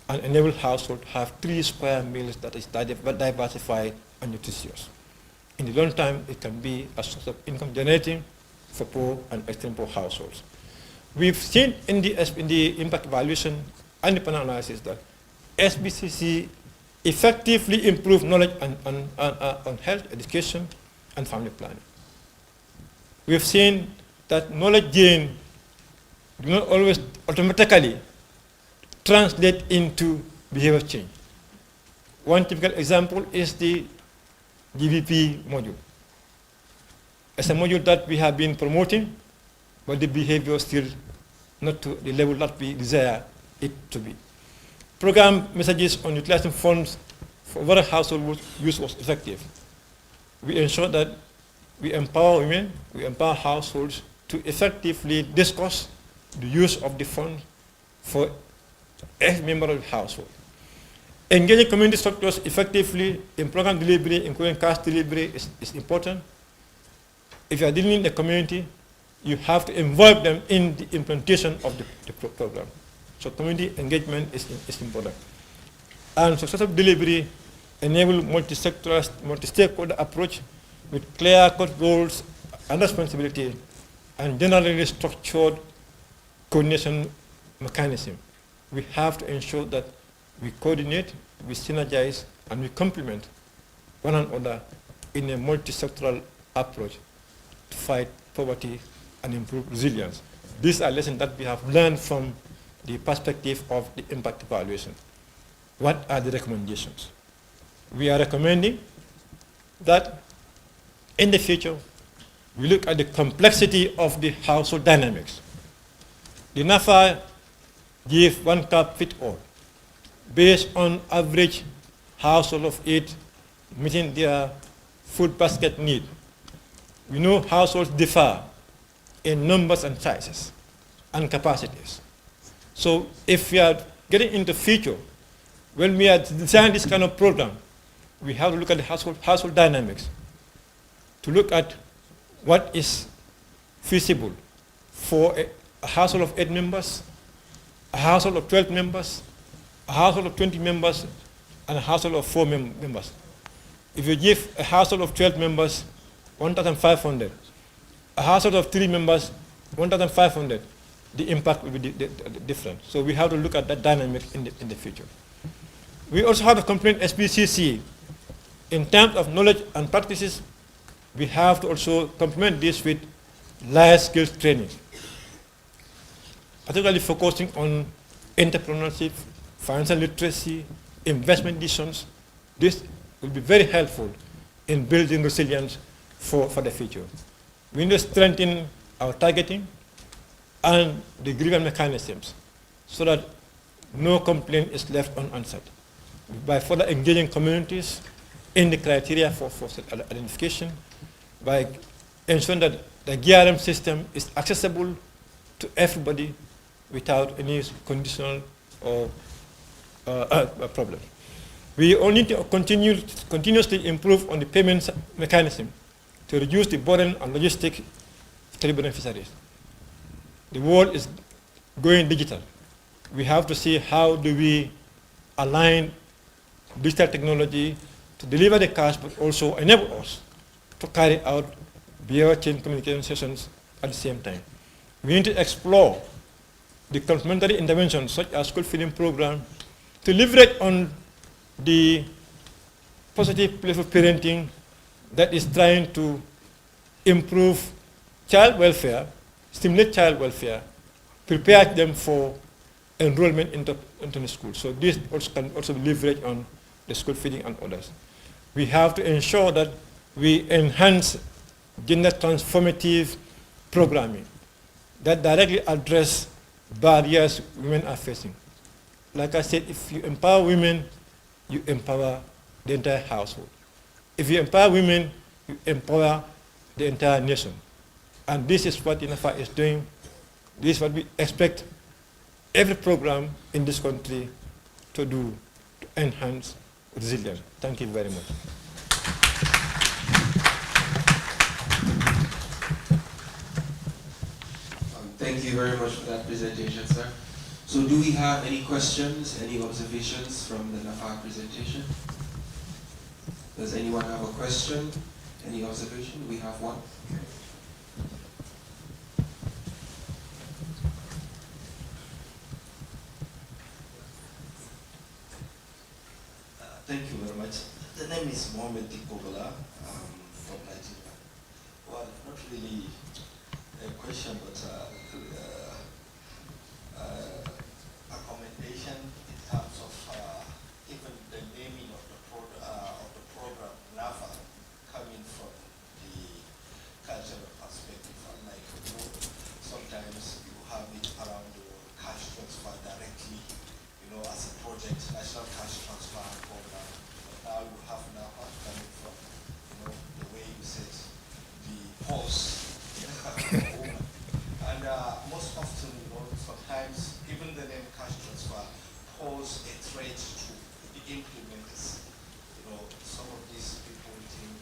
and enable household to have 3 square meals that is diversified and nutritious. In the long time, it can be a source of income generating for poor and extreme poor households. We've seen in the impact evaluation and the panel analysis that SBCC effectively improve knowledge on health, education, and family planning. We've seen that knowledge gain do not always automatically translate into behavior change. One typical example is the GVP module. It's a module that we have been promoting, but the behavior is still not to the level that we desire it to be. Program messages on utilizing funds for overall household use was effective. We ensure that we empower women, we empower households to effectively discuss the use of the fund for every member of the household. Engaging community structures effectively in program delivery, including cash delivery, is important. If you are dealing in the community, you have to involve them in the implementation of the program. So community engagement is important. And successful delivery enable multi-sectoral, multi-stakeholder approach with clear-cut roles and responsibility and generally structured coordination mechanism. We have to ensure that we coordinate, we synergize, and we complement one another in a multi-sectoral approach to fight poverty and improve resilience. These are lessons that we have learned from the perspective of the impact evaluation. What are the recommendations? We are recommending that in the future, we look at the complexity of the household dynamics. The NAFA give one cup fit all based on average household of 8 meeting their food basket need. We know households differ in numbers and sizes and capacities. So if we are getting into future, when we are designing this kind of program, we have to look at the household dynamics to look at what is feasible for a household of 8 members, a household of 12 members, a household of 20 members, and a household of 4 members. If you give a household of 12 members 1,500, a household of 3 members 1,500, the impact will be different. So we have to look at that dynamic in the future. We also have to complement SPCC in terms of knowledge and practices. We have to also complement this with life skills training, particularly focusing on entrepreneurship, financial literacy, investment decisions. This will be very helpful in building resilience for the future. We need to strengthen our targeting and the grievance mechanisms so that no complaint is left unanswered. By further engaging communities in the criteria for identification, by ensuring that the GRM system is accessible to everybody without any conditional or problem. We all need to continuously improve on the payments mechanism to reduce the burden on logistic to the beneficiaries. The world is going digital. We have to see how do we align digital technology to deliver the cash, but also enable us to carry out behavior change communication sessions at the same time. We need to explore the complementary interventions such as school feeding program to leverage on the positive playful parenting that is trying to improve child welfare, stimulate child welfare, prepare them for enrollment into the school. So this also can also be leveraged on the school feeding and others. We have to ensure that we enhance gender transformative programming that directly address barriers women are facing. Like I said, if you empower women, you empower the entire household. If you empower women, you empower the entire nation. And this is what INAFA is doing. This is what we expect every program in this country to do to enhance resilience. Thank you very much. Thank you very much for that presentation, sir. So do we have any questions, any observations from the NAFA presentation? Does anyone have a question? Any observation? We have one. Thank you very much. The name is Mohamed Dikobola from Nigeria. Well, not really a question, but question in terms of even the naming of the program, NAFA, coming from the cultural perspective. Unlike, you know, sometimes you have it around the cash transfer directly, you know, as a project, national cash transfer program. But now you have NAFA coming from, you know, the way you said, the pause. And most often, you know, sometimes even the name cash transfer pose a threat to the implementers. You know, some of these people think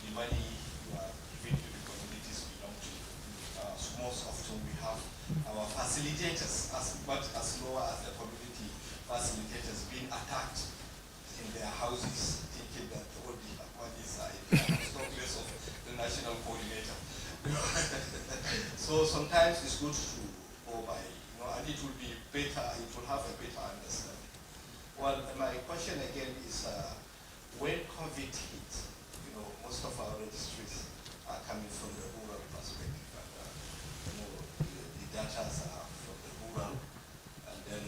the money you are giving to the communities belong to you. So most often we have our facilitators, as much as lower as the community facilitators, being attacked in their houses, thinking that all the monies are in the stockplace of the national coordinator. So sometimes it's good to go by, you know, and it will be better, it will have a better understanding. Well, my question again is, when COVID hit, you know, most of our registries are coming from the rural perspective, and you know, the data are from the rural, and then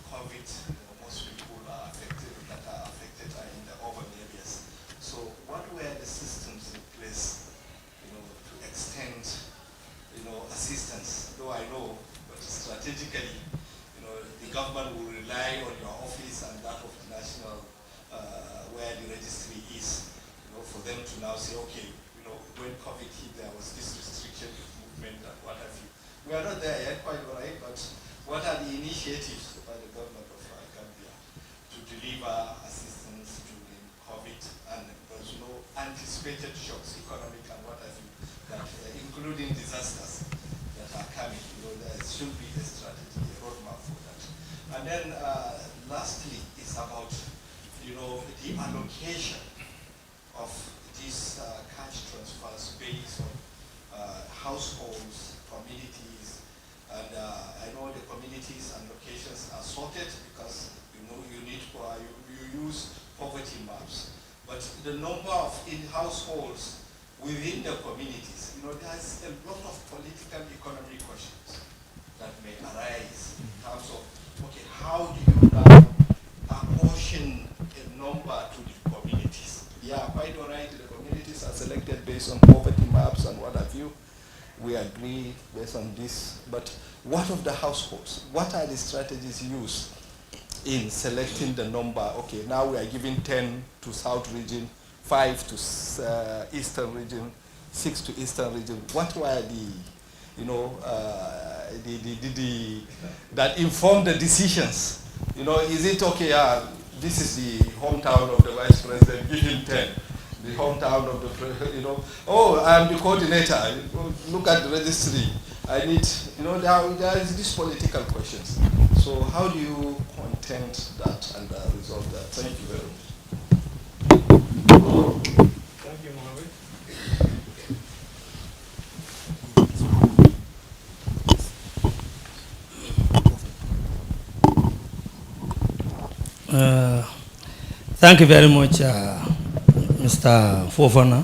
COVID, you know, most people are affected, that are affected are in the urban areas. So what were the systems in place, you know, to extend, you know, assistance? Though I know, but strategically, you know, the government will rely on your office and that of the national, where the registry is, you know, for them to now say, okay, you know, when COVID hit, there was this restriction of movement and what have you. We are not there yet, quite all right, but what are the initiatives by the government of Gambia to deliver assistance during COVID, and there's no anticipated shocks, economic and what have you, that, including disasters that are coming. You know, there should be a strategy, a roadmap for that. And then lastly, it's about, you know, the allocation of these cash transfers based on households, communities, and I know the communities and locations are sorted because, you know, you need you use poverty maps. But the number of households within the communities, you know, there's a lot of political economic questions that may arise in terms of, okay, how do you now apportion a number to the communities? Yeah, quite all right, the communities are selected based on poverty maps and what have you. We agree based on this, but what of the households? What are the strategies used in selecting the number? Okay, now we are giving 10 to South region, 5 to Eastern region, 6 to Eastern region. What were the, you know, that informed the decisions? You know, is it okay, this is the hometown of the vice president, give him 10. The hometown of the, you know, oh, I'm the coordinator, look at the registry. I need, you know, there is these political questions. So how do you contend that and resolve that? Thank you very much. Thank you, Mohammed. Thank you very much, Mr. Fofana.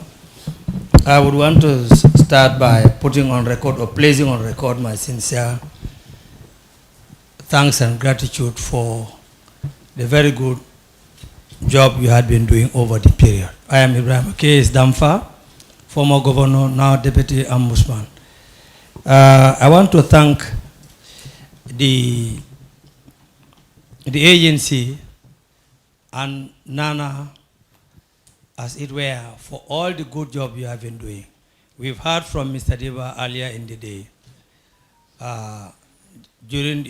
I would want to start by putting on record or placing on record my sincere thanks and gratitude for the very good job you had been doing over the period. I am Ibrahim K.S. Damfa, former governor, now deputy ombudsman. I want to thank the agency and Nana, as it were, for all the good job you have been doing. We've heard from Mr. Deva earlier in the day, during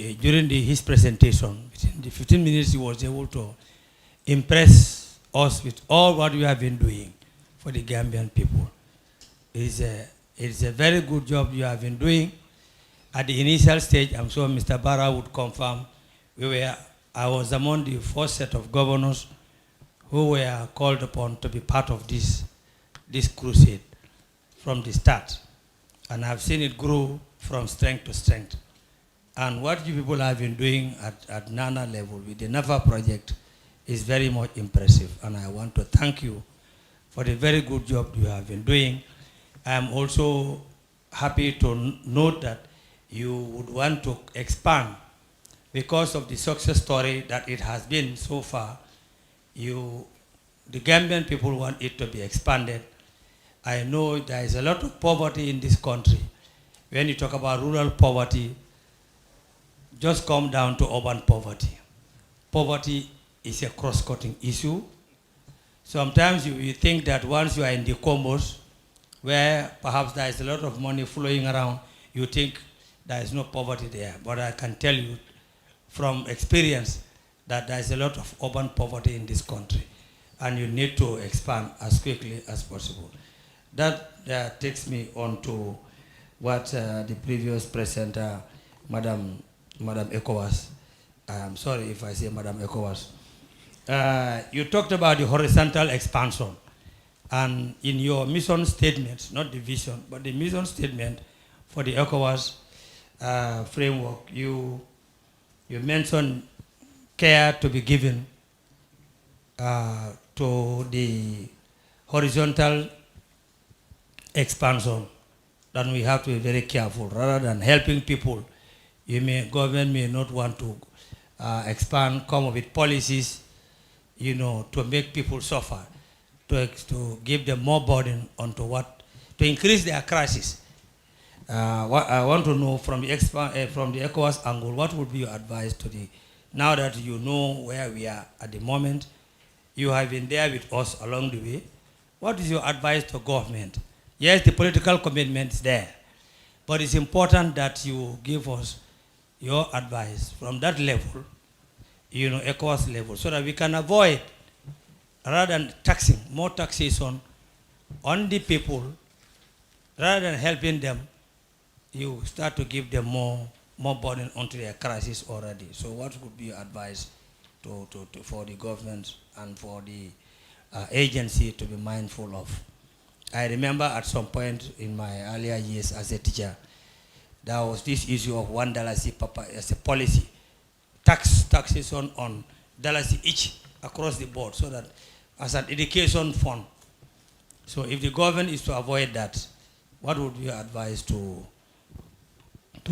his presentation. Within the 15 minutes, he was able to impress us with all what you have been doing for the Gambian people. It is a very good job you have been doing. At the initial stage, I'm sure Mr. Barra would confirm, I was among the first set of governors who were called upon to be part of this crusade from the start. And I've seen it grow from strength to strength. And what you people have been doing at NANA level with the NAFA project is very much impressive. And I want to thank you for the very good job you have been doing. I am also happy to note that you would want to expand because of the success story that it has been so far, the Gambian people want it to be expanded. I know there is a lot of poverty in this country. When you talk about rural poverty, just come down to urban poverty. Poverty is a cross-cutting issue. Sometimes you think that once you are in the combos, where perhaps there is a lot of money flowing around, you think there is no poverty there. But I can tell you from experience that there is a lot of urban poverty in this country, and you need to expand as quickly as possible. That takes me on to what the previous presenter, Madam ECOWAS, I'm sorry if I say Madam ECOWAS, you talked about the horizontal expansion. And in your mission statement, not the vision, but the mission statement for the ECOWAS framework, you mentioned care to be given to the horizontal expansion. Then we have to be very careful. Rather than helping people, government may not want to expand, come up with policies, to make people suffer, to give them more burden onto to increase their crisis. What I want to know from the ECOWAS angle, what would be your advice to now that you know where we are at the moment, you have been there with us along the way, what is your advice to government? Yes, the political commitment is there, but it's important that you give us your advice from that level, ECOWAS level, so that we can avoid, rather than taxing, more taxation on the people, rather than helping them, you start to give them more burden onto their crisis already. So what would be your advice for the government and for the agency to be mindful of? I remember at some point in my earlier years as a teacher, there was this issue of $1 as a policy, taxation on $1 each across the board, so that as an education fund. So if the government is to avoid that, what would be your advice to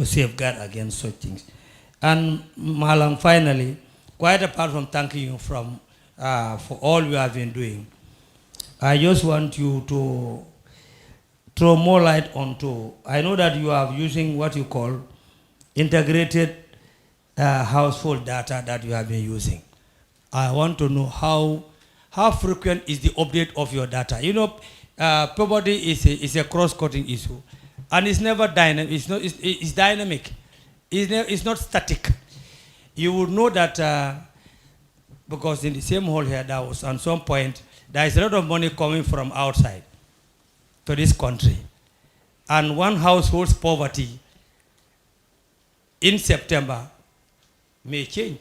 safeguard against such things? And Malam, finally, quite apart from thanking you for all you have been doing, I just want you to throw more light onto, I know that you are using what you call integrated household data that you have been using. I want to know how frequent is the update of your data? Poverty is a cross-cutting issue, and it's never dynamic. It's dynamic. It's not static. You would know that because in the same hall here, there was at some point, there is a lot of money coming from outside to this country. And one household's poverty in September may change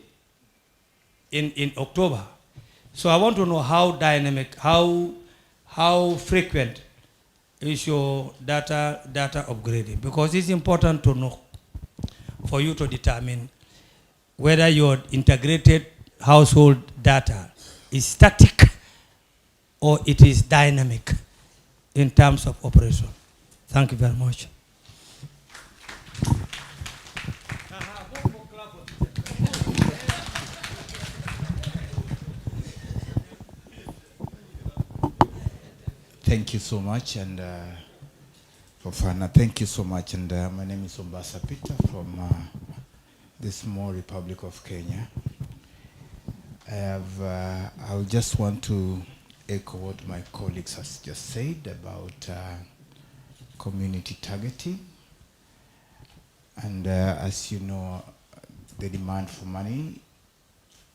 in October. So I want to know how dynamic, how frequent is your data upgrading, because it's important to know for you to determine whether your integrated household data is static or it is dynamic in terms of operation. Thank you very much. Thank you so much, and Fofana, thank you so much. And my name is Ombasa Peter from the small Republic of Kenya. I just want to echo what my colleagues has just said about community targeting. And as you know, the demand for money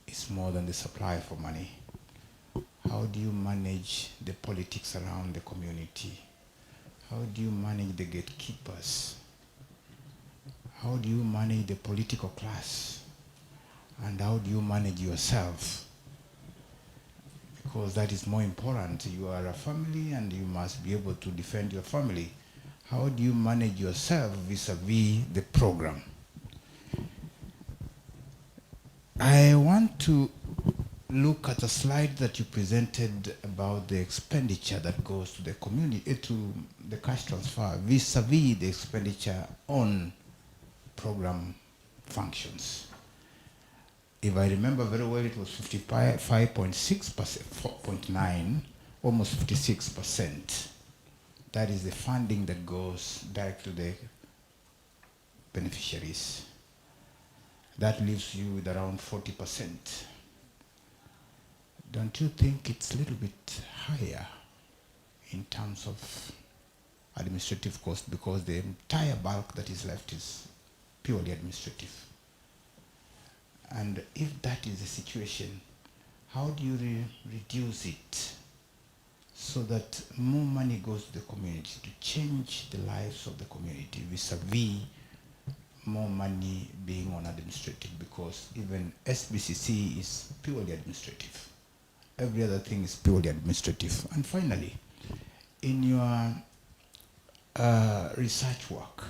is more than the supply for money. How do you manage the politics around the community? How do you manage the gatekeepers? How do you manage the political class? And how do you manage yourself? Because that is more important. You are a family and you must be able to defend your family. How do you manage yourself vis-a-vis the program? I want to look at a slide that you presented about the expenditure that goes to the community, to the cash transfer, vis-a-vis the expenditure on program functions. If I remember very well, it was 55.6%, 4.9, almost 56%. That is the funding that goes direct to the beneficiaries. That leaves you with around 40%. Don't you think it's a little bit higher in terms of administrative cost, because the entire bulk that is left is purely administrative? And if that is the situation, how do you reduce it so that more money goes to the community to change the lives of the community vis-a-vis more money being on administrative? Because even SBCC is purely administrative. Every other thing is purely administrative. And finally, in your research work,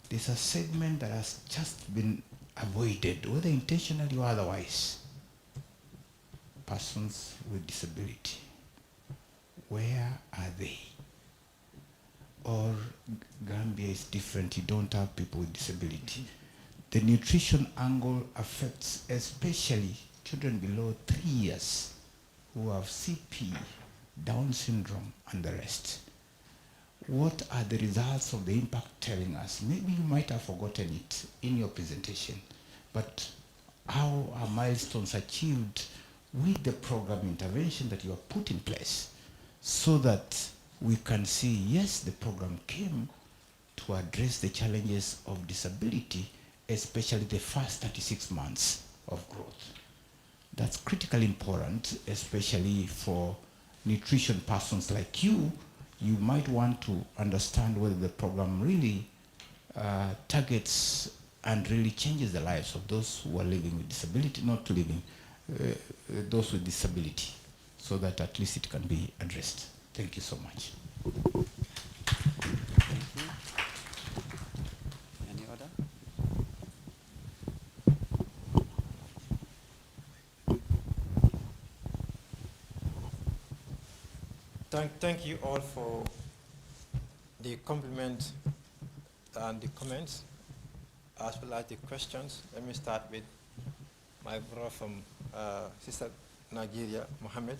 there's a segment that has just been avoided, whether intentionally or otherwise. Persons with disability. Where are they? Or Gambia is different, you don't have people with disability. The nutrition angle affects especially children below 3 years who have CP, Down syndrome, and the rest. What are the results of the impact telling us? Maybe you might have forgotten it in your presentation, but how are milestones achieved with the program intervention that you have put in place so that we can see, yes, the program came to address the challenges of disability, especially the first 36 months of growth. That's critically important, especially for nutrition persons like you. You might want to understand whether the program really targets and really changes the lives of those who are living with disability, not living, those with disability, so that at least it can be addressed. Thank you so much. Any other? Thank you all for the compliment and the comments, as well as the questions. Let me start with my brother from Sister Nigeria, Mohammed.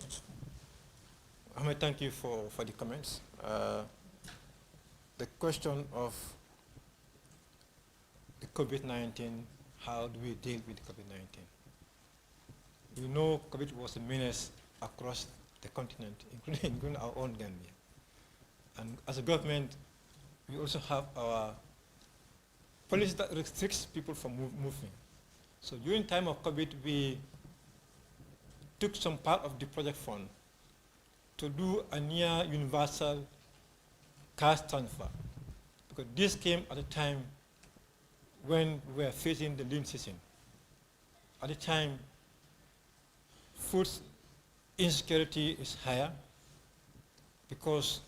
Mohammed, thank you for the comments. The question of the COVID-19, how do we deal with COVID-19? We know COVID was a menace across the continent, including our own Gambia. And as a government, we also have our policy that restricts people from moving. So during time of COVID, we took some part of the project fund to do a near universal cash transfer, because this came at a time when we were facing the lean season. At the time, food insecurity is higher because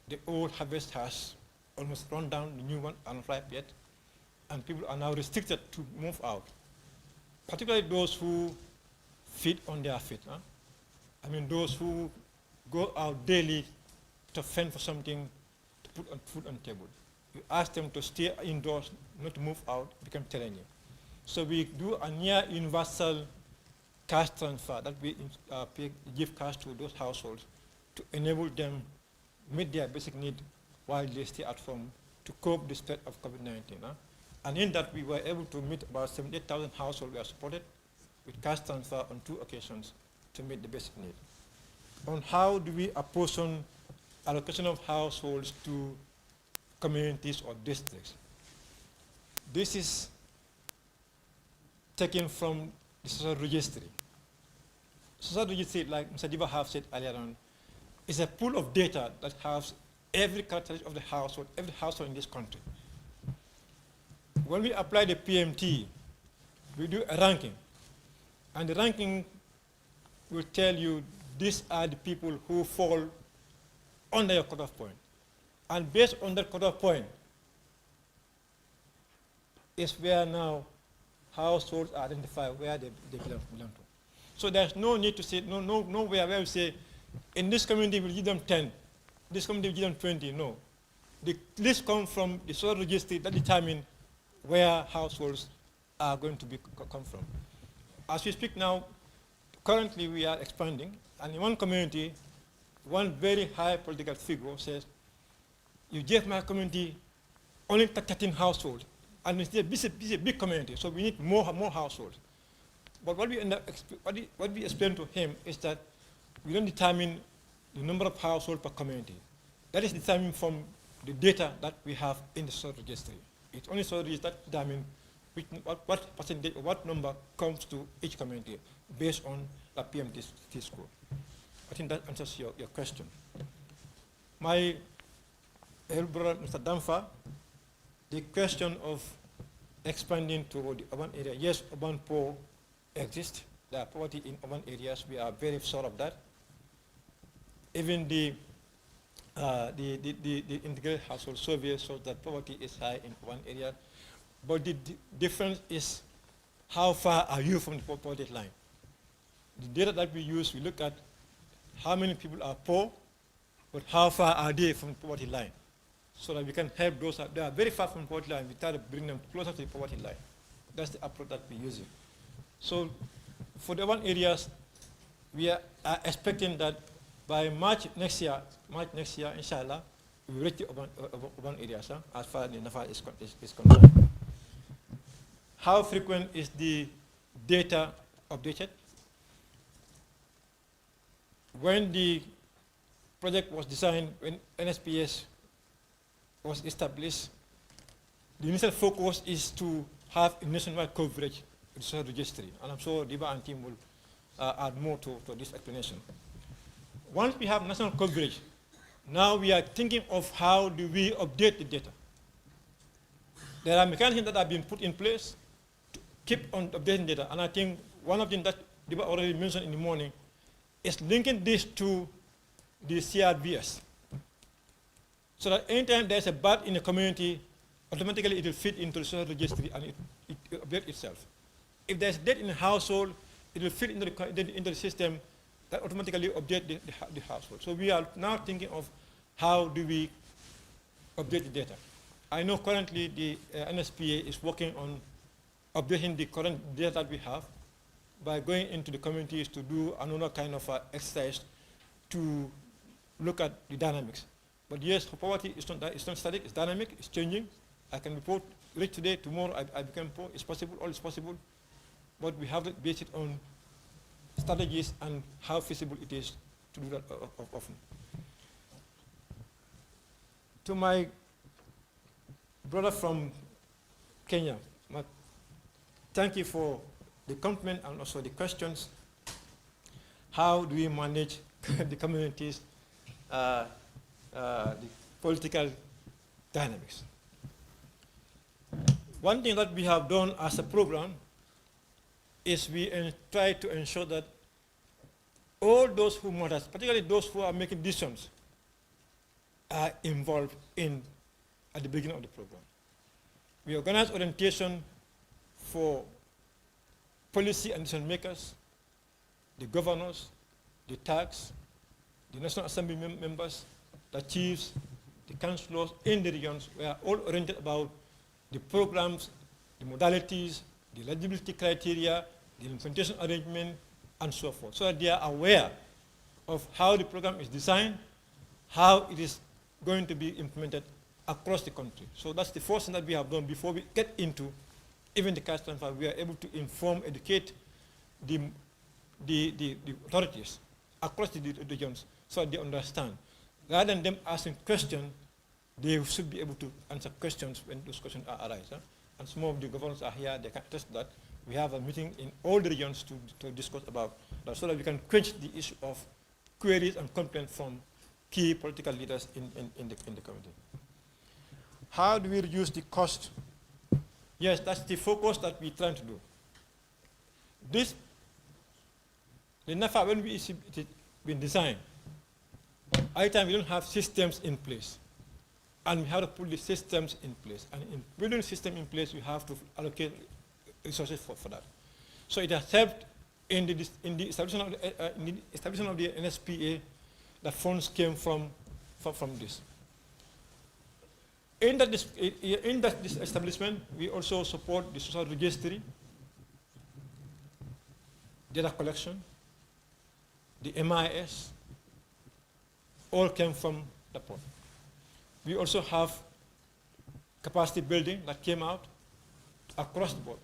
the old harvest has almost run down, the new one are not ripe yet, and people are now restricted to move out, particularly those who feed on their feet. Huh? I mean, those who go out daily to fend for something to put on food on the table. You ask them to stay indoors, not to move out, become challenging. So we do a near universal cash transfer that we give cash to those households to enable them meet their basic need while they stay at home to cope with the spread of COVID-19. Huh? And in that, we were able to meet about 78,000 households we are supported with cash transfer on 2 occasions to meet the basic need. On how do we apportion allocation of households to communities or districts? This is taken from the social registry. Social registry, like Mr. Diba have said earlier on, is a pool of data that has every characteristic of the household, every household in this country. When we apply the PMT, we do a ranking. And the ranking will tell you these are the people who fall under your cutoff point. And based on that cutoff point is where now households identify where they belong to. So there's no need to say, nowhere where we say, in this community we'll give them 10, this community will give them 20, no. The list comes from the social registry that determine where households are going to come from. as we speak now, currently we are expanding, and in one community, one very high political figure says, you gave my community only 13 households, and it's a big community, so we need more households. But what we explain to him is that we don't determine the number of households per community. That is determined from the data that we have in the social registry. It's only social registry that determines what percentage or what number comes to each community based on the PMT score. I think that answers your question. My elder brother, Mr. Damfa, the question of expanding to the urban area, yes, urban poor exists. There are poverty in urban areas. We are very sure of that. Even the integrated household survey shows that poverty is high in urban areas. But the difference is how far are you from the poverty line? The data that we use, we look at how many people are poor, but how far are they from the poverty line? So that we can help those that are very far from the poverty line, we try to bring them closer to the poverty line. That's the approach that we're using. So for the urban areas, we are expecting that by March next year, inshallah, we will reach the urban areas, as far as the NAFA is concerned. How frequent is the data updated? When the project was designed, when NSPS was established, the initial focus is to have a nationwide coverage with the social registry. And I'm sure Diba and team will add more to this explanation. Once we have national coverage, now we are thinking of how do we update the data. There are mechanisms that have been put in place to keep on updating data. And I think one of them that Diba already mentioned in the morning is linking this to the CRBS. So that anytime there's a birth in a community, automatically it will fit into the social registry and it updates itself. If there's death in a household, it will fit into the system that automatically update the household. So we are now thinking of how do we update the data. I know currently the NSPA is working on updating the current data that we have by going into the communities to do another kind of exercise to look at the dynamics. But yes, poverty is not static, it's dynamic, it's changing. I can report rich today, tomorrow I become poor. It's possible, all is possible. But we have to base it on strategies and how feasible it is to do that often. To my brother from Kenya, thank you for the compliment and also the questions. How do we manage the communities, the political dynamics? One thing that we have done as a program is we try to ensure that all those who matter, particularly those who are making decisions, are involved at the beginning of the program. We organize orientation for policy and decision makers, the governors, the tags, the National Assembly members, the chiefs, the councillors in the regions. We are all oriented about the programs, the modalities, the eligibility criteria, the implementation arrangement, and so forth, so that they are aware of how the program is designed, how it is going to be implemented across the country. So that's the first thing that we have done before we get into even the cash transfer. We are able to inform, educate the authorities across the regions so that they understand. Rather than them asking questions, they should be able to answer questions when those questions arise. And some of the governors are here, they can attest that. We have a meeting in all the regions to discuss about that so that we can quench the issue of queries and complaints from key political leaders in the community. How do we reduce the cost? Yes, that's the focus that we're trying to do. The NAFA, when it's been designed, at the time we don't have systems in place. And we have to put the systems in place. And in building the system in place, we have to allocate resources for that. So it has helped in the establishment of the NSPA. The funds came from this. In this establishment, we also support the social registry. data collection, the MIS, all came from the port. We also have capacity building that came out across the board.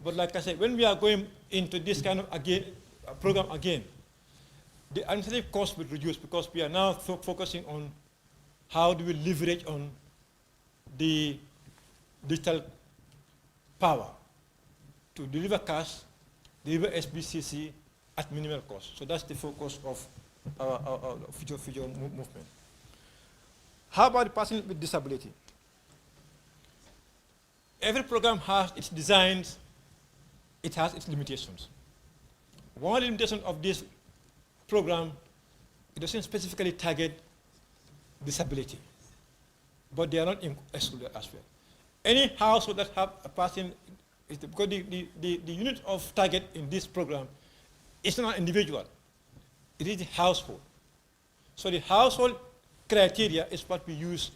But like I said, when we are going into this kind of program again, the administrative cost will reduce because we are now focusing on how do we leverage on the digital power to deliver cash, deliver SBCC at minimal cost. So that's the focus of our future movement. How about the person with disability? Every program has its designs, it has its limitations. One limitation of this program, it doesn't specifically target disability, but they are not excluded as well. Any household that have a person, because the unit of target in this program is not an individual, it is the household. So the household criteria is what we use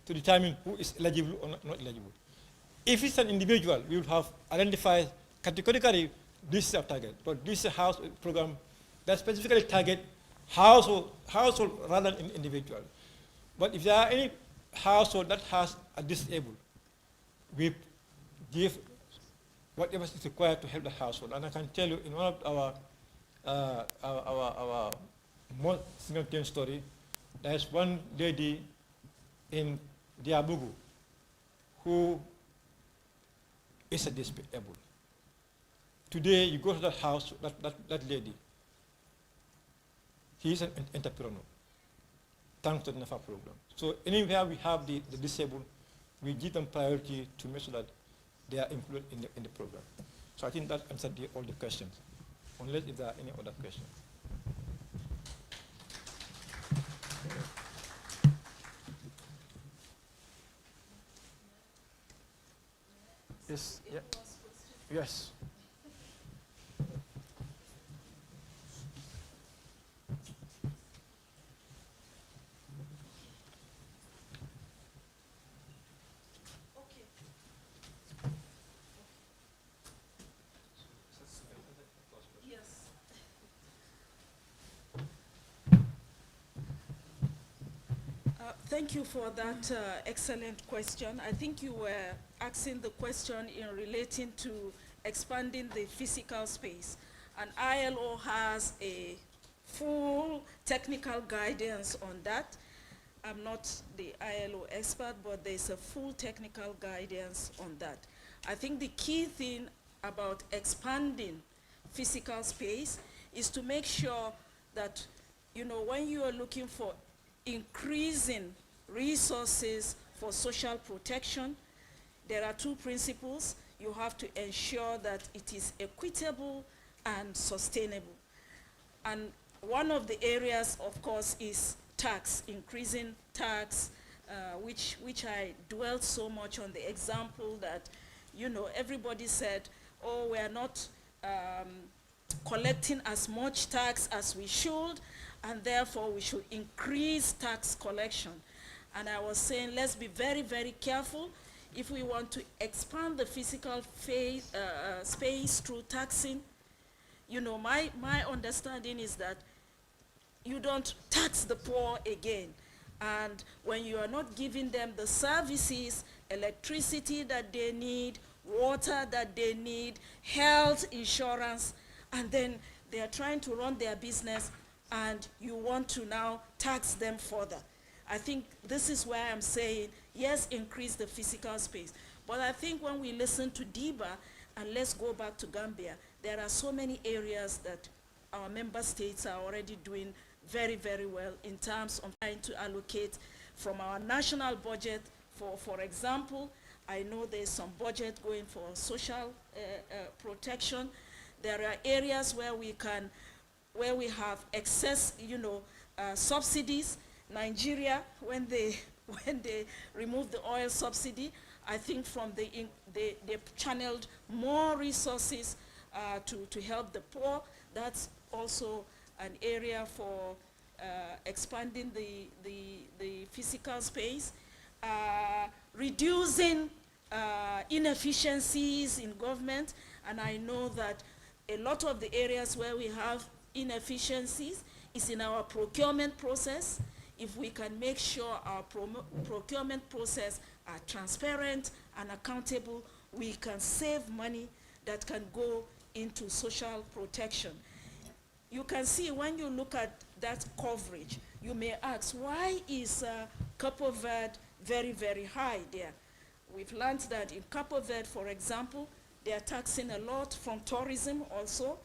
to determine who is eligible or not eligible. If it's an individual, we will have identified categorically this is our target, but this is a house program that specifically target household rather than individual. But if there are any household that has a disabled, we give whatever is required to help the household. And I can tell you in one of our most significant story, there is one lady in Diabugu who is a disabled. Today, you go to that house, that lady, he is an entrepreneur, thanks to the NAFA program. So anywhere we have the disabled, we give them priority to make sure that they are included in the program. So I think that answered all the questions, unless if there are any other questions. Yes. Yeah. Yes. Thank you for that excellent question. I think you were asking the question in relating to expanding the physical space. And ILO has a full technical guidance on that. I'm not the ILO expert, but there's a full technical guidance on that. I think the key thing about expanding physical space is to make sure that, you know, when you are looking for increasing resources for social protection, there are two principles. You have to ensure that it is equitable and sustainable. And one of the areas, of course, is tax, increasing tax, which I dwelt so much on the example that, you know, everybody said, oh, we are not collecting as much tax as we should, and therefore we should increase tax collection. And I was saying, let's be very, very careful if we want to expand the physical space through taxing. You know, my understanding is that you don't tax the poor again. And when you are not giving them the services, electricity that they need, water that they need, health insurance, and then they are trying to run their business, and you want to now tax them further. I think this is where I'm saying, yes, increase the physical space. But I think when we listen to DIBA, and let's go back to Gambia, there are so many areas that our member states are already doing very, very well in terms of trying to allocate from our national budget. For example, I know there's some budget going for social protection. There are areas where we have excess, you know, subsidies. Nigeria, when they removed the oil subsidy, I think they channeled more resources to help the poor. That's also an area for expanding the physical space, reducing inefficiencies in government. And I know that A lot of the areas where we have inefficiencies is in our procurement process. If we can make sure our procurement process are transparent and accountable, we can save money that can go into social protection. You can see when you look at that coverage, you may ask, why is Cape Verde very, very high there? We've learned that in Cape Verde, for example, they are taxing a lot from tourism also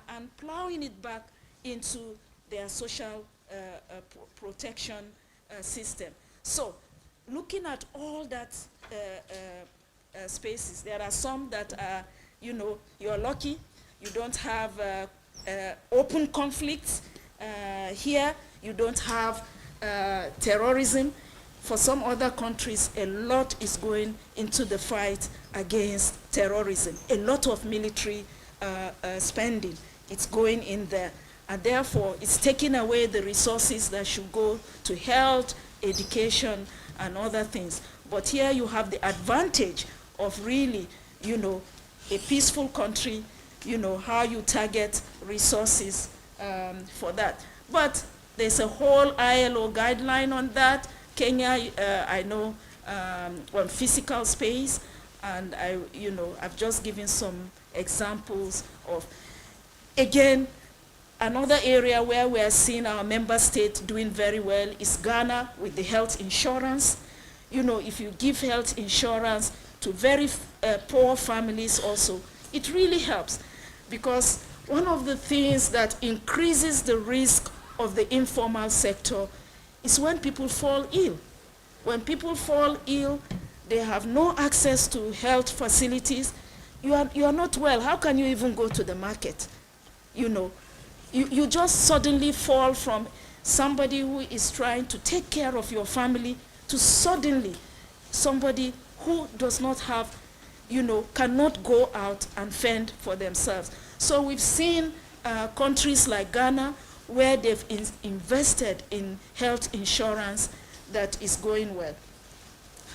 and plowing it back into their social protection system. So looking at all that spaces, there are some that are, you know, you're lucky, you don't have open conflicts. Here, you don't have terrorism. For some other countries, a lot is going into the fight against terrorism. A lot of military spending, it's going in there. And therefore, it's taking away the resources that should go to health, education, and other things. But here you have the advantage of really, you know, a peaceful country, you know, how you target resources for that. But there's a whole ILO guideline on that. Kenya, I know, on physical space, and I've just given some examples of, again, another area where we are seeing our member state doing very well is Ghana with the health insurance. You know, if you give health insurance to very poor families also, it really helps, because one of the things that increases the risk of the informal sector is when people fall ill. When people fall ill, they have no access to health facilities. You are not well. How can you even go to the market? You know, you just suddenly fall from somebody who is trying to take care of your family to suddenly somebody who does not have, you know, cannot go out and fend for themselves. So we've seen countries like Ghana where they've invested in health insurance that is going well.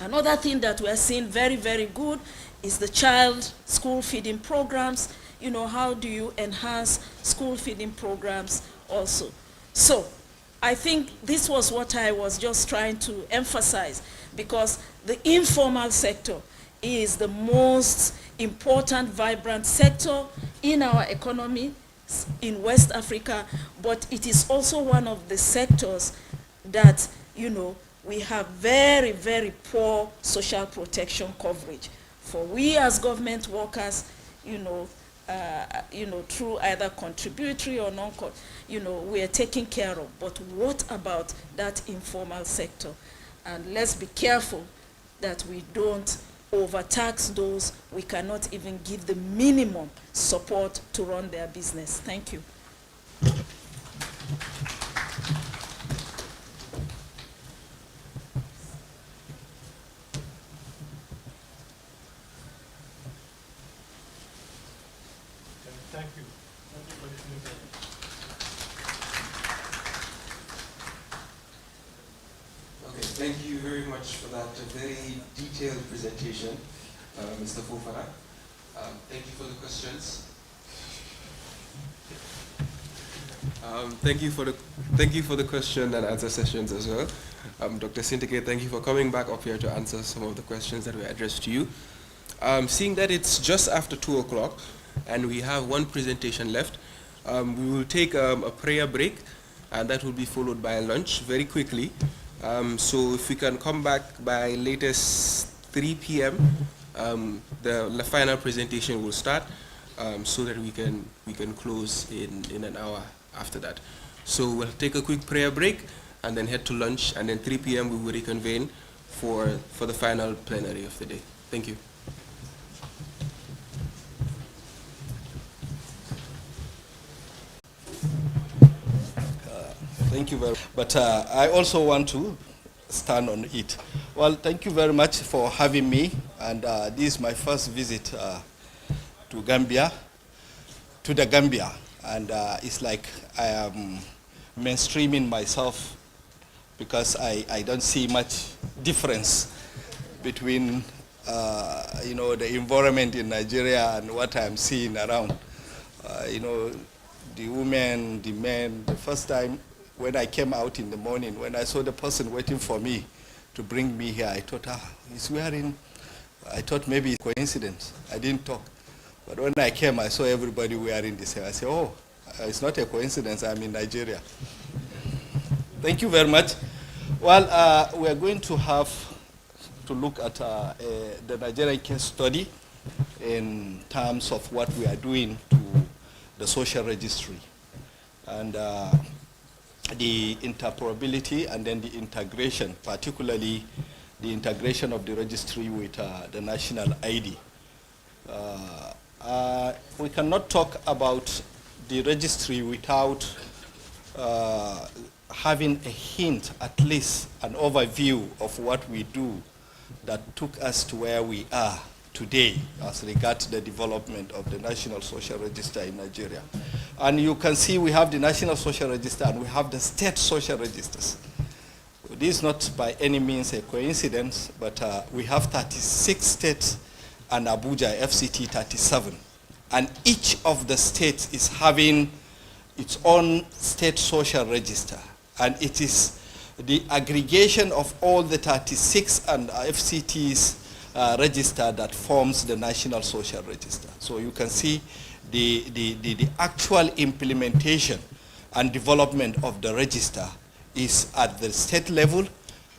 Another thing that we're seeing very, very good is the child school feeding programs. You know, how do you enhance school feeding programs also? So I think this was what I was just trying to emphasize, because the informal sector is the most important, vibrant sector in our economy in West Africa, but it is also one of the sectors that, you know, we have very, very poor social protection coverage. For we as government workers, you know, through either contributory or non-con, you know, we are taken care of. But what about that informal sector? And let's be careful that we don't overtax those we cannot even give the minimum support to run their business. Thank you. Thank you. Thank you for listening. Okay, thank you very much for that very detailed presentation, Mr. Fofana. Thank you for the questions. Thank you for the question and answer sessions as well. Dr. Sintake, thank you for coming back up here to answer some of the questions that were addressed to you. Seeing that it's just after 2 o'clock and we have one presentation left, we will take a prayer break, and that will be followed by a lunch very quickly. So if we can come back by latest 3 p.m., the final presentation will start, so that we can close in an hour after that. So we'll take a quick prayer break and then head to lunch, and then 3 p.m. we will reconvene for the final plenary of the day. Thank you. Thank you very much. But I also want to stand on it. Well, thank you very much for having me. And this is my first visit to Gambia, And it's like I am mainstreaming myself, because I don't see much difference between the environment in Nigeria and what I'm seeing around. you know, the women, the men. The first time when I came out in the morning, when I saw the person waiting for me to bring me here, I thought, he's wearing, I thought maybe it's coincidence. I didn't talk. But when I came, I saw everybody wearing this hair. I said, oh, it's not a coincidence, I'm in Nigeria. Thank you very much. Well, we are going to have to look at the Nigerian case study in terms of what we are doing to the social registry and the interoperability and then the integration, particularly the integration of the registry with the national ID. We cannot talk about the registry without having a hint, at least an overview of what we do that took us to where we are today as regards the development of the National Social Register in Nigeria. And you can see we have the National Social Register and we have the state social registers. This is not by any means a coincidence, but we have 36 states and Abuja FCT 37. And each of the states is having its own state social register. And it is the aggregation of all the 36 and FCTs register that forms the National Social Register. So you can see the actual implementation and development of the register is at the state level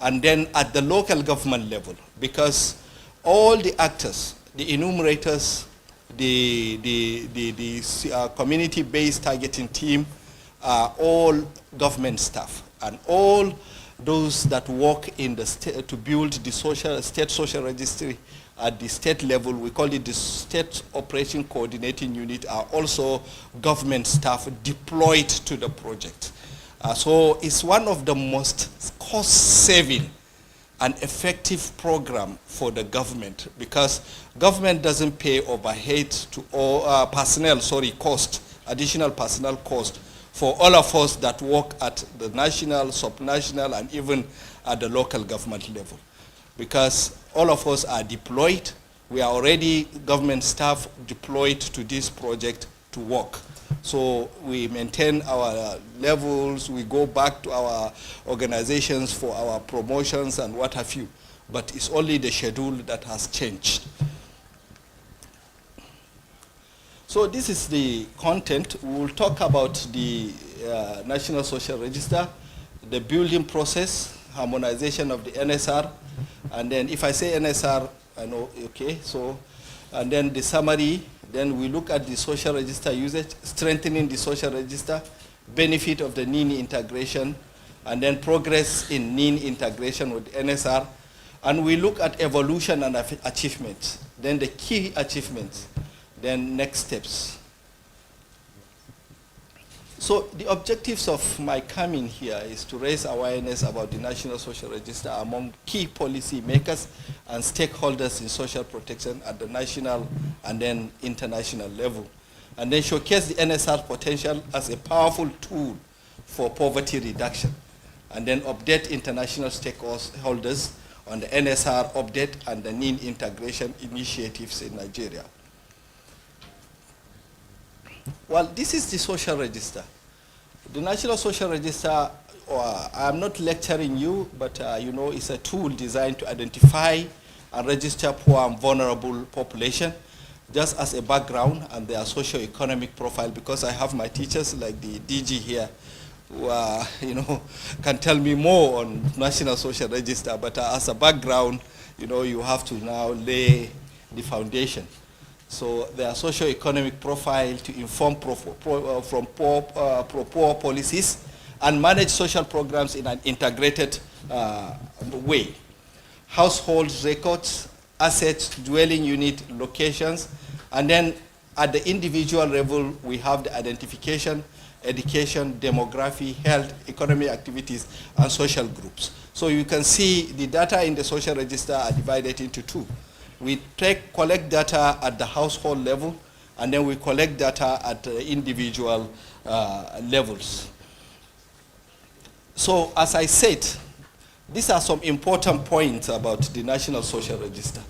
and then at the local government level, because all the actors, the enumerators, the community-based targeting team are all government staff, and all those that work in the state to build the state social registry at the state level, we call it the State Operation Coordinating Unit, are also government staff deployed to the project. So it's one of the most cost-saving and effective program for the government, because government doesn't pay overhead to all additional personnel cost for all of us that work at the national, subnational, and even at the local government level. Because all of us are deployed. We are already government staff deployed to this project to work. So we maintain our levels, we go back to our organizations for our promotions and what have you. But it's only the schedule that has changed. So this is the content. We will talk about the National Social Register, the building process, harmonization of the NSR, and then if I say NSR, I know, okay, so, and then the summary, then we look at the social register usage, strengthening the social register, benefit of the NIN integration, and then progress in NIN integration with NSR, and we look at evolution and achievements, then the key achievements, then next steps. So the objectives of my coming here is to raise awareness about the National Social Register among key policy makers and stakeholders in social protection at the national and then international level, and then showcase the NSR potential as a powerful tool for poverty reduction, and then update international stakeholders on the NSR update and the NIN integration initiatives in Nigeria. Well, this is the social register. The National Social Register, I'm not lecturing you, but you know, it's a tool designed to identify and register poor and vulnerable population, just as a background and their socio-economic profile, because I have my teachers like the DG here, who you know, can tell me more on National Social Register, but as a background, you know, you have to now lay the foundation. So their socio-economic profile to inform poor policies and manage social programs in an integrated way. Household records, assets, dwelling unit locations, and then at the individual level, we have the identification, education, demography, health, economic activities, and social groups. So you can see the data in the social register are divided into two. We collect data at the household level, and then we collect data at the individual levels. So as I said, these are some important points about the National Social Register.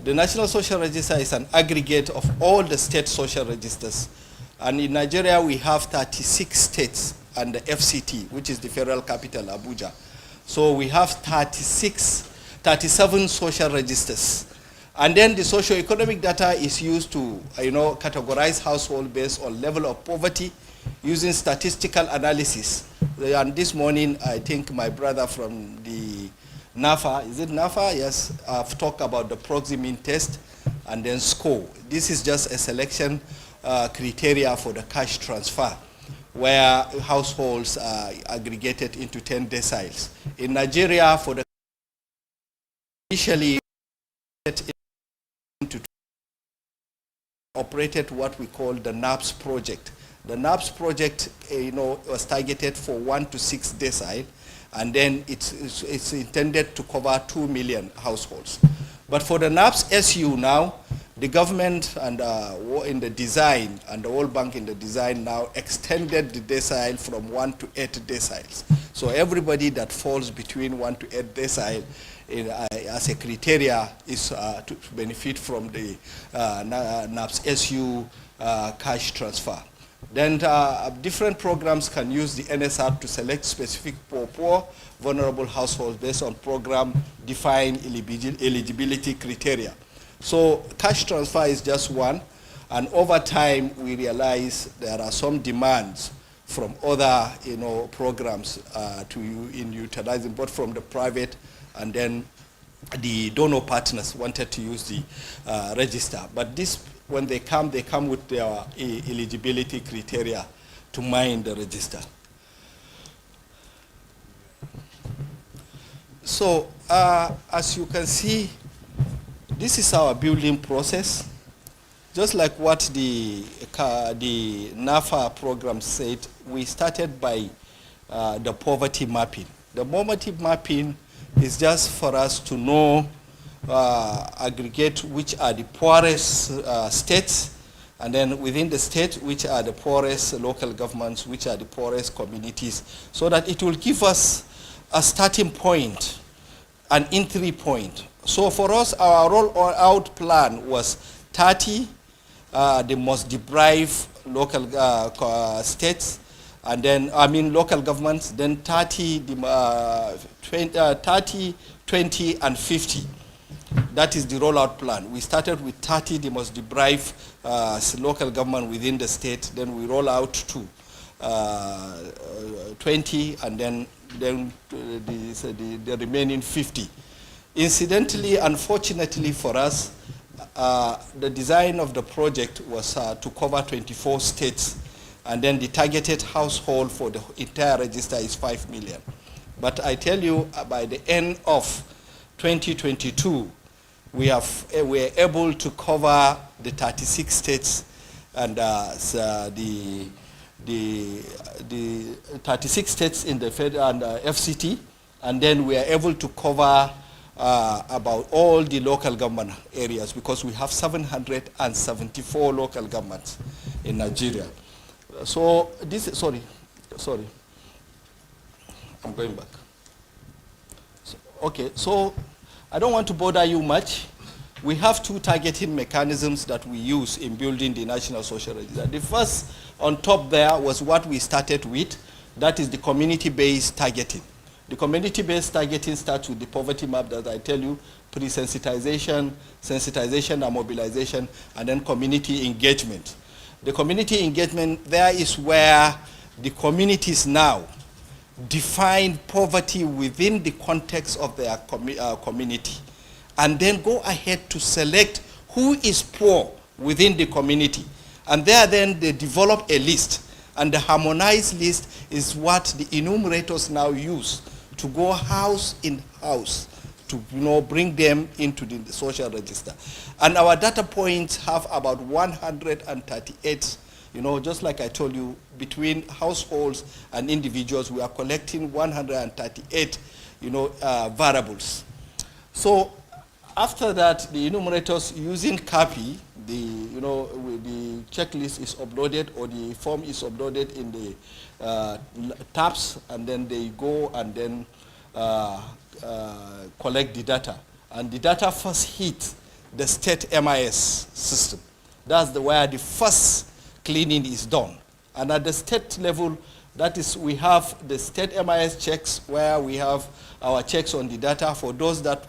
The National Social Register is an aggregate of all the state social registers And in Nigeria, we have 36 states and the FCT, which is the federal capital, Abuja. So we have 37 social registers. And then the socio-economic data is used to categorize household based on level of poverty using statistical analysis. And this morning, I think my brother from the NAFA, is it NAFA? Yes, I've talked about the proxy mean test and then score. This is just a selection criteria for the cash transfer, where households are aggregated into 10 deciles. In Nigeria, for the initially operated what we call the NAPS project. The NAPS project, was targeted for 1 to 6 decile, and then it's intended to cover 2 million households. But for the NAPS SU now, the government and in the design, and the World Bank in the design now extended the decile from 1 to 8 deciles. So everybody that falls between 1 to 8 decile as a criteria is to benefit from the NAPS SU cash transfer. Then different programs can use the NSR to select specific poor, vulnerable households based on program-defined eligibility criteria. So cash transfer is just one, and over time we realize there are some demands from other programs in utilizing both from the private, and then the donor partners wanted to use the register. But this, when they come with their eligibility criteria to mine the register. So as you can see, this is our building process. Just like what the NAFA program said, we started by the poverty mapping. The poverty mapping is just for us to know, aggregate which are the poorest states, and then within the state, which are the poorest local governments, which are the poorest communities, so that it will give us a starting point, an entry point. So for us, our roll-out plan was 30, the most deprived local states, and then, local governments, then 30, 20, and 50. That is the rollout plan. We started with 30, the most deprived local government within the state, then we roll out to 20, and then the remaining 50. Incidentally, unfortunately for us, the design of the project was to cover 24 states, and then the targeted household for the entire register is 5 million. But I tell you, by the end of 2022, we are able to cover the 36 states and the 36 states in the federal and FCT, and then we are able to cover about all the local government areas, because we have 774 local governments in Nigeria. So this, sorry, I'm going back. So I don't want to bother you much. We have two targeting mechanisms that we use in building the National Social Register. The first on top there was what we started with, that is the community-based targeting. The community-based targeting starts with the poverty map that I tell you, pre-sensitization, sensitization and mobilization, and then community engagement. The community engagement, there is where the communities now define poverty within the context of their community, and then go ahead to select who is poor within the community. And there then they develop a list, and the harmonized list is what the enumerators now use to go house in house to bring them into the social register. And our data points have about 138, just like I told you, between households and individuals, we are collecting 138, variables. So after that, the enumerators using CAPI, the checklist is uploaded, or the form is uploaded in the tabs, and then they go and then collect the data. And the data first hit the state MIS system. That's where the first cleaning is done. And at the state level, that is, we have the state MIS checks where we have our checks on the data. For those that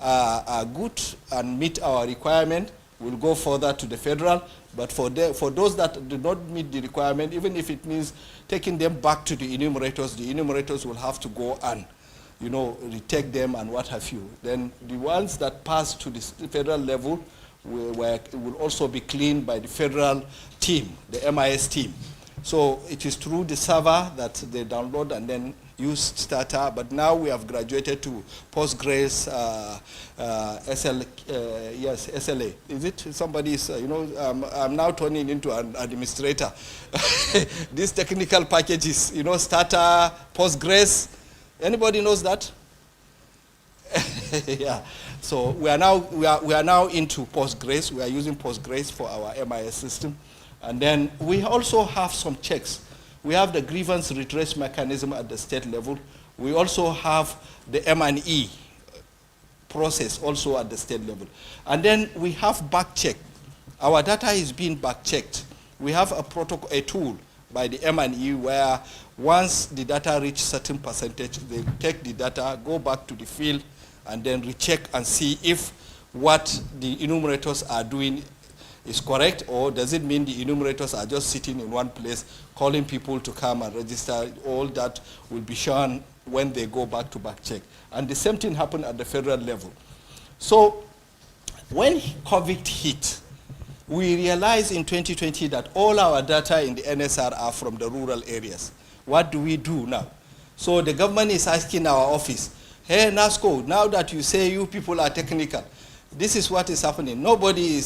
are good and meet our requirement, we'll go further to the federal. But for those that do not meet the requirement, even if it means taking them back to the enumerators will have to go and, retake them and what have you. Then the ones that pass to the federal level will also be cleaned by the federal team, the MIS team. So it is through the server that they download and then use Starter, but now we have graduated to Postgres, SLA. Is it? Somebody's, I'm now turning into an administrator. These technical packages, Starter, Postgres, anybody knows that? Yeah. So we are now into Postgres. We are using Postgres for our MIS system. And then we also have some checks. We have the grievance redress mechanism at the state level. We also have the M&E process also at the state level. And then we have back check. Our data is being back checked. We have a tool by the M&E where once the data reaches certain percentage, they take the data, go back to the field, and then recheck and see if what the enumerators are doing is correct, or does it mean the enumerators are just sitting in one place calling people to come and register. All that will be shown when they go back to back check. And the same thing happened at the federal level. So when COVID hit, we realized in 2020 that all our data in the NSR are from the rural areas. What do we do now? So the government is asking our office, hey, NASCO, now that you say you people are technical, this is what is happening. Everybody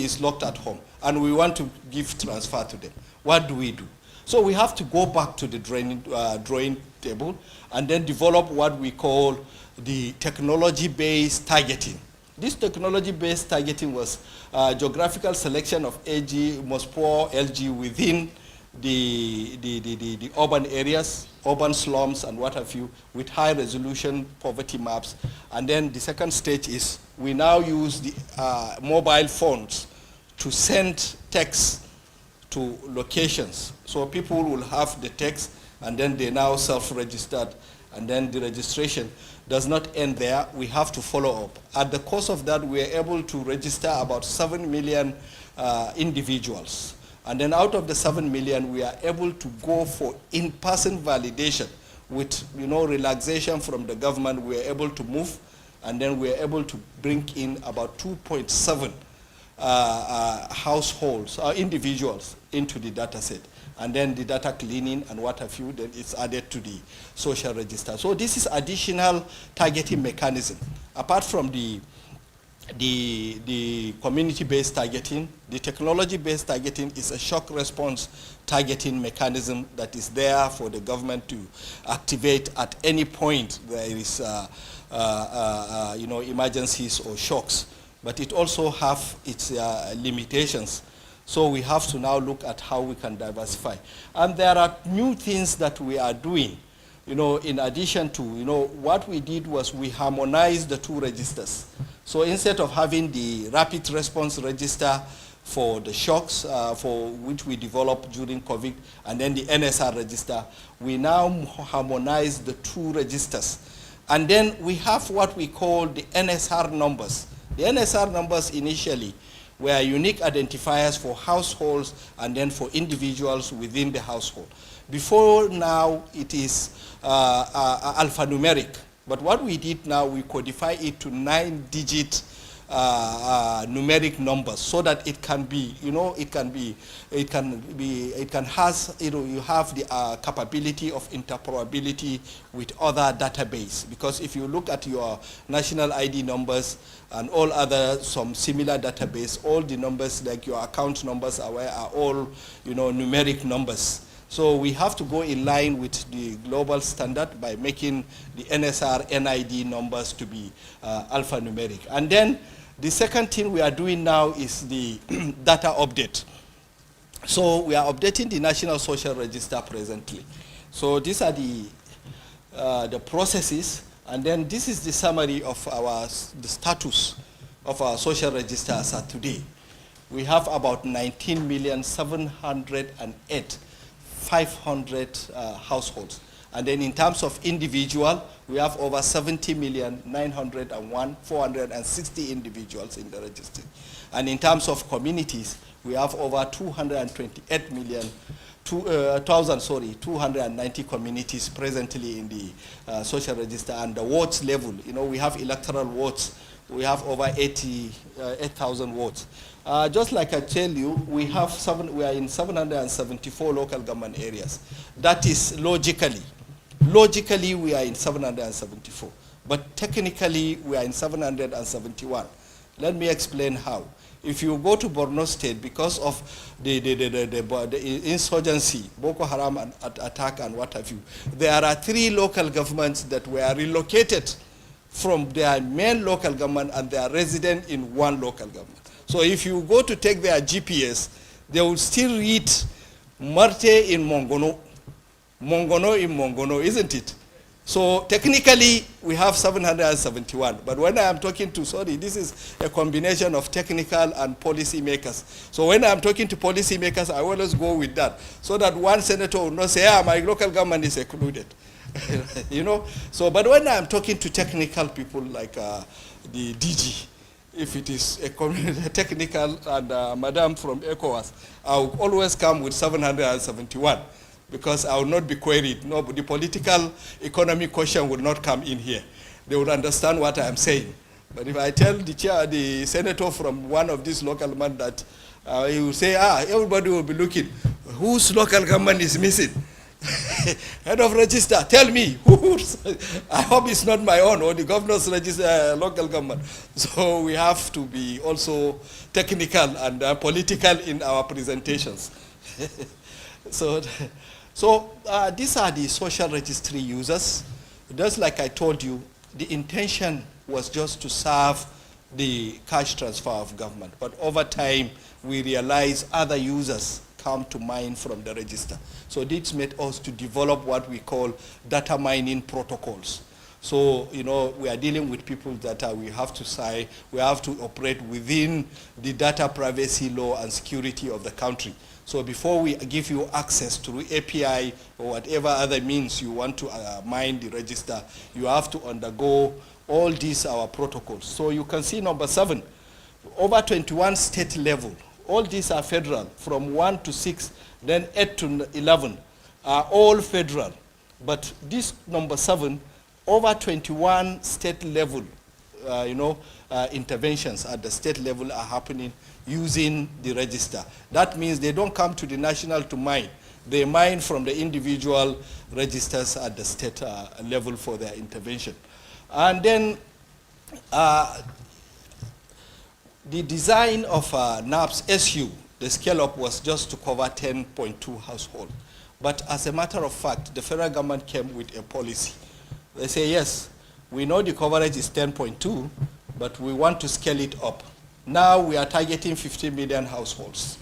is locked at home, and we want to give transfer to them. What do we do? So we have to go back to the drawing table and then develop what we call the technology-based targeting. This technology-based targeting was geographical selection of AG, most poor LG within the urban areas, urban slums and what have you, with high resolution poverty maps. And then the second stage is we now use the mobile phones to send text to locations. So people will have the text and then they now self-registered, and then the registration does not end there. We have to follow up. At the course of that, we are able to register about 7 million individuals. And then out of the 7 million, we are able to go for in-person validation with relaxation from the government. We are able to move, and then we are able to bring in about 2.7 households or individuals into the data set. And then the data cleaning and what have you, then it's added to the social register. So this is additional targeting mechanism. Apart from the community-based targeting, the technology-based targeting is a shock response targeting mechanism that is there for the government to activate at any point there is emergencies or shocks. But it also have its limitations. So we have to now look at how we can diversify. And there are new things that we are doing. In addition to, what we did was we harmonized the two registers. So instead of having the rapid response register for the shocks, for which we developed during COVID, and then the NSR register, we now harmonize the two registers. And then we have what we call the NSR numbers. The NSR numbers initially were unique identifiers for households and then for individuals within the household. Before now, it is alphanumeric. But what we did now, we codify it to 9-digit numeric numbers so that it can be, you have the capability of interoperability with other database. Because if you look at your national ID numbers and all other, some similar database, all the numbers like your account numbers are all, numeric numbers. So we have to go in line with the global standard by making the NSR NID numbers to be alphanumeric. And then the second thing we are doing now is the data update. So we are updating the National Social Register presently. So these are the processes, and then this is the summary of the status of our social register as of today. we have about 19,708,500 households. And then in terms of individual, we have over 70,901,460 individuals in the register. And in terms of communities, we have over 290 communities presently in the social register. And the wards level, we have electoral wards. We have over 8,000 wards. Just like I tell you, we are in 774 local government areas. That is logically, we are in 774, but technically we are in 771. Let me explain how. If you go to Borno State, because of the insurgency, Boko Haram attack and what have you, there are 3 local governments that were relocated from their main local government and they are resident in one local government. So if you go to take their GPS, they will still read Marte in Mongono, Mongono in Mongono, isn't it? So technically, we have 771. But when I am talking to, this is a combination of technical and policy makers. So when I am talking to policy makers, I always go with that, so that one senator will not say, my local government is excluded. So, but when I am talking to technical people like the DG, if it is a technical and Madam from ECOWAS, I will always come with 771. Because I will not be queried. No, the political economy question will not come in here. They will understand what I am saying. But if I tell the senator from one of these local government that he will say, everybody will be looking, whose local government is missing? Head of register, tell me. I hope it's not my own or the governor's register, local government. So we have to be also technical and political in our presentations. So these are the social registry users. Just like I told you, the intention was just to serve the cash transfer of government. But over time, we realized other users come to mine from the register. So this made us to develop what we call data mining protocols. So, we are dealing with people that we have to operate within the data privacy law and security of the country. So before we give you access through API or whatever other means you want to mine the register, you have to undergo all these our protocols. So you can see number 7, over 21 state level. All these are federal, from 1 to 6, then 8 to 11 are all federal. But this number 7, over 21 state level, interventions at the state level are happening using the register. That means they don't come to the national to mine. They mine from the individual registers at the state level for their intervention. And then the design of NAPS SU, the scale-up was just to cover 10.2 households. But as a matter of fact, the federal government came with a policy. They say, yes, we know the coverage is 10.2, but we want to scale it up. Now we are targeting 50 million households.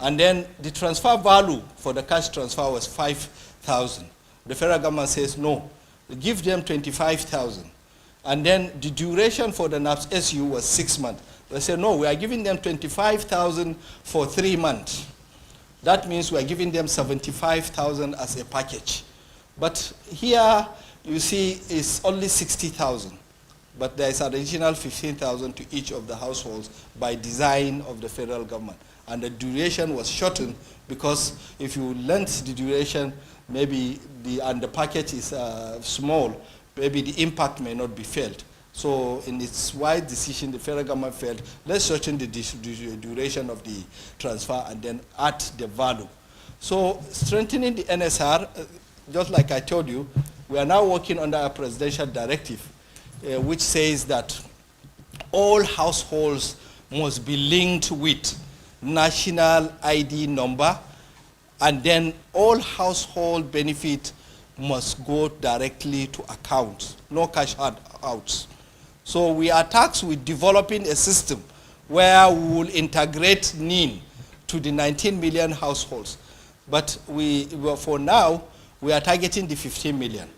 And then the transfer value for the cash transfer was 5,000. The federal government says, no, give them 25,000. And then the duration for the NAPS SU was 6 months. They say, no, we are giving them 25,000 for 3 months. That means we are giving them 75,000 as a package. But here, you see, it's only 60,000. But there is an additional 15,000 to each of the households by design of the federal government. And the duration was shortened because if you length the duration, maybe the package is small, maybe the impact may not be felt. So in its wise decision, the federal government felt, let's shorten the duration of the transfer and then add the value. So strengthening the NSR, just like I told you, we are now working under a presidential directive which says that all households must be linked with national ID number, and then all household benefit must go directly to accounts, no cash outs. So we are tasked with developing a system where we will integrate NIN to the 19 million households. But for now, we are targeting the 15 million.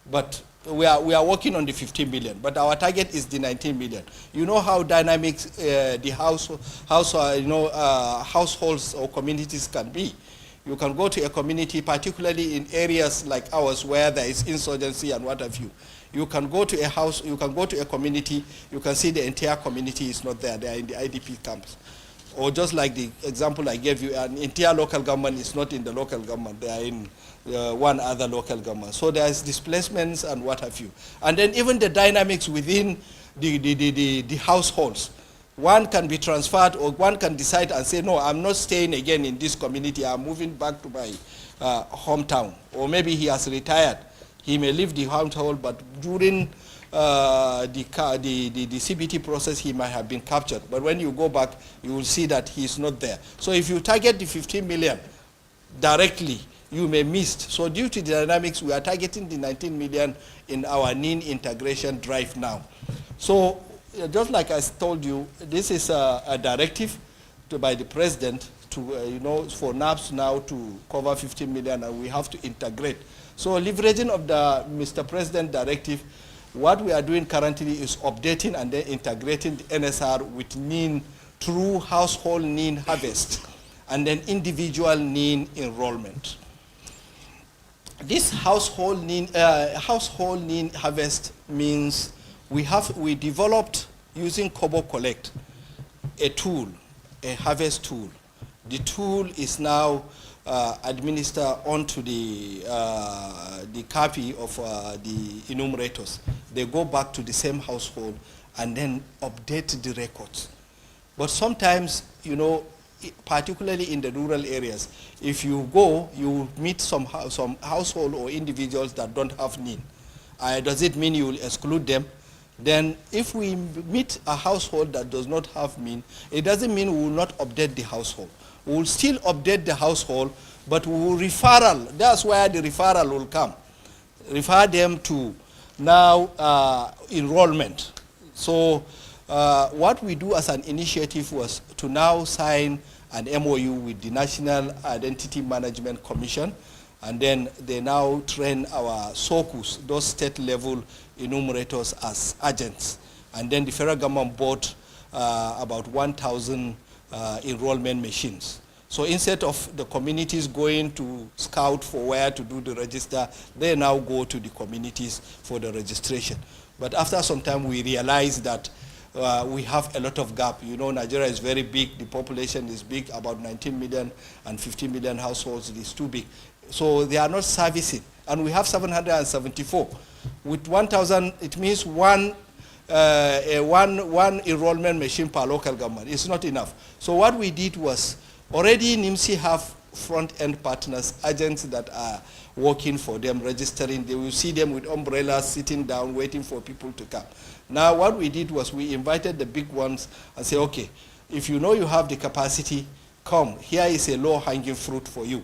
But we are working on the 15 million, but our target is the 19 million. You know how dynamic the households or communities can be. You can go to a community, particularly in areas like ours where there is insurgency and what have you. You can go to a house, you can go to a community, you can see the entire community is not there, they are in the IDP camps. Or just like the example I gave you, an entire local government is not in the local government, they are in one other local government. So there's displacements and what have you. And then even the dynamics within the households. One can be transferred, or one can decide and say, no, I'm not staying again in this community, I'm moving back to my hometown. Or maybe he has retired. He may leave the household, but during the CBT process, he might have been captured. But when you go back, you will see that he's not there. So if you target the 15 million directly, you may miss. So due to the dynamics, we are targeting the 19 million in our NIN integration drive now. So just like I told you, this is a directive by the president to, for NAPS now to cover 15 million, and we have to integrate. So leveraging of the Mr. President directive, what we are doing currently is updating and then integrating the NSR with NIN through household NIN harvest and then individual NIN enrollment. This household NIN harvest means we developed using Kobo Collect a tool, a harvest tool. The tool is now administered onto the copy of the enumerators. They go back to the same household and then update the records. But sometimes, particularly in the rural areas, if you go, you meet some household or individuals that don't have NIN. Does it mean you will exclude them? Then if we meet a household that does not have NIN, it doesn't mean we will not update the household. We will still update the household, but we will referral. That's where the referral will come. Refer them to now enrollment. So what we do as an initiative was to now sign an MOU with the National Identity Management Commission, and then they now train our SOCUs, those state-level enumerators, as agents. And then the federal government bought about 1,000 enrollment machines. So instead of the communities going to scout for where to do the register, they now go to the communities for the registration. But after some time, we realized that we have a lot of gap. Nigeria is very big, the population is big, about 19 million and 15 million households, it is too big. So they are not servicing. And we have 774. With 1,000, it means one enrollment machine per local government. It's not enough. So what we did was, already NIMSI have front-end partners, agents that are working for them, registering. They will see them with umbrellas, sitting down, waiting for people to come. Now what we did was we invited the big ones and say, okay, if you know you have the capacity, come. Here is a low-hanging fruit for you.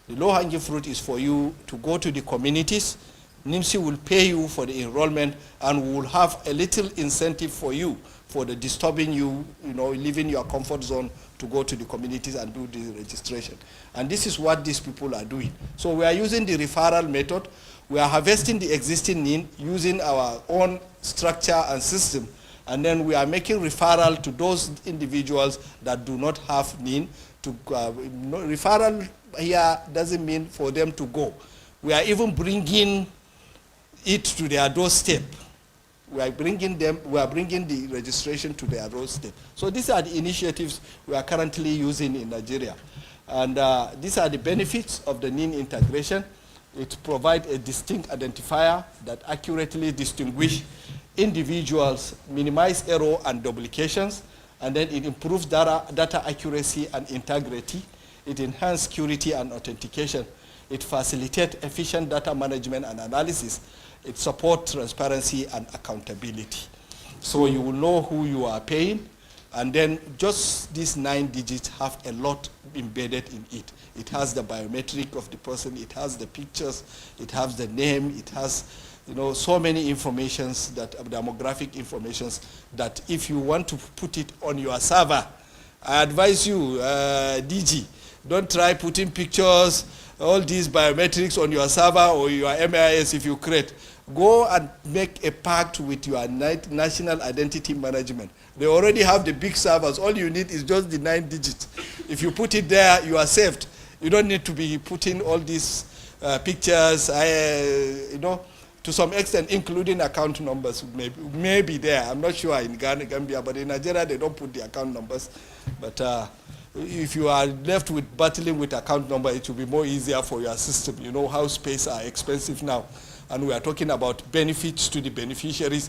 The low-hanging fruit is for you to go to the communities. NIMSI will pay you for the enrollment, and we will have a little incentive for you for the disturbing you, leaving your comfort zone to go to the communities and do the registration. And this is what these people are doing. So we are using the referral method. We are harvesting the existing NIN using our own structure and system, and then we are making referral to those individuals that do not have NIN. Referral here doesn't mean for them to go. We are even bringing it to their doorstep. We are bringing the registration to their doorstep. So these are the initiatives we are currently using in Nigeria. And these are the benefits of the NIN integration. It provides a distinct identifier that accurately distinguishes individuals, minimize error and duplications, and then it improves data accuracy and integrity. It enhances security and authentication. It facilitates efficient data management and analysis. It supports transparency and accountability. So you will know who you are paying, and then just these 9 digits have a lot embedded in it. It has the biometric of the person, it has the pictures, it has the name, it has so many informations, that demographic informations, that if you want to put it on your server, I advise you, DG, don't try putting pictures, all these biometrics on your server or your MIS if you create. Go and make a pact with your national identity management. They already have the big servers. All you need is just the 9 digits. If you put it there, you are saved. You don't need to be putting all these pictures, you know, to some extent, including account numbers maybe there. I'm not sure in Gambia, but in Nigeria, they don't put the account numbers. But if you are left with battling with account number, it will be more easier for your system. You know how space are expensive now. And we are talking about benefits to the beneficiaries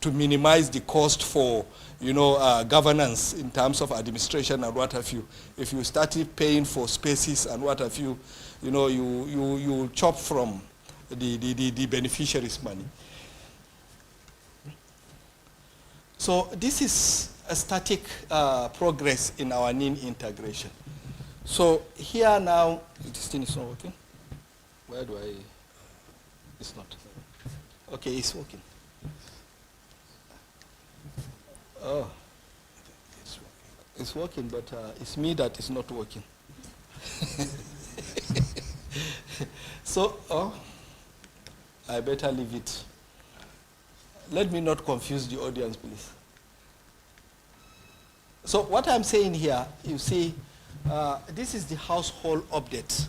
to minimize the cost for, you know, governance in terms of administration and what have you. If you started paying for spaces and what have you, you know, you chop from the beneficiaries' money. So this is a static progress in our NIN integration. So here now, this thing is not working. Where do I? It's not. Okay, it's working. Oh, it's working, but it's me that is not working. So, I better leave it. Let me not confuse the audience, please. So what I'm saying here, you see, this is the household update.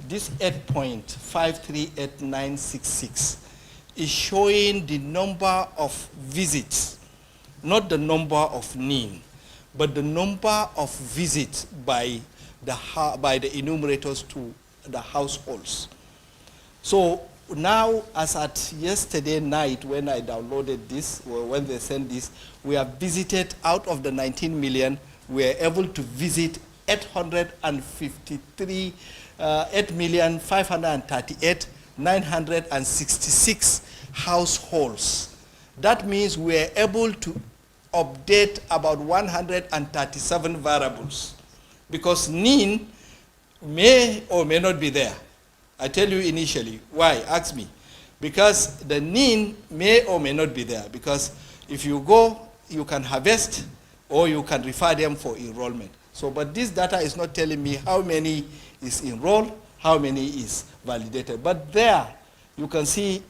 This 8.538966 is showing the number of visits, not the number of NIN, but the number of visits by the enumerators to the households. So now, as at yesterday night when I downloaded this, or when they sent this, we have visited, out of the 19 million, we are able to visit 8,538,966 households. That means we are able to update about 137 variables, because NIN may or may not be there. I tell you initially. Why? Ask me. Because the NIN may or may not be there. Because if you go, you can harvest or you can refer them for enrollment. So, but this data is not telling me how many is enrolled, how many is validated. But there, you can see,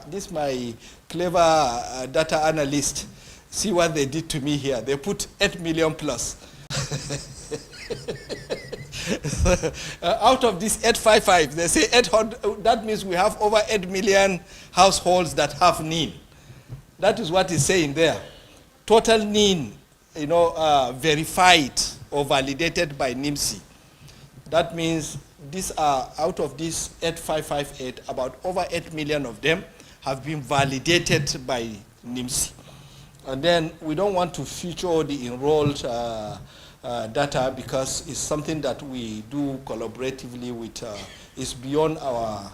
this my clever data analyst. See what they did to me here. They put 8 million plus. Out of this 855, they say 800. That means we have over 8 million households that have NIN. That is what is saying there. Total NIN, you know, verified or validated by NIMC. That means these are, out of these 8558, about over 8 million of them have been validated by NIMC. And then we don't want to feature the enrolled data because it's something that we do collaboratively with, it's beyond our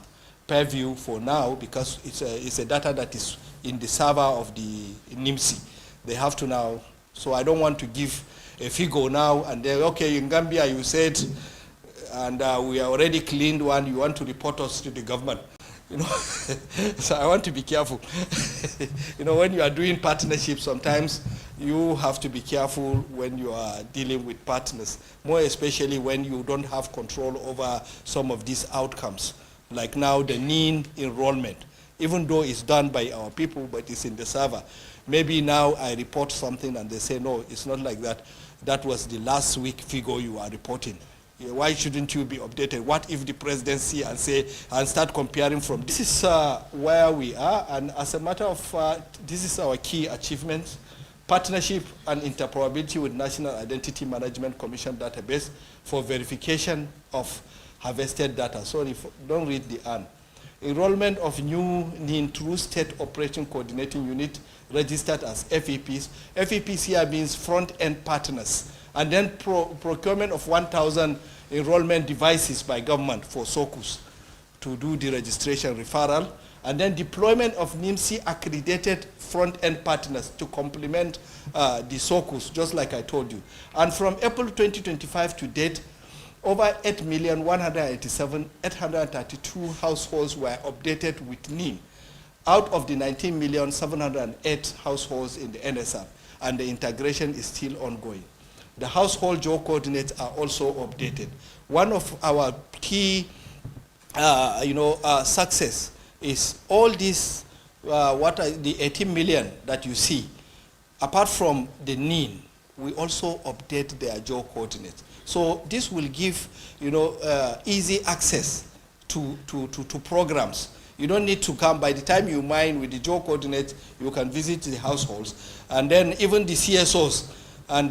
purview for now, because it's a data that is in the server of the NIMC. They have to now, so I don't want to give a figure now and then, okay, in Gambia you said, and we are already cleaned one, you want to report us to the government. You know, so I want to be careful. You know, when you are doing partnerships, sometimes you have to be careful when you are dealing with partners, more especially when you don't have control over some of these outcomes. Like now, the NIN enrollment, even though it's done by our people, but it's in the server. Maybe now I report something and they say, no, it's not like that. That was the last week figure you are reporting. Why shouldn't you be updated? What if the presidency and say, and start comparing from, this is where we are, and as a matter of fact, this is our key achievement. Partnership and interoperability with National Identity Management Commission database for verification of harvested data. Sorry, don't read the "and." Enrollment of new NIN through State Operation Coordinating Unit registered as FEPs. FEPs here means front-end partners. And then procurement of 1,000 enrollment devices by government for SOCUS to do the registration referral. And then deployment of NIMC accredited front-end partners to complement the SOCUS, just like I told you. And from April 2025 to date, over 8,187,832 households were updated with NIN out of the 19,708 households in the NSR, and the integration is still ongoing. The household job coordinates are also updated. One of our key success is all this, the 18 million that you see, apart from the NIN, we also update their geo coordinates. So this will give, easy access to programs. You don't need to come. By the time you mine with the geo coordinates, you can visit the households. And then even the CSOs and,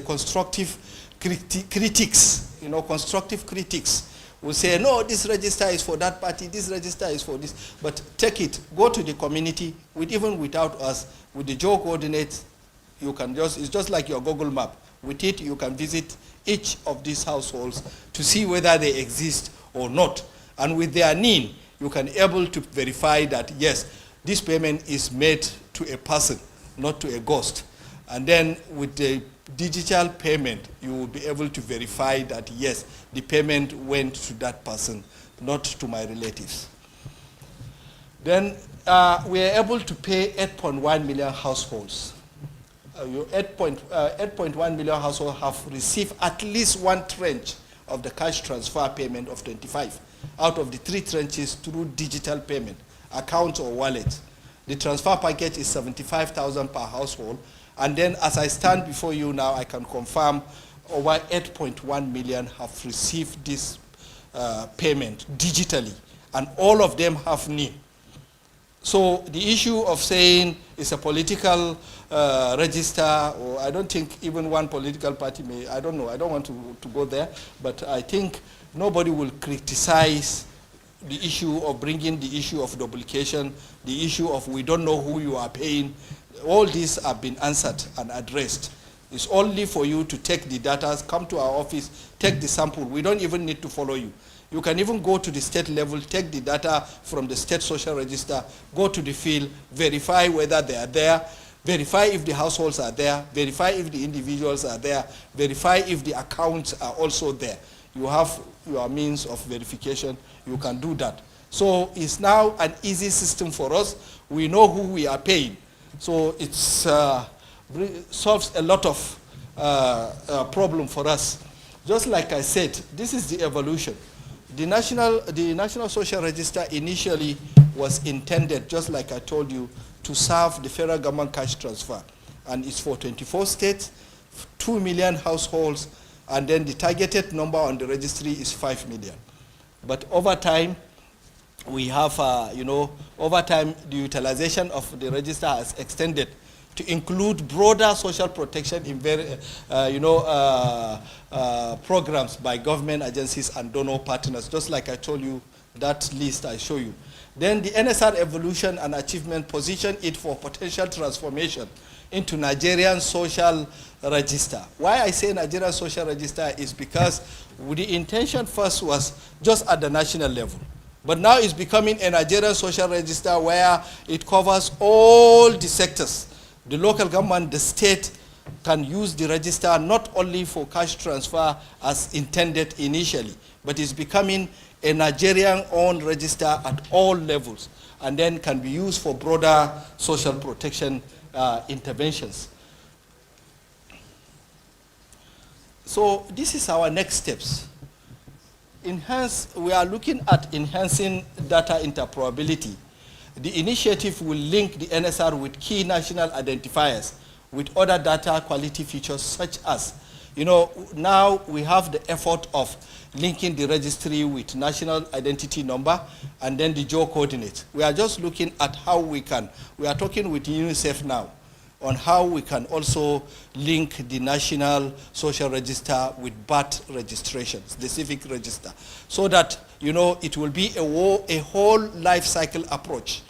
constructive critics, constructive critics will say, no, this register is for that party, this register is for this. But take it, go to the community, even without us, with the geo coordinates, you can it's just like your Google map. With it, you can visit each of these households to see whether they exist or not. And with their NIN, you can able to verify that, yes, this payment is made to a person, not to a ghost. And then with the digital payment, you will be able to verify that, yes, the payment went to that person, not to my relatives. Then we are able to pay 8.1 million households. 8.1 million households have received at least one tranche of the cash transfer payment of 25 out of the 3 tranches through digital payment, accounts or wallets. The transfer package is 75,000 per household. And then as I stand before you now, I can confirm over 8.1 million have received this payment digitally, and all of them have NIN. So the issue of saying it's a political register, or I don't think even one political party may, I don't know, I don't want to go there, but I think nobody will criticize the issue of bringing the issue of duplication, the issue of we don't know who you are paying. All these have been answered and addressed. It's only for you to take the data, come to our office, take the sample. We don't even need to follow you. You can even go to the state level, take the data from the state social register, go to the field, verify whether they are there, verify if the households are there, verify if the individuals are there, verify if the accounts are also there. You have your means of verification, you can do that. So it's now an easy system for us. We know who we are paying. So it solves a lot of problem for us. Just like I said, this is the evolution. The National Social Register initially was intended, just like I told you, to serve the federal government cash transfer. And it's for 24 states, 2 million households, and then the targeted number on the registry is 5 million. But over time, we have, over time, the utilization of the register has extended to include broader social protection in programs by government agencies and donor partners, just like I told you, that list I show you. Then the NSR evolution and achievement position it for potential transformation into Nigerian social register. Why I say Nigerian social register is because the intention first was just at the national level. But now it's becoming a Nigerian social register where it covers all the sectors. The local government, the state can use the register not only for cash transfer as intended initially, but it's becoming a Nigerian-owned register at all levels, and then can be used for broader social protection interventions. So this is our next steps. We are looking at enhancing data interoperability. The initiative will link the NSR with key national identifiers with other data quality features such as, now we have the effort of linking the registry with national identity number and then the geo coordinates. We are just looking at how we are talking with UNICEF now on how we can also link the National Social Register with birth registration, the civic register, so that, it will be a whole life cycle approach.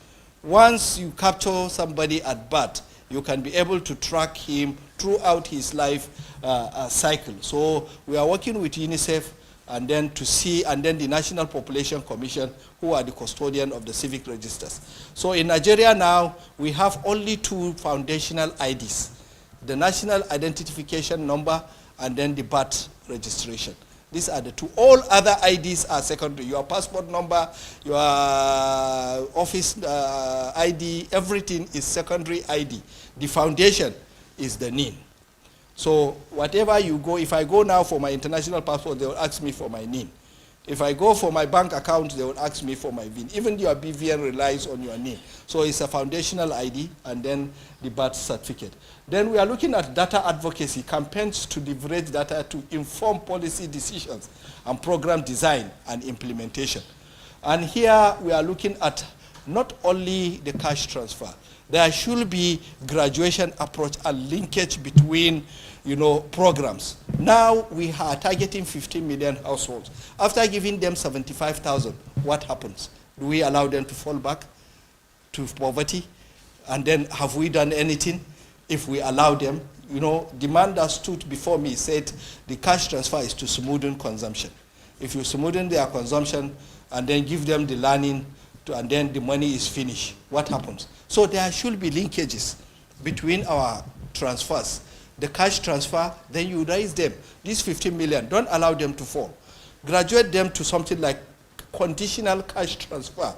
Once you capture somebody at birth, you can be able to track him throughout his life cycle. So we are working with UNICEF and then the National Population Commission, who are the custodian of the civic registers. So in Nigeria now, we have only 2 foundational IDs, the National Identification Number and then the birth registration. These are the 2. All other IDs are secondary. Your passport number, your office ID, everything is secondary ID. The foundation is the NIN. So whatever you go, if I go now for my international passport, they will ask me for my NIN. If I go for my bank account, they will ask me for my VIN. Even your BVN relies on your name. So it's a foundational ID and then the birth certificate. Then we are looking at data advocacy, campaigns to leverage data to inform policy decisions and program design and implementation. And here we are looking at not only the cash transfer. There should be graduation approach and linkage between programs. Now we are targeting 15 million households. After giving them 75,000, what happens? Do we allow them to fall back to poverty? And then have we done anything? If we allow them, the man that stood before me said the cash transfer is to smoothen consumption. If you smoothen their consumption and then give them the learning, and then the money is finished, what happens? So there should be linkages between our transfers. The cash transfer, then you raise them. These 15 million, don't allow them to fall. Graduate them to something like conditional cash transfer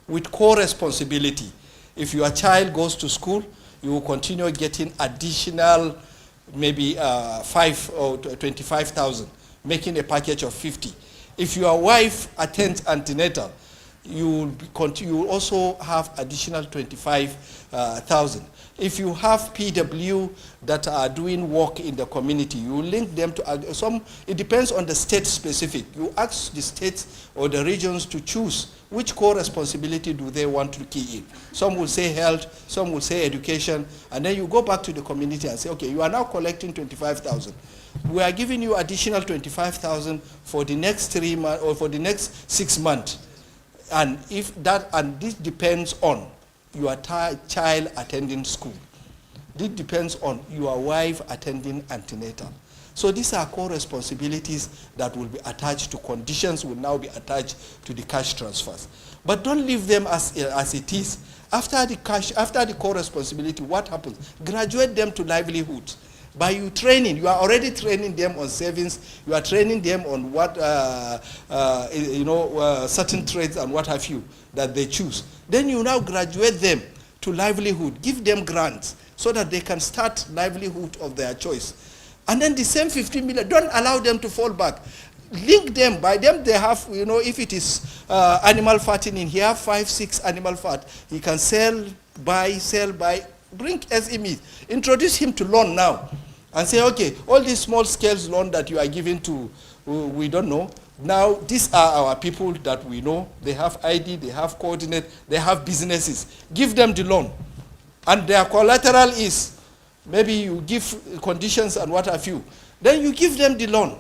with co-responsibility. If your child goes to school, you will continue getting additional maybe 5 or 25,000, making a package of 50. If your wife attends antenatal, you will also have additional 25,000. If you have PW that are doing work in the community, you link them to some. It depends on the state specific. You ask the states or the regions to choose which core responsibility do they want to key in. Some will say health, some will say education, and then you go back to the community and say, okay, you are now collecting 25,000. We are giving you additional 25,000 for the next 3 months or for the next 6 months. And if that, and this depends on your child attending school. This depends on your wife attending antenatal. So these are core responsibilities that will be attached to conditions, will now be attached to the cash transfers. But don't leave them as it is. After the core responsibility, what happens? Graduate them to livelihood. By you training, you are already training them on savings, you are training them on what, certain trades and what have you that they choose. Then you now graduate them to livelihood, give them grants so that they can start livelihood of their choice. And then the same 15 million, don't allow them to fall back. Link them. By them they have, if it is animal fattening, he have 5, 6 animal fat. He can sell, buy, bring SMEs. Introduce him to loan now. And say, okay, all these small scale loan that you are giving to, we don't know. Now, these are our people that we know. They have ID, they have coordinate, they have businesses. Give them the loan. And their collateral is, maybe you give conditions and what have you. Then you give them the loan.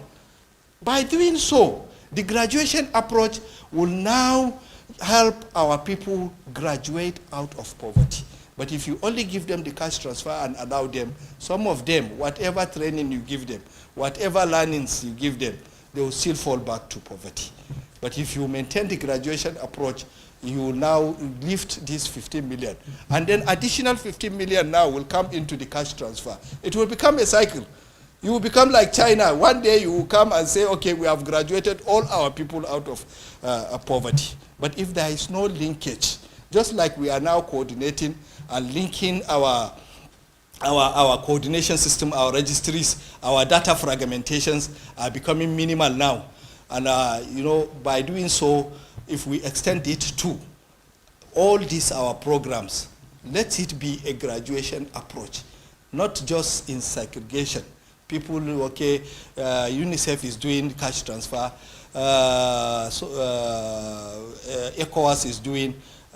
By doing so, the graduation approach will now help our people graduate out of poverty. But if you only give them the cash transfer and allow them, some of them, whatever training you give them, whatever learnings you give them, they will still fall back to poverty. But if you maintain the graduation approach, you will now lift this 15 million. And then additional 15 million now will come into the cash transfer. It will become a cycle. You will become like China. One day you will come and say, okay, we have graduated all our people out of poverty. But if there is no linkage, just like we are now coordinating and linking our coordination system, our registries, our data fragmentations are becoming minimal now. And by doing so, if we extend it to all these our programs, let it be a graduation approach, not just in segregation. People, okay, UNICEF is doing cash transfer, ECOWAS is doing,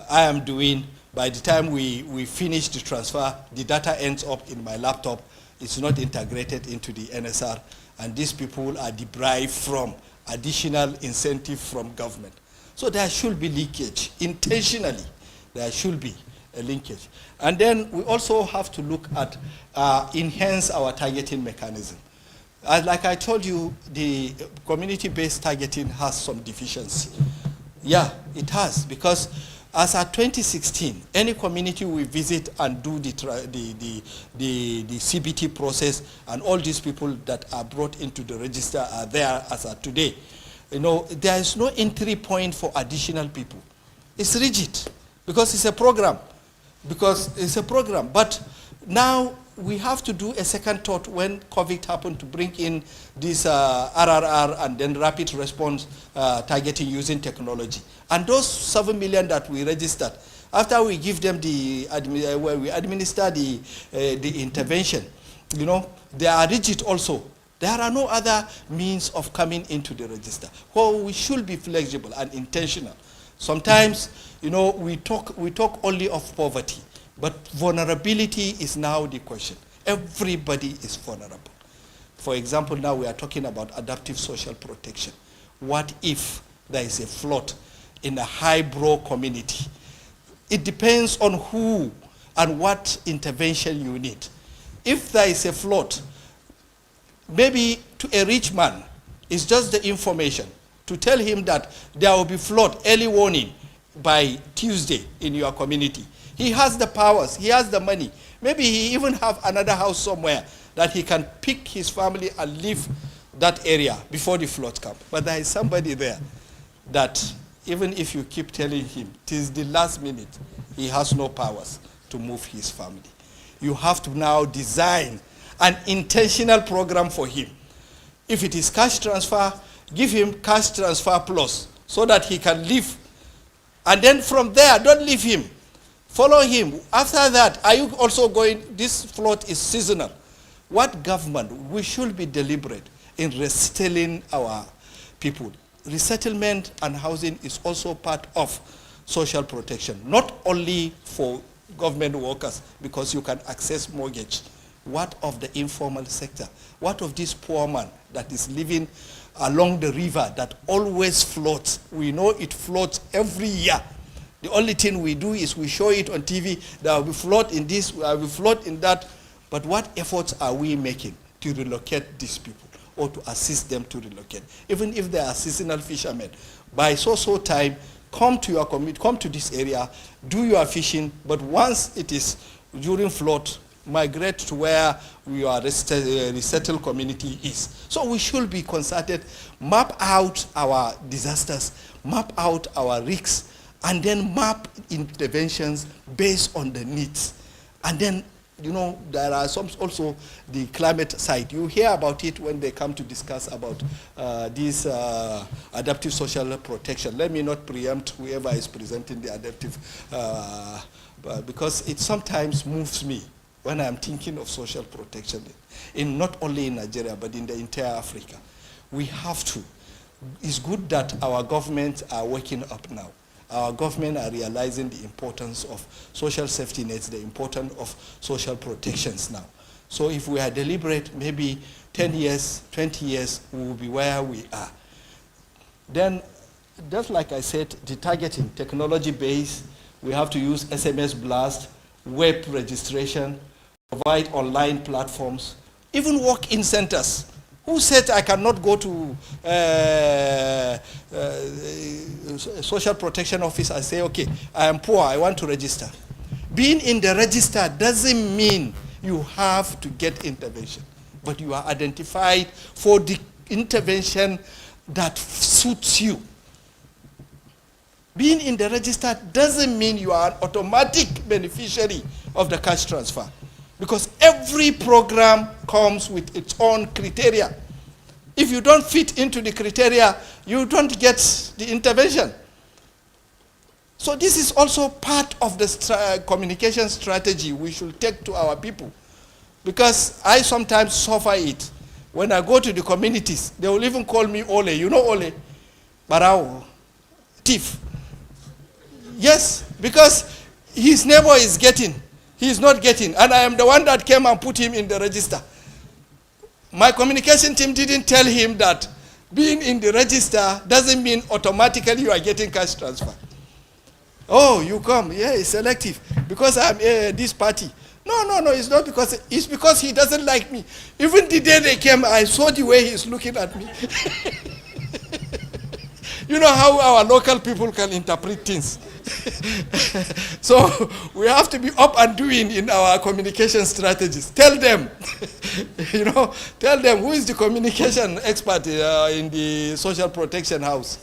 I am doing. By the time we finish the transfer, the data ends up in my laptop. It's not integrated into the NSR, and these people are deprived from additional incentive from government. So there should be leakage. Intentionally, there should be a linkage. And then we also have to look at enhance our targeting mechanism. Like I told you, the community-based targeting has some deficiency. Yeah, it has, because as at 2016, any community we visit and do the CBT process, and all these people that are brought into the register are there as at today. There is no entry point for additional people. It's rigid because it's a program. But now we have to do a second thought when COVID happened to bring in this RRR and then rapid response targeting using technology. And those 7 million that we registered, after we give them we administer the intervention, you know, they are rigid also. There are no other means of coming into the register. Well, we should be flexible and intentional. Sometimes, you know, we talk only of poverty, but vulnerability is now the question. Everybody is vulnerable. For example, now we are talking about adaptive social protection. What if there is a flood in a high-brow community? It depends on who and what intervention you need. If there is a flood, maybe to a rich man, it's just the information to tell him that there will be flood, early warning by Tuesday in your community. He has the powers, he has the money. Maybe he even have another house somewhere that he can pick his family and leave that area before the flood comes. But there is somebody there that even if you keep telling him, till the last minute, he has no powers to move his family. You have to now design an intentional program for him. If it is cash transfer, give him cash transfer plus so that he can live. And then from there, don't leave him. Follow him. After that, are you also going, this flood is seasonal. What government? We should be deliberate in resettling our people. Resettlement and housing is also part of social protection, not only for government workers because you can access mortgage. What of the informal sector? What of this poor man that is living along the river that always floats? We know it floats every year. The only thing we do is we show it on TV. There will be flood in this, there will be flood in that. But what efforts are we making to relocate these people or to assist them to relocate? Even if they are seasonal fishermen, by so time, come to your community, come to this area, do your fishing, but once it is during flood, migrate to where your resettled community is. So we should be concerted, map out our disasters, map out our risks, and then map interventions based on the needs. And then, you know, there are some also the climate side. You hear about it when they come to discuss about this adaptive social protection. Let me not preempt whoever is presenting the adaptive, because it sometimes moves me when I'm thinking of social protection, in not only in Nigeria, but in the entire Africa. We have to. It's good that our governments are waking up now. Our government are realizing the importance of social safety nets, the importance of social protections now. So if we are deliberate, maybe 10 years, 20 years, we will be where we are. Then, just like I said, the targeting, technology-based, we have to use SMS blast, web registration, provide online platforms, even walk-in centers. Who said I cannot go to social protection office and say, okay, I am poor, I want to register. Being in the register doesn't mean you have to get intervention, but you are identified for the intervention that suits you. Being in the register doesn't mean you are an automatic beneficiary of the cash transfer, because every program comes with its own criteria. If you don't fit into the criteria, you don't get the intervention. So this is also part of the communication strategy we should take to our people. Because I sometimes suffer it. When I go to the communities, they will even call me Ole. You know Ole? Barao. Thief. Yes, because his neighbor is getting. He is not getting. And I am the one that came and put him in the register. My communication team didn't tell him that being in the register doesn't mean automatically you are getting cash transfer. Oh, you come. Yeah, it's selective. Because I'm this party. No, it's not because, it's because he doesn't like me. Even the day they came, I saw the way he's looking at me. You know how our local people can interpret things. So we have to be up and doing in our communication strategies. Tell them, tell them who is the communication expert in the social protection house.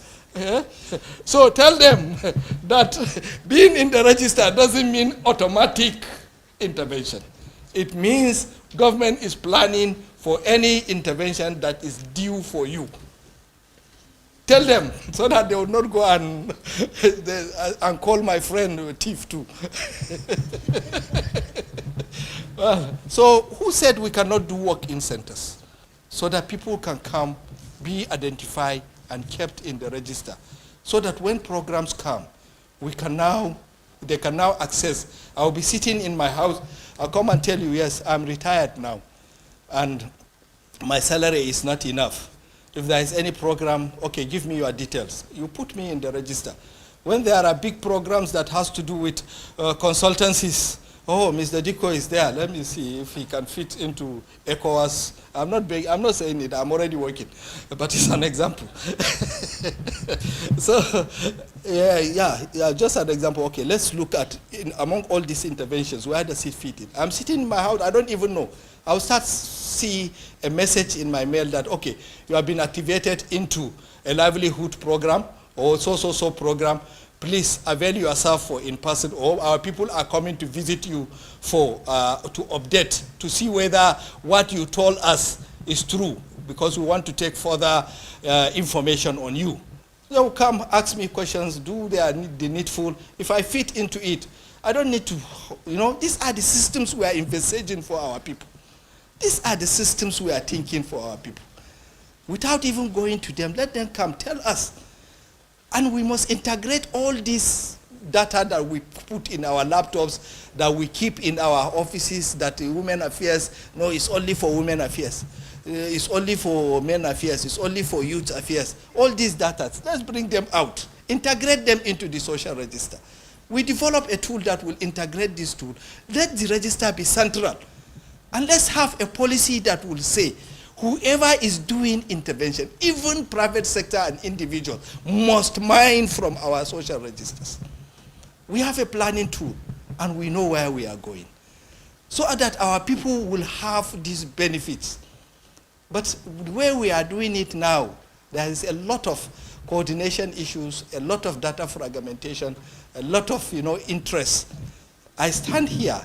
So tell them that being in the register doesn't mean automatic intervention. It means government is planning for any intervention that is due for you. Tell them so that they will not go and, and call my friend a thief too. Well, so who said we cannot do work in centers so that people can come, be identified and kept in the register, so that when programs come, they can now access. I'll be sitting in my house, I'll come and tell you, yes, I'm retired now, and my salary is not enough. If there is any program, okay, give me your details. You put me in the register. When there are big programs that has to do with consultancies, oh, Mr. Diko is there. Let me see if he can fit into ECOWAS. I'm not saying it. I'm already working, but it's an example. So, yeah, just an example. Okay, let's look at among all these interventions, where does it fit in? I'm sitting in my house. I don't even know. I'll start see a message in my mail that, okay, you have been activated into a livelihood program or so program. Please avail yourself for in-person, or our people are coming to visit you for to update, to see whether what you told us is true, because we want to take further information on you. They will come, ask me questions, do the needful. If I fit into it, I don't need to, these are the systems we are envisaging for our people. These are the systems we are thinking for our people. Without even going to them, let them come, tell us. And we must integrate all this data that we put in our laptops, that we keep in our offices, that the women affairs, no, it's only for women affairs. It's only for men affairs. It's only for youth affairs. All these data, let's bring them out. Integrate them into the social register. We develop a tool that will integrate this tool. Let the register be central. And let's have a policy that will say, whoever is doing intervention, even private sector and individual, must mine from our social registers. We have a planning tool, and we know where we are going, so that our people will have these benefits. But the way we are doing it now, there is a lot of coordination issues, a lot of data fragmentation, a lot of interest. I stand here.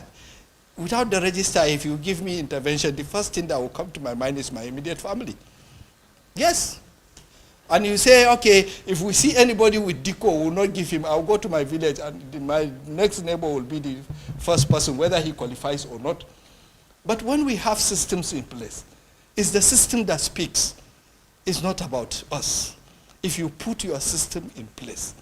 Without the register, if you give me intervention, the first thing that will come to my mind is my immediate family. Yes. And you say, okay, if we see anybody with DICO, we will not give him. I'll go to my village, and my next neighbor will be the first person, whether he qualifies or not. But when we have systems in place, it's the system that speaks. It's not about us. If you put your system in place,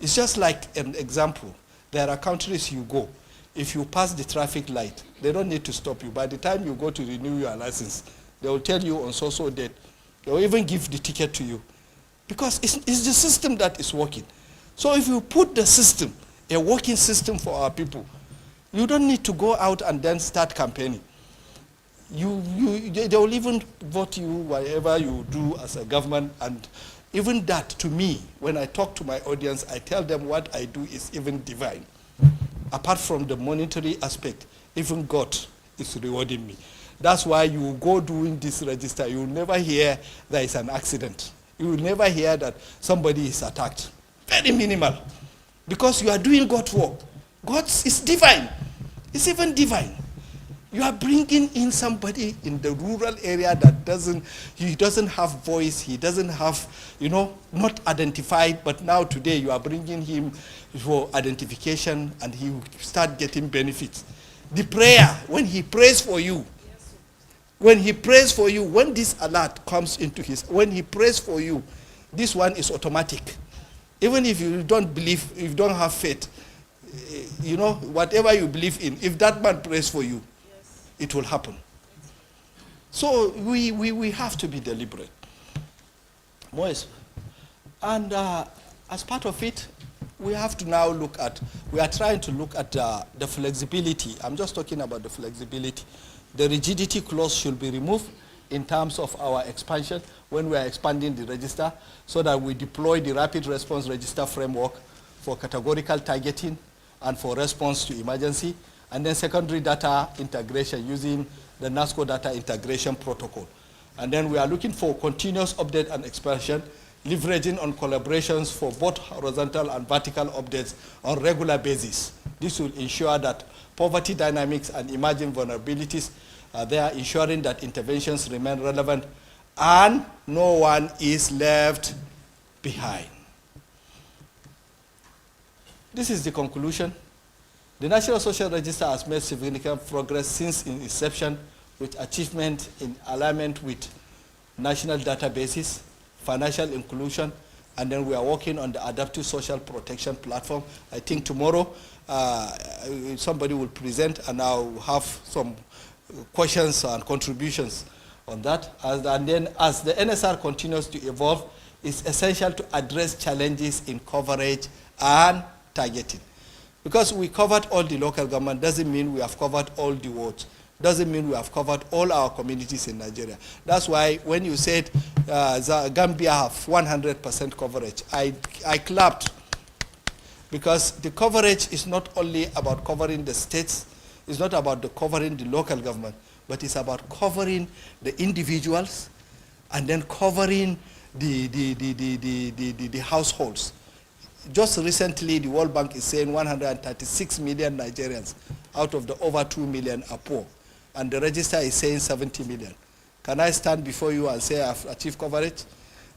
it's just like an example. There are countries you go. If you pass the traffic light, they don't need to stop you. By the time you go to renew your license, they will tell you on so date. They will even give the ticket to you. Because it's the system that is working. So if you put the system, a working system for our people, you don't need to go out and then start campaigning. They will even vote you whatever you do as a government. And even that, to me, when I talk to my audience, I tell them what I do is even divine. Apart from the monetary aspect, even God is rewarding me. That's why you go doing this register, you will never hear there is an accident. You will never hear that somebody is attacked. Very minimal. Because you are doing God's work. God is divine. It's even divine. You are bringing in somebody in the rural area that doesn't have voice, he doesn't have, not identified, but now today you are bringing him for identification, and he will start getting benefits. The prayer, when he prays for you, when this alert comes into when he prays for you, this one is automatic. Even if you don't believe, if you don't have faith, whatever you believe in, if that man prays for you, it will happen. So we have to be deliberate. And as part of it, we have to now we are trying to look at the flexibility. I'm just talking about the flexibility. The rigidity clause should be removed in terms of our expansion when we are expanding the register, so that we deploy the rapid response register framework for categorical targeting and for response to emergency, and then secondary data integration using the NASCO data integration protocol. And then we are looking for continuous update and expansion, leveraging on collaborations for both horizontal and vertical updates on regular basis. This will ensure that poverty dynamics and emerging vulnerabilities are there, ensuring that interventions remain relevant and no one is left behind. This is the conclusion. The National Social Register has made significant progress since its inception, with achievement in alignment with national databases, financial inclusion, and then we are working on the adaptive social protection platform. I think tomorrow somebody will present and I'll have some questions and contributions on that. And then as the NSR continues to evolve, it's essential to address challenges in coverage and targeting. Because we covered all the local government doesn't mean we have covered all the wards. Doesn't mean we have covered all our communities in Nigeria. That's why when you said Gambia have 100% coverage, I clapped. Because the coverage is not only about covering the states, it's not about covering the local government, but it's about covering the individuals and then covering the households. Just recently, the World Bank is saying 136 million Nigerians out of the over 2 million are poor. And the register is saying 70 million. Can I stand before you and say I've achieved coverage?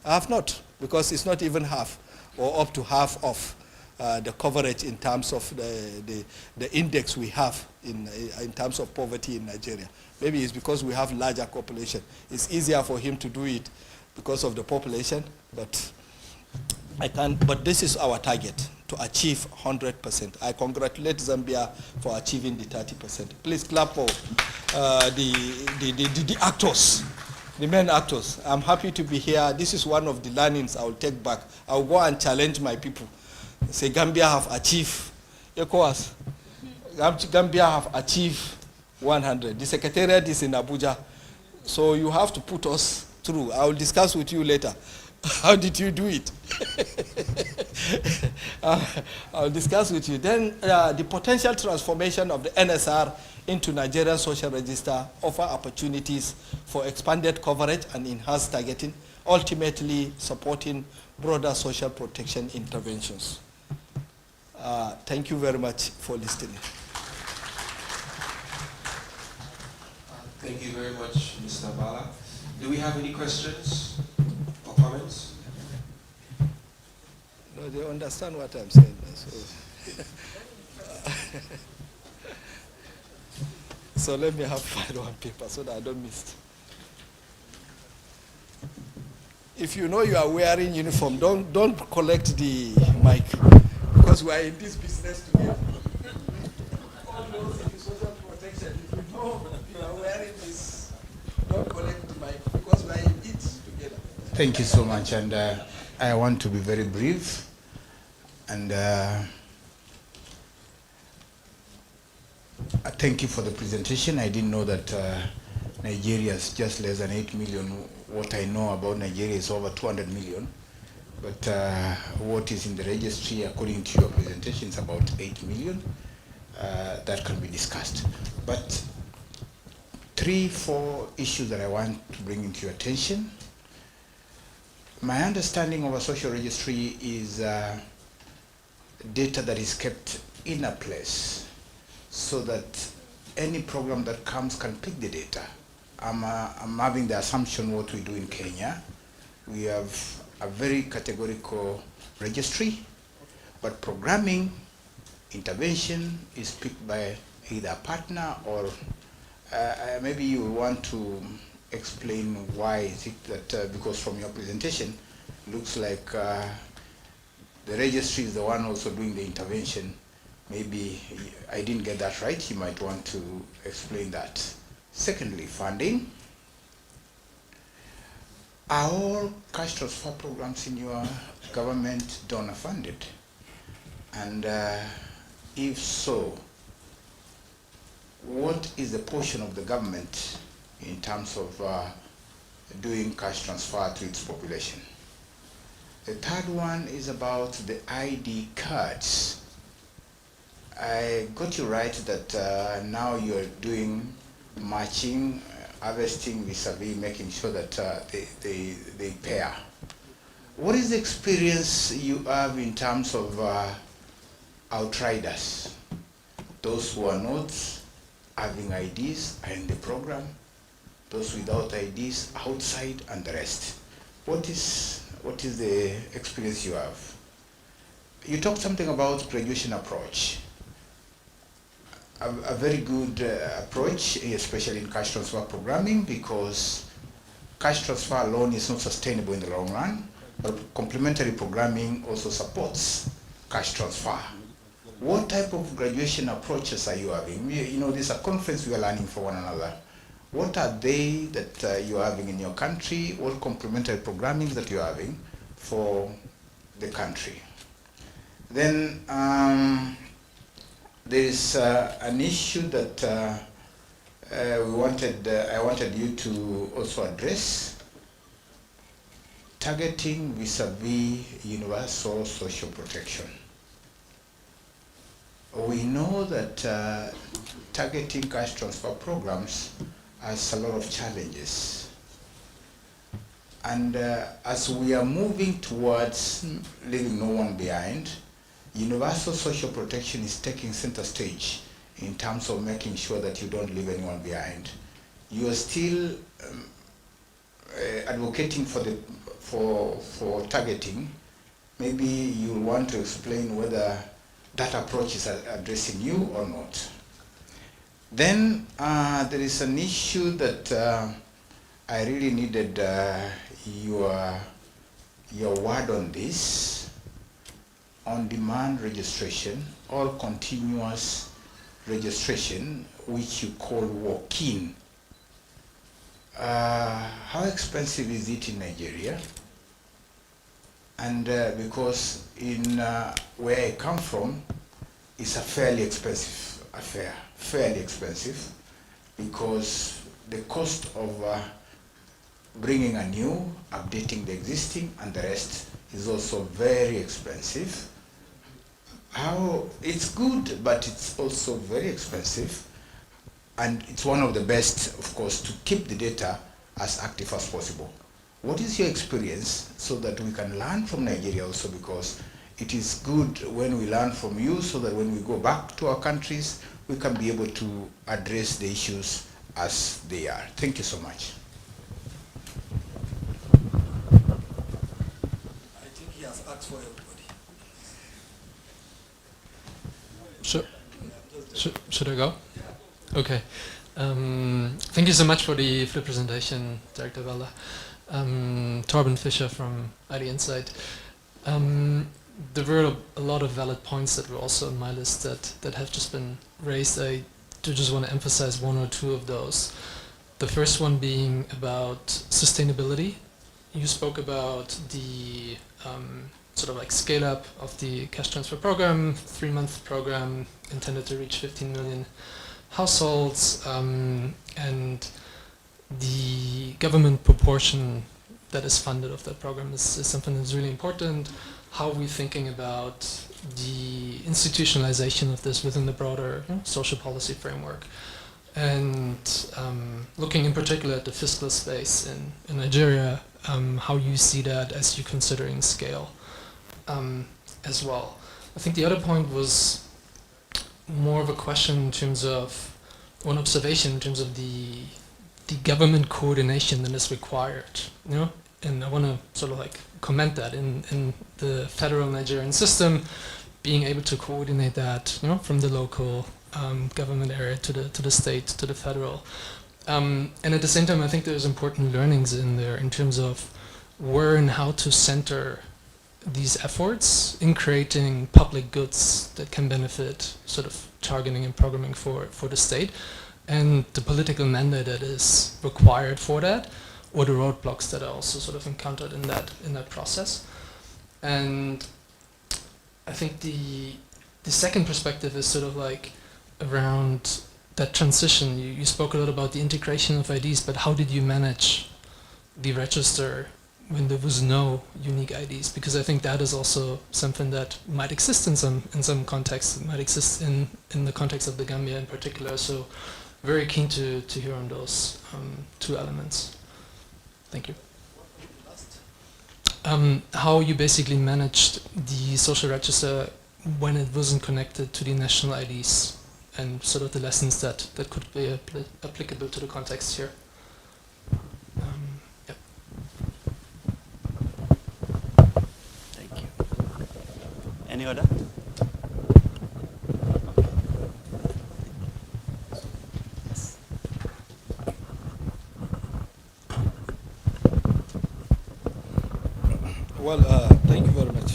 I have not, because it's not even half or up to half of the coverage in terms of the index we have in terms of poverty in Nigeria. Maybe it's because we have larger population. It's easier for him to do it because of the population, but I can't. But this is our target, to achieve 100%. I congratulate Zambia for achieving the 30%. Please clap for the actors, the main actors. I'm happy to be here. This is one of the learnings I will take back. I will go and challenge my people. Say Gambia have achieved, ECOWAS, Gambia have achieved 100. The secretariat is in Abuja. So you have to put us through. I will discuss with you later. How did you do it? I'll discuss with you. Then the potential transformation of the NSR into Nigerian Social Register offer opportunities for expanded coverage and enhanced targeting, ultimately supporting broader social protection interventions. Thank you very much for listening. Thank you very much, Mr. Bala. Do we have any questions or comments? No, they understand what I'm saying. So let me have file on paper so that I don't miss it. If you know you are wearing uniform, don't collect the mic, because we are in this business together. All those in social protection, if you know you are wearing this, don't collect the mic, because we are in it together. Thank you so much, and I want to be very brief. And thank you for the presentation. I didn't know that Nigeria is just less than 8 million. What I know about Nigeria is over 200 million. But what is in the registry, according to your presentation, is about 8 million. That can be discussed. But 3-4 issues that I want to bring into your attention. My understanding of a social registry is data that is kept in a place so that any program that comes can pick the data. I'm having the assumption what we do in Kenya. We have a very categorical registry, but programming, intervention is picked by either a partner or maybe you want to explain why is it that, because from your presentation, looks like the registry is the one also doing the intervention. Maybe I didn't get that right. You might want to explain that. Secondly, funding. Are all cash transfer programs in your government donor funded? And if so, what is the portion of the government in terms of doing cash transfer to its population? The third one is about the ID cards. I got you right that now you're doing matching, harvesting vis-a-vis, making sure that they pair. What is the experience you have in terms of outriders? Those who are not having IDs are in the program. Those without IDs outside, and the rest. What is the experience you have? You talked something about graduation approach. A very good approach, especially in cash transfer programming, because cash transfer alone is not sustainable in the long run, but complementary programming also supports cash transfer. What type of graduation approaches are you having? You know, this is a conference we are learning from one another. What are they that you're having in your country? What complementary programming that you're having for the country? Then there is an issue that I wanted you to also address, targeting vis-a-vis universal social protection. We know that targeting cash transfer programs has a lot of challenges. And as we are moving towards leaving no one behind, universal social protection is taking center stage in terms of making sure that you don't leave anyone behind. You are still advocating for targeting. Maybe you want to explain whether that approach is addressing you or not. Then there is an issue that I really needed your word on this, on-demand registration or continuous registration, which you call walk-in. How expensive is it in Nigeria? And because in where I come from, it's a fairly expensive affair, fairly expensive, because the cost of bringing a new, updating the existing, and the rest is also very expensive. It's good, but it's also very expensive, and it's one of the best, of course, to keep the data as active as possible. What is your experience so that we can learn from Nigeria also, because it is good when we learn from you so that when we go back to our countries, we can be able to address the issues as they are. Thank you so much. I think he has asked for everybody. Should I go? Okay. Thank you so much for the presentation, Director Vella. Torben Fischer from ID Insight. There were a lot of valid points that were also on my list that have just been raised. I do just want to emphasize one or two of those. The first one being about sustainability. You spoke about the sort of like scale up of the cash transfer program, 3-month program intended to reach 15 million households, and the government proportion that is funded of that program is something that's really important. How are we thinking about the institutionalization of this within the broader social policy framework? And looking in particular at the fiscal space in Nigeria, how you see that as you're considering scale as well. I think the other point was more of a question in terms of, one observation in terms of the government coordination that is required, and I want to sort of like comment that in the federal Nigerian system, being able to coordinate that, from the local government area to the state to the federal, and at the same time, I think there's important learnings in there in terms of where and how to center these efforts in creating public goods that can benefit sort of targeting and programming for the state, and the political mandate that is required for that, or the roadblocks that are also sort of encountered in that process. And I think the second perspective is sort of like around that transition. You spoke a lot about the integration of IDs, but how did you manage the register when there was no unique IDs? Because I think that is also something that might exist in some contexts. It might exist in the context of the Gambia in particular. So very keen to hear on those two elements. Thank you. How you basically managed the social register when it wasn't connected to the national IDs and sort of the lessons that could be applicable to the context here. Yeah. Thank you. Any other? Well, thank you very much.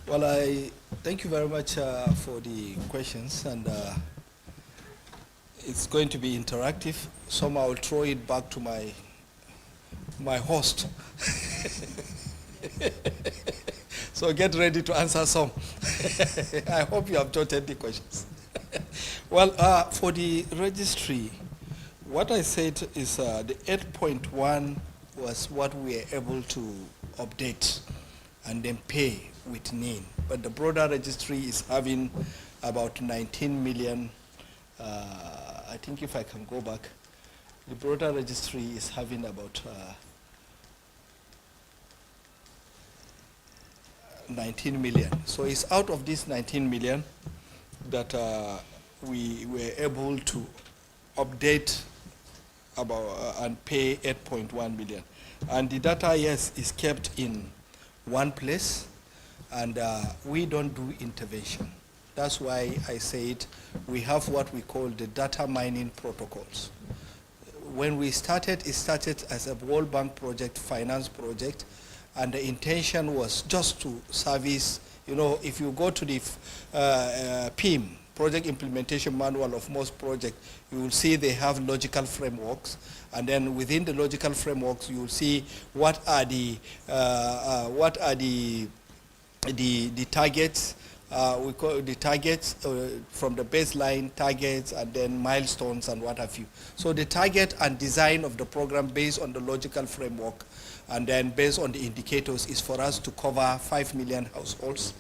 Well, I thank you very much for the questions, and it's going to be interactive. Somehow I'll throw it back to my host. So get ready to answer some. I hope you have jotted the questions. Well, for the registry, what I said is the 8.1 was what we were able to update and then pay with NIN. But the broader registry is having about 19 million. I think if I can go back, the broader registry is having about 19 million. So it's out of this 19 million that we were able to update about and pay 8.1 million. And the data, yes, is kept in one place, and we don't do intervention. That's why I said we have what we call the data mining protocols. When we started, it started as a World Bank project, finance project, and the intention was just to service, you know, if you go to the PIM, Project Implementation Manual of most projects, you will see they have logical frameworks, and then within the logical frameworks, you will see what are the targets. We call the targets from the baseline targets and then milestones and what have you. So the target and design of the program based on the logical framework and then based on the indicators is for us to cover 5 million households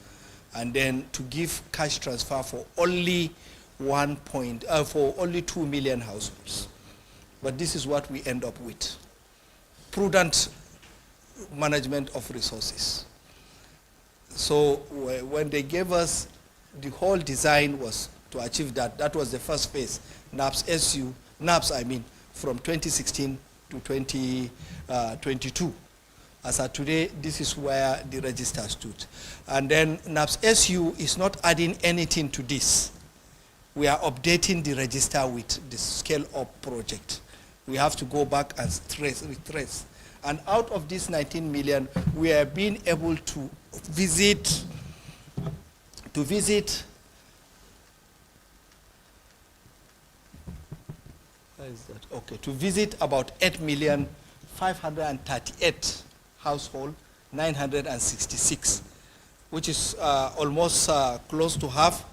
and then to give cash transfer for only 2 million households. But this is what we end up with. Prudent management of resources. So when they gave us, the whole design was to achieve that. That was the first phase. NAPS from 2016 to 2022. As of today, this is where the register stood. And then NAPS-SU is not adding anything to this. We are updating the register with the scale-up project. We have to go back and retrace. And out of this 19 million, we are being able to visit about 8,538,000 household, 966, which is almost close to half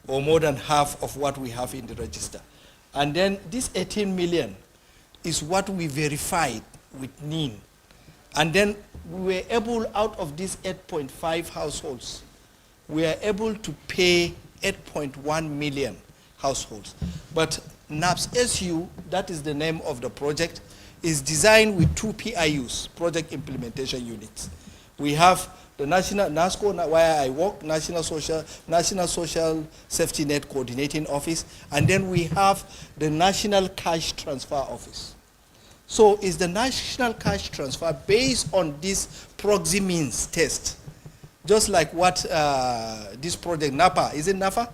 or more than half of what we have in the register. And then this 18 million is what we verified with NIN. And then we were able, out of these 8.5 households, we are able to pay 8.1 million households. But NAPS-SU, that is the name of the project, is designed with 2 PIUs, project implementation units. We have the National NASCO, where I work, National Social Safety Net Coordinating Office, and then we have the National Cash Transfer Office. So is the national cash transfer based on this proxy means test, just like what this project NAPA, is it NAPA?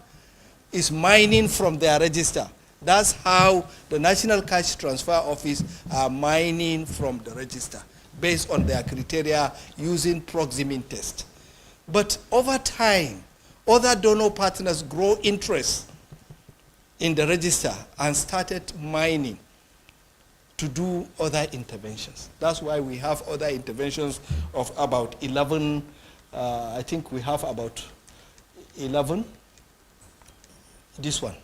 Is mining from their register. That's how the National Cash Transfer Office are mining from the register, based on their criteria using proxy mean test. But over time, other donor partners grow interest in the register and started mining to do other interventions. That's why we have other interventions of about 11, I think we have about 11, this one.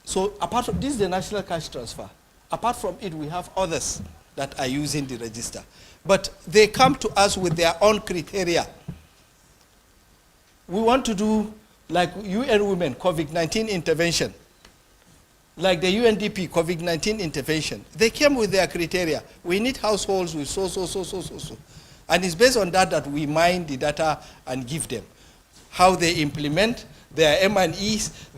So apart from this is the national cash transfer. Apart from it, we have others that are using the register. But they come to us with their own criteria. We want to do like UN Women COVID-19 intervention, like the UNDP COVID-19 intervention. They came with their criteria. We need households with so. And it's based on that that we mine the data and give them. How they implement their M&Es,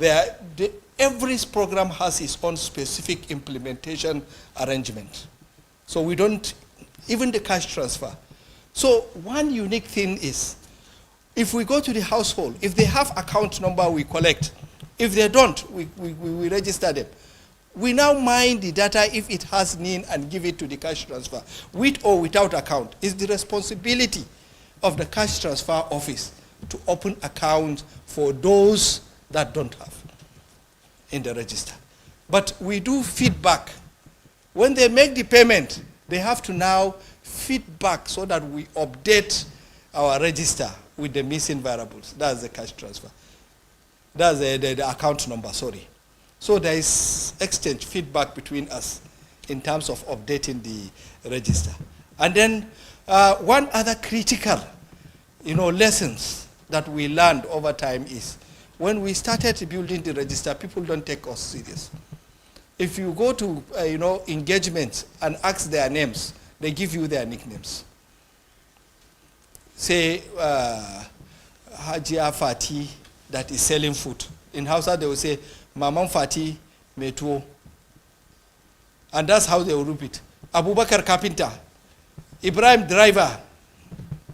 every program has its own specific implementation arrangement. So we don't, even the cash transfer. So one unique thing is, if we go to the household, if they have account number, we collect. If they don't, we register them. We now mine the data if it has NIN and give it to the cash transfer. With or without account, it's the responsibility of the cash transfer office to open accounts for those that don't have in the register. But we do feedback. When they make the payment, they have to now feedback so that we update our register with the missing variables. That's the cash transfer. That's the account number, sorry. So there is exchange, feedback between us in terms of updating the register. And then one other critical, lessons that we learned over time is when we started building the register, people don't take us serious. If you go to engagements and ask their names, they give you their nicknames. Say Hajia Fati that is selling food. In Hausa they will say Mamam Fati Metuo. And that's how they will repeat. Abubakar Carpenter, Ibrahim Driver.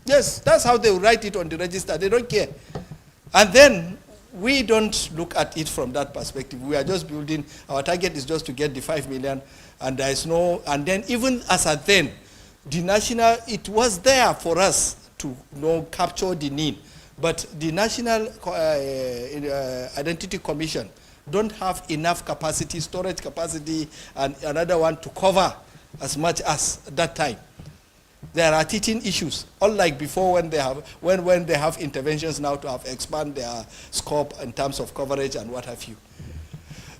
Yes, that's how they will write it on the register. They don't care. And then we don't look at it from that perspective. We are just building, our target is just to get the 5 million, and there is no, and then even as at then, the national, it was there for us to capture the need. But the National Identity Commission don't have enough capacity, storage capacity, and another one to cover as much as that time. There are teaching issues, unlike before when they have interventions now to have expand their scope in terms of coverage and what have you.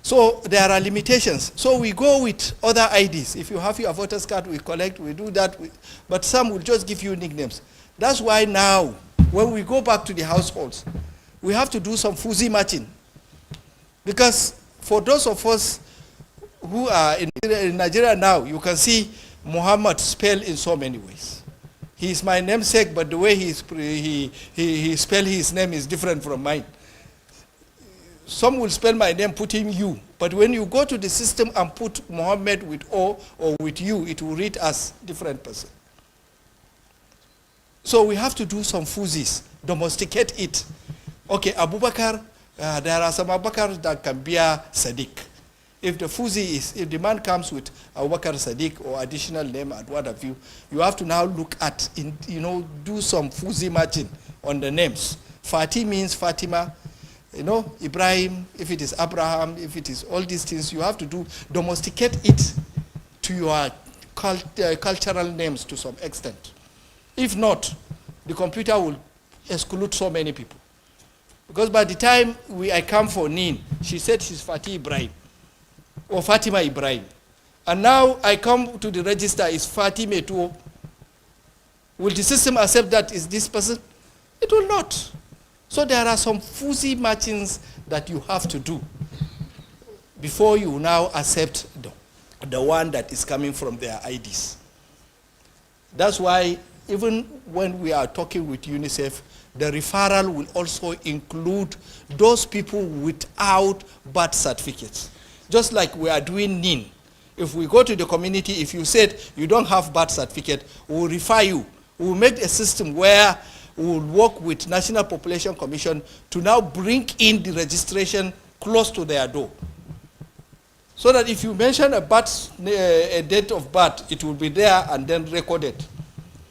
So there are limitations. So we go with other IDs. If you have your voter's card, we collect, we do that, but some will just give you nicknames. That's why now, when we go back to the households, we have to do some fuzzy matching. Because for those of us who are in Nigeria now, you can see Muhammad spelled in so many ways. He is my namesake, but the way he spell his name is different from mine. Some will spell my name putting U, but when you go to the system and put Muhammad with O or with U, it will read as different person. So we have to do some fuzzies, domesticate it. Okay, Abubakar, there are some Abubakar that can be a Sadiq. If the fuzzy is, if the man comes with Abubakar Sadiq or additional name and what have you, you have to now look at, do some fuzzy matching on the names. Fatih means Fatima, Ibrahim, if it is Abraham, if it is all these things, you have to domesticate it to your cultural names to some extent. If not, the computer will exclude so many people. Because by the time I come for Nin, she said she's Fatih Ibrahim or Fatima Ibrahim. And now I come to the register, it's Fatih Metuo. Will the system accept that is this person? It will not. So there are some fuzzy matchings that you have to do before you now accept the one that is coming from their IDs. That's why even when we are talking with UNICEF, the referral will also include those people without birth certificates. Just like we are doing NIN. If we go to the community, if you said you don't have birth certificate, we will refer you. We will make a system where we will work with National Population Commission to now bring in the registration close to their door. So that if you mention a date of birth, it will be there and then recorded.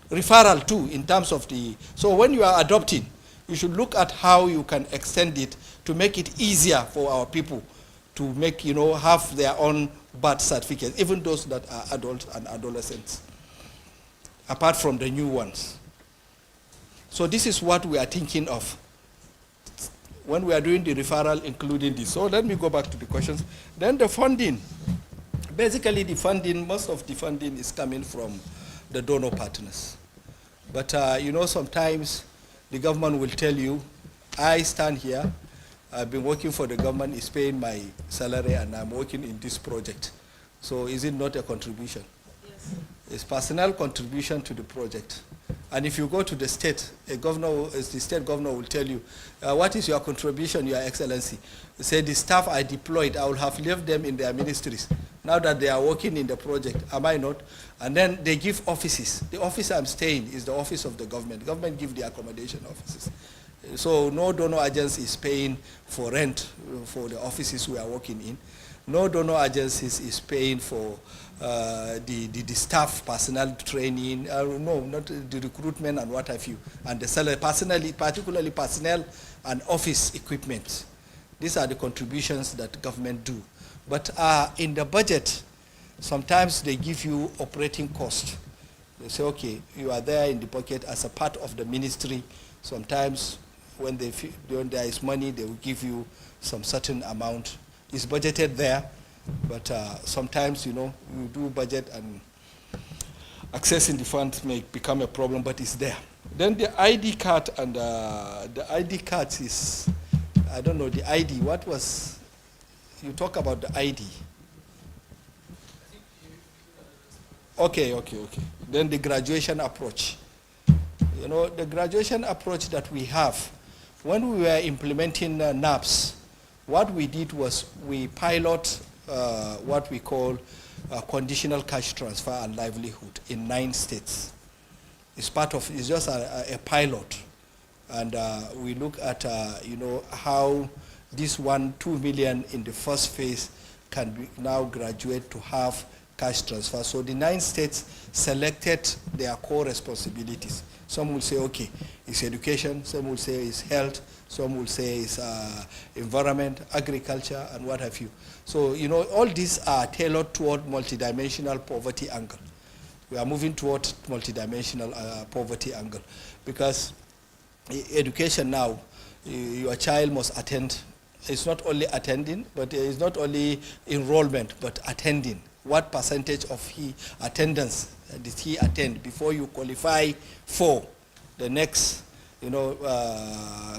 Referral too, in terms of so when you are adopting, you should look at how you can extend it to make it easier for our people to make, have their own birth certificates, even those that are adults and adolescents, apart from the new ones. So this is what we are thinking of when we are doing the referral, including this. So let me go back to the questions. Then the funding. Basically the funding, most of the funding is coming from the donor partners. But sometimes the government will tell you, I stand here, I've been working for the government, is paying my salary, and I'm working in this project. So is it not a contribution? Yes. It's personal contribution to the project. And if you go to the state, the state governor will tell you, what is your contribution, Your Excellency? Say, the staff I deployed, I will have left them in their ministries. Now that they are working in the project, am I not? And then they give offices. The office I'm staying is the office of the government. The government gives the accommodation offices. So no donor agency is paying for rent for the offices we are working in. No donor agencies is paying for the staff personnel training, no, not the recruitment and what have you, and the salary, particularly personnel and office equipment. These are the contributions that government do. But in the budget, sometimes they give you operating cost. They say, okay, you are there in the pocket as a part of the ministry. Sometimes when there is money, they will give you some certain amount. It's budgeted there, but sometimes, you do budget and accessing the funds may become a problem, but it's there. Then the ID card, and the ID card is, I don't know, the ID, what was, you talk about the ID. Okay. Then the graduation approach. The graduation approach that we have, when we were implementing NAPS, what we did was we pilot what we call conditional cash transfer and livelihood in 9 states. It's just a pilot. And we look at, how this 2 million in the first phase can now graduate to have cash transfer. So the 9 states selected their core responsibilities. Some will say, okay, it's education. Some will say it's health. Some will say it's environment, agriculture, and what have you. So, all these are tailored toward multidimensional poverty angle. We are moving toward multidimensional poverty angle because education now, your child must attend. It's not only attending, but it's not only enrollment, but attending. What percentage of attendance did he attend before you qualify for the next,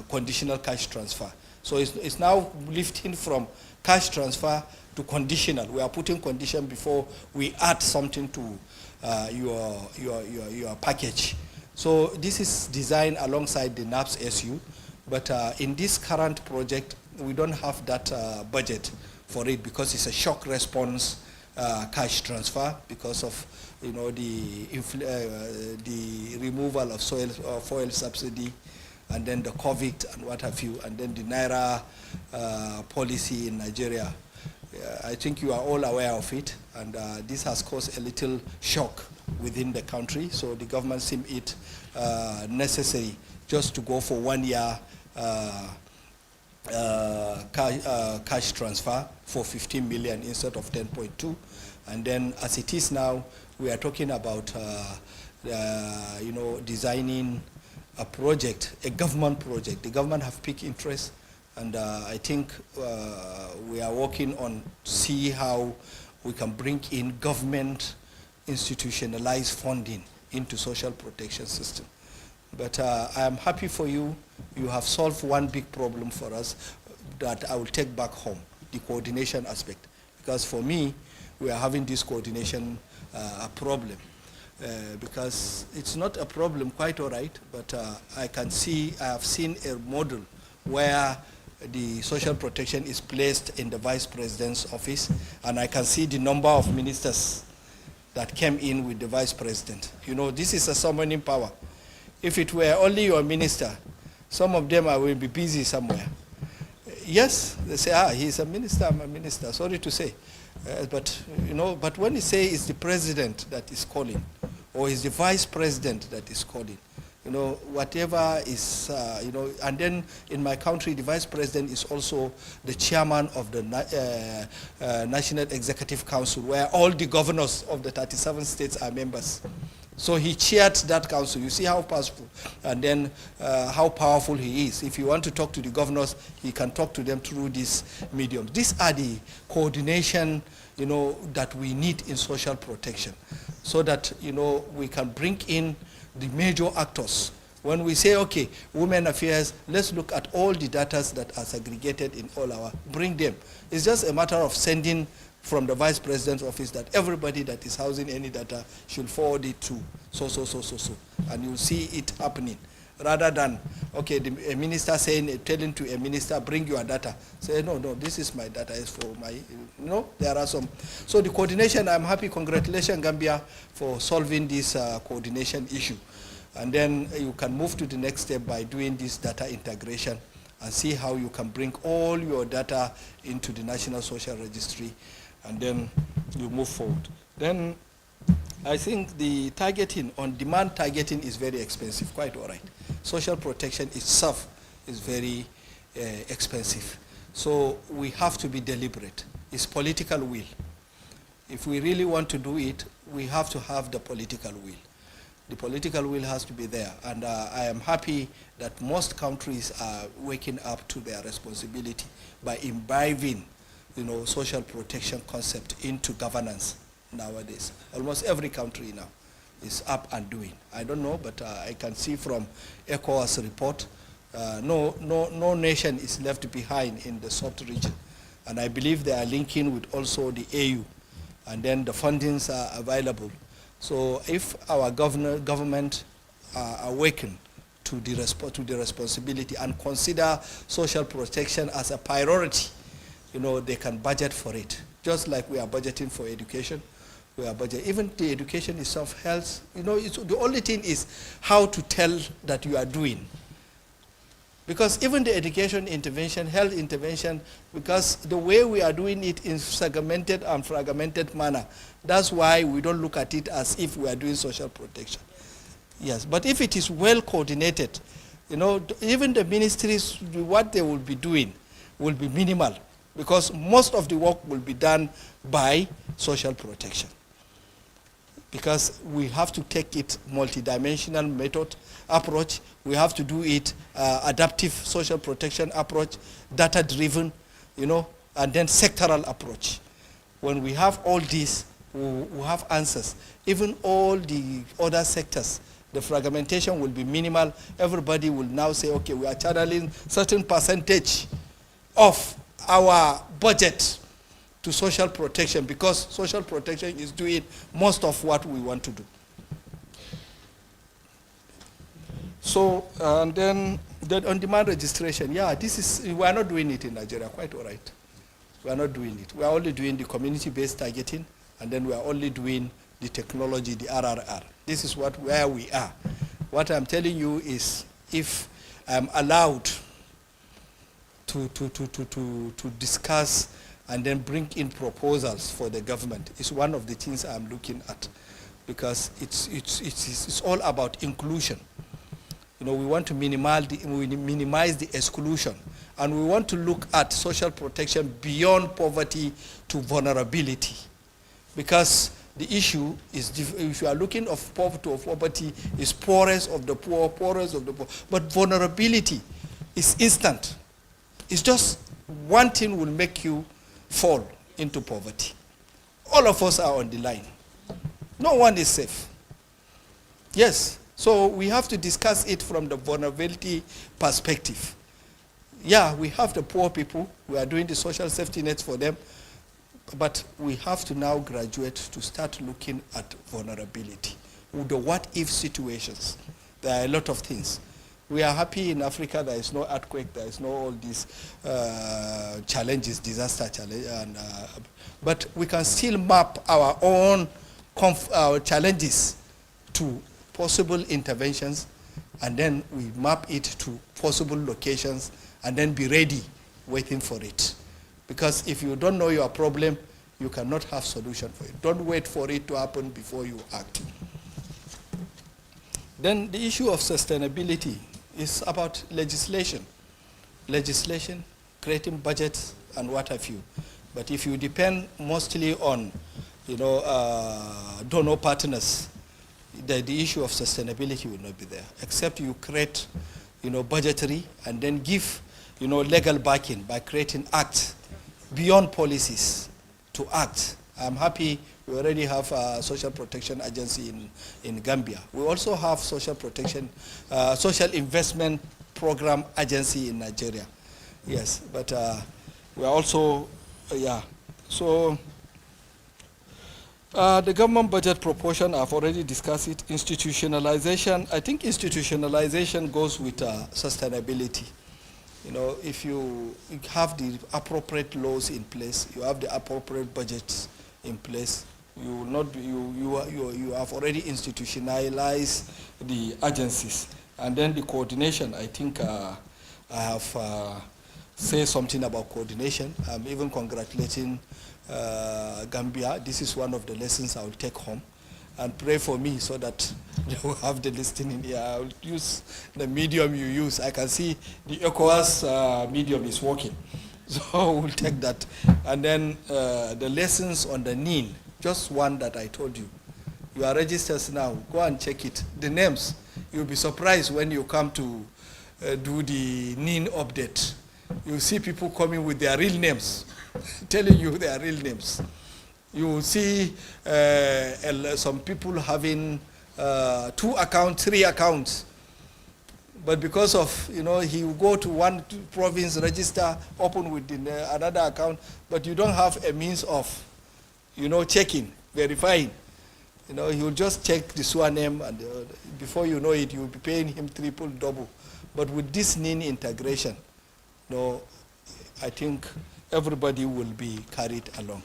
conditional cash transfer? So it's now lifting from cash transfer to conditional. We are putting condition before we add something to your package. So this is designed alongside the NAPS SU, but in this current project, we don't have that budget for it because it's a shock response cash transfer because of the removal of fuel subsidy, and then the COVID and what have you, and then the Naira policy in Nigeria. I think you are all aware of it, and this has caused a little shock within the country. So the government seemed it necessary just to go for 1 year cash transfer for 15 million instead of 10.2. And then as it is now, we are talking about designing a project, a government project. The government have peak interest, and I think we are working on see how we can bring in government institutionalized funding into social protection system. But I am happy for you. You have solved one big problem for us that I will take back home, the coordination aspect. Because for me, we are having this coordination problem. Because it's not a problem, quite all right, but I have seen a model where the social protection is placed in the vice president's office, and I can see the number of ministers that came in with the vice president. This is a summoning power. If it were only your minister, some of them will be busy somewhere. Yes, they say, he's a minister, I'm a minister, sorry to say. But when you say it's the president that is calling, or it's the vice president that is calling, whatever is, and then in my country, the vice president is also the chairman of the National Executive Council, where all the governors of the 37 states are members. So he chaired that council. You see how powerful, and then how powerful he is. If you want to talk to the governors, he can talk to them through this medium. These are the coordination, that we need in social protection, so that we can bring in the major actors. When we say, okay, women affairs, let's look at all the data that are segregated in all bring them. It's just a matter of sending from the Vice President's office that everybody that is housing any data should forward it to so. And you'll see it happening. Rather than, okay, a minister saying, telling to a minister, bring your data. Say, no, this is my data, it's for my, there are some. So the coordination, I'm happy, congratulations Gambia for solving this coordination issue. And then you can move to the next step by doing this data integration and see how you can bring all your data into the National Social Registry, and then you move forward. Then I think the targeting, on-demand targeting is very expensive, quite all right. Social protection itself is very expensive. So we have to be deliberate. It's political will. If we really want to do it, we have to have the political will. The political will has to be there. And I am happy that most countries are waking up to their responsibility by imbibing, social protection concept into governance nowadays. Almost every country now is up and doing. I don't know, but I can see from ECOWAS report, no nation is left behind in the South region. And I believe they are linking with also the AU, and then the fundings are available. So if our government awaken to the responsibility and consider social protection as a priority, they can budget for it. Just like we are budgeting for education, we are budgeting. Even the education itself, health, the only thing is how to tell that you are doing. Because even the education intervention, health intervention, because the way we are doing it in segmented and fragmented manner, that's why we don't look at it as if we are doing social protection. Yes, but if it is well coordinated, even the ministries, what they will be doing will be minimal, because most of the work will be done by social protection. Because we have to take it multidimensional method approach. We have to do it adaptive social protection approach, data-driven, and then sectoral approach. When we have all this, we have answers. Even all the other sectors, the fragmentation will be minimal. Everybody will now say, okay, we are channeling certain percentage of our budget to social protection, because social protection is doing most of what we want to do. So, and then the on-demand registration, we are not doing it in Nigeria, quite all right. We are not doing it. We are only doing the community-based targeting, and then we are only doing the technology, the RRR. This is where we are. What I'm telling you is, if I'm allowed to discuss and then bring in proposals for the government, is one of the things I'm looking at, because it's all about inclusion. We want to minimize the exclusion, and we want to look at social protection beyond poverty to vulnerability, because the issue is, if you are looking of poverty, is poorest of the poor, but vulnerability is instant. It's just one thing will make you fall into poverty. All of us are on the line. No one is safe. Yes, so we have to discuss it from the vulnerability perspective. Yeah, we have the poor people. We are doing the social safety nets for them. But we have to now graduate to start looking at vulnerability. With the what-if situations, there are a lot of things. We are happy in Africa there is no earthquake, there is no all these challenges, disaster challenge, but we can still map our own challenges to possible interventions, and then we map it to possible locations, and then be ready, waiting for it. Because if you don't know your problem, you cannot have solution for it. Don't wait for it to happen before you act. Then the issue of sustainability is about legislation. Legislation, creating budgets, and what have you. But if you depend mostly on, donor partners, the issue of sustainability will not be there, except you create, budgetary, and then give, legal backing by creating acts beyond policies to act. I'm happy we already have a social protection agency in Gambia. We also have social protection, social investment program agency in Nigeria. Yes, but we are also, So The government budget proportion, I've already discussed it. Institutionalization, I think institutionalization goes with sustainability. You know, if you have the appropriate laws in place, you have the appropriate budgets in place, you will not be, you have already institutionalized the agencies. And then the coordination, I think I have said something about coordination. I'm even congratulating Gambia. This is one of the lessons I will take home. And pray for me so that they will have the listening here. I will use the medium you use. I can see the ECOWAS medium is working. So we'll take that. And then the lessons on the NIN, just one that I told you. You are registered now. Go and check it. The names, you'll be surprised when you come to do the NIN update. You see people coming with their real names, telling you their real names. You will see some people having 2 accounts, 3 accounts. But because of, you know, he will go to one province, register, open with another account, but you don't have a means of, you know, checking, verifying. You know, he will just check the surname, and before you know it, you will be paying him triple, double. But with this NIN integration, you know, I think everybody will be carried along.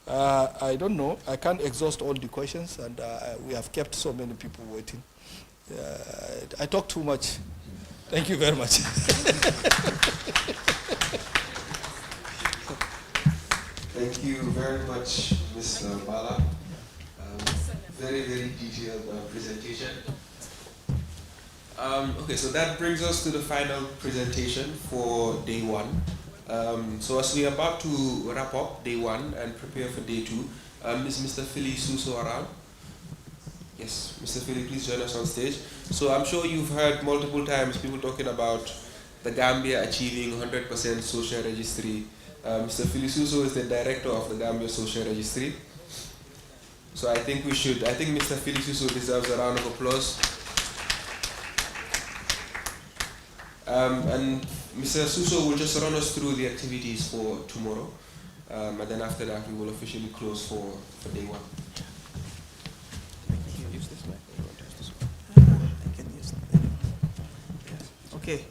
I don't know. I can't exhaust all the questions, and we have kept so many people waiting. I talk too much. Thank you very much. Thank you very much, Mr. Bala. Very, very detailed presentation. Okay, so that brings us to the final presentation for day 1. So as we are about to wrap up day 1 and prepare for day 2, is Mr. Philly Suso around? Yes, Mr. Philly, please join us on stage. So I'm sure you've heard multiple times people talking about the Gambia achieving 100% social registry. Mr. Philly Suso is the director of the Gambia Social Registry. So I think Mr. Philly Suso deserves a round of applause. And Mr. Suso will just run us through the activities for tomorrow. And then after that, we will officially close for day 1. Okay,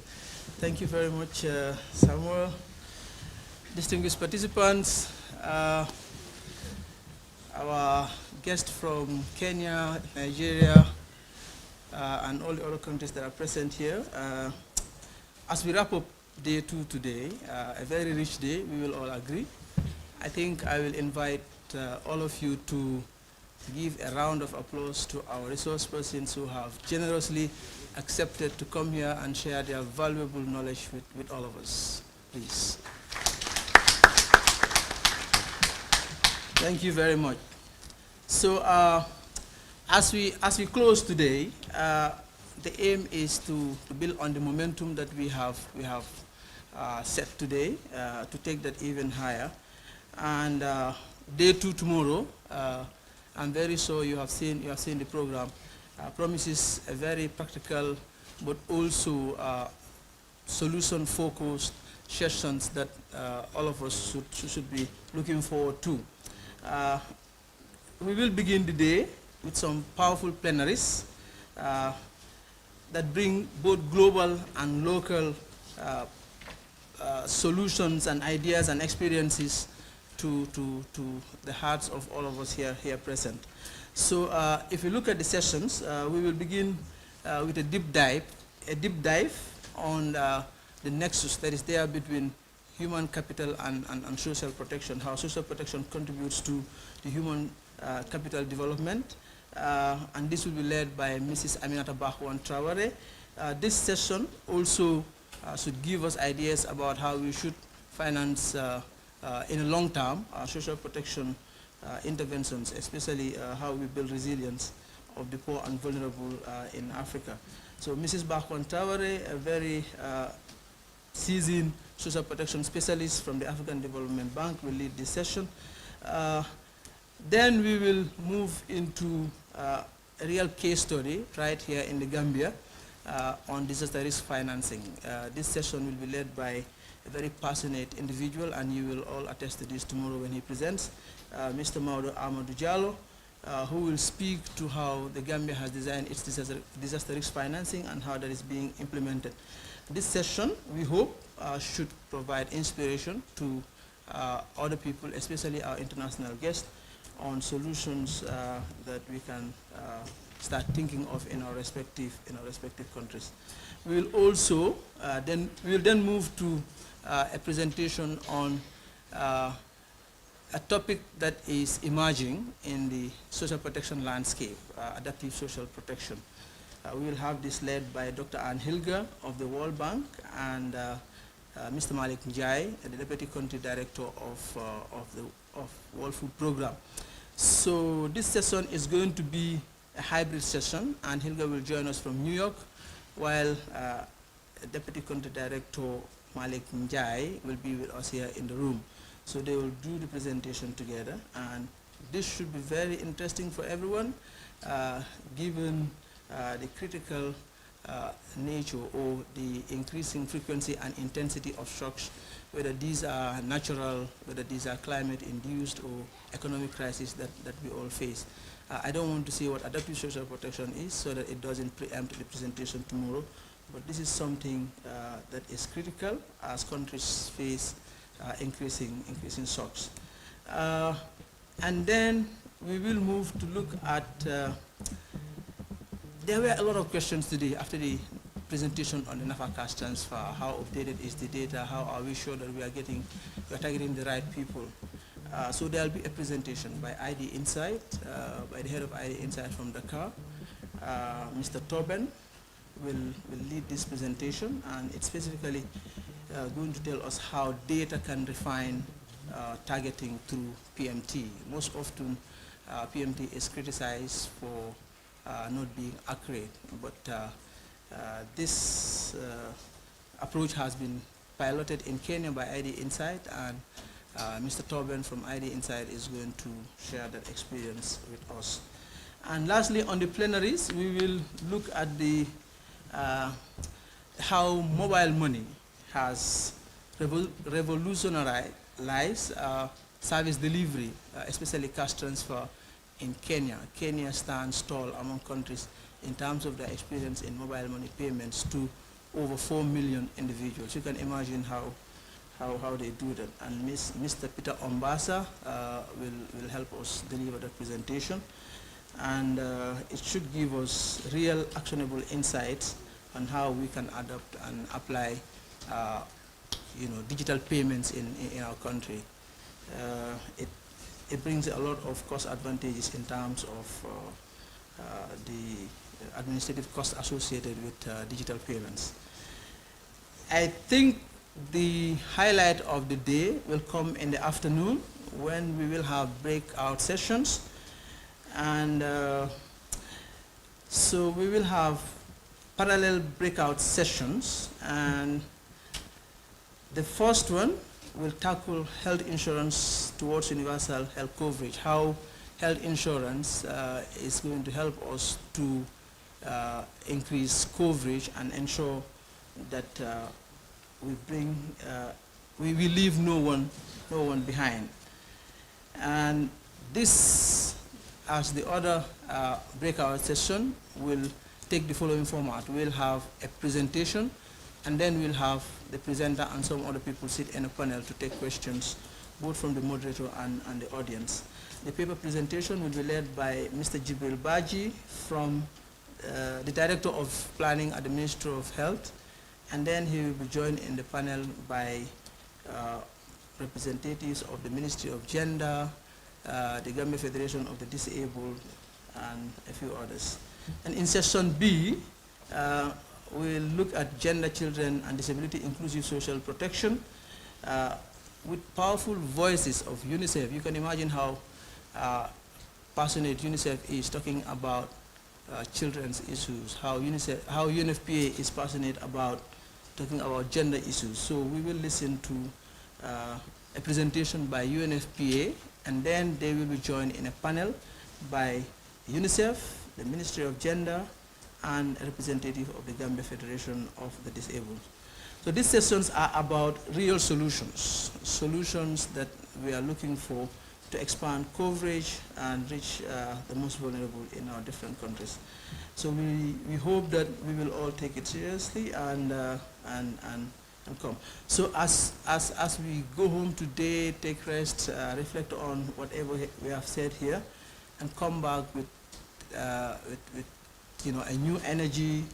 thank you very much, Samuel. Distinguished participants, our guests from Kenya, Nigeria, and all the other countries that are present here. As we wrap up day 2 today, a very rich day, we will all agree. I think I will invite all of you to give a round of applause to our resource persons who have generously accepted to come here and share their valuable knowledge with all of us. Please. Thank you very much. So as we close today, the aim is to build on the momentum that we have set today, to take that even higher. And day 2 tomorrow, I'm very sure you have seen the program. Promises a very practical, but also solution-focused sessions that all of us should be looking forward to. We will begin the day with some powerful plenaries that bring both global and local solutions and ideas and experiences to the hearts of all of us here present. So if you look at the sessions, we will begin with a deep dive on the nexus that is there between human capital and social protection, how social protection contributes to the human capital development. And this will be led by Mrs. Aminata Bahwan Traore. This session also should give us ideas about how we should finance in the long term social protection interventions, especially how we build resilience of the poor and vulnerable in Africa. So Mrs. Bahwan Traore, a very seasoned social protection specialist from the African Development Bank, will lead this session. Then we will move into a real case study right here in the Gambia on disaster risk financing. This session will be led by a very passionate individual, and you will all attest to this tomorrow when he presents, Mr. Maudo Amadou Diallo, who will speak to how the Gambia has designed its disaster risk financing and how that is being implemented. This session, we hope, should provide inspiration to other people, especially our international guests, on solutions that we can start thinking of in our respective countries. We will also then move to a presentation on a topic that is emerging in the social protection landscape, adaptive social protection. We will have this led by Dr. Anne Hilger of the World Bank and Mr. Malik Njai, the Deputy Country Director of World Food Program. So this session is going to be a hybrid session, and Hilger will join us from New York, while Deputy Country Director Malik Njai will be with us here in the room. So they will do the presentation together, and this should be very interesting for everyone, given the critical nature or the increasing frequency and intensity of shocks, whether these are natural, whether these are climate-induced or economic crises that we all face. I don't want to say what adaptive social protection is so that it doesn't preempt the presentation tomorrow, but this is something that is critical as countries face increasing shocks. And then we will move to look at, there were a lot of questions today after the presentation on the NAFA cash transfer. How updated is the data? How are we sure that we are targeting the right people? So there will be a presentation by ID Insight, by the head of ID Insight from Dakar. Mr. Torben will lead this presentation, and it's specifically going to tell us how data can refine targeting through PMT. Most often, PMT is criticized for not being accurate, but this approach has been piloted in Kenya by ID Insight, and Mr. Torben from ID Insight is going to share that experience with us. And lastly, on the plenaries, we will look at the how mobile money has revolutionized service delivery, especially cash transfer in Kenya. Kenya stands tall among countries in terms of their experience in mobile money payments to over 4 million individuals. You can imagine how they do that. And Mr. Peter Ombasa will help us deliver the presentation. And it should give us real actionable insights on how we can adopt and apply digital payments in our country. It brings a lot of cost advantages in terms of the administrative costs associated with digital payments. I think the highlight of the day will come in the afternoon when we will have breakout sessions. And so we will have parallel breakout sessions, and the first one will tackle health insurance towards universal health coverage, how health insurance is going to help us to increase coverage and ensure that we leave no one behind. And this, as the other breakout session, will take the following format. We'll have a presentation, and then we'll have the presenter and some other people sit in a panel to take questions, both from the moderator and the audience. The paper presentation will be led by Mr. Jibril Baji, from the Director of Planning at the Ministry of Health, and then he will be joined in the panel by representatives of the Ministry of Gender, the Gambia Federation of the Disabled, and a few others. And in session B, we'll look at gender, children, and disability inclusive social protection with powerful voices of UNICEF. You can imagine how passionate UNICEF is talking about children's issues, how UNFPA is passionate about talking about gender issues. So we will listen to a presentation by UNFPA, and then they will be joined in a panel by UNICEF, the Ministry of Gender, and a representative of the Gambia Federation of the Disabled. So these sessions are about real solutions that we are looking for to expand coverage and reach the most vulnerable in our different countries. So we hope that we will all take it seriously and come. So as we go home today, take rest, reflect on whatever we have said here, and come back with you know, a new energy,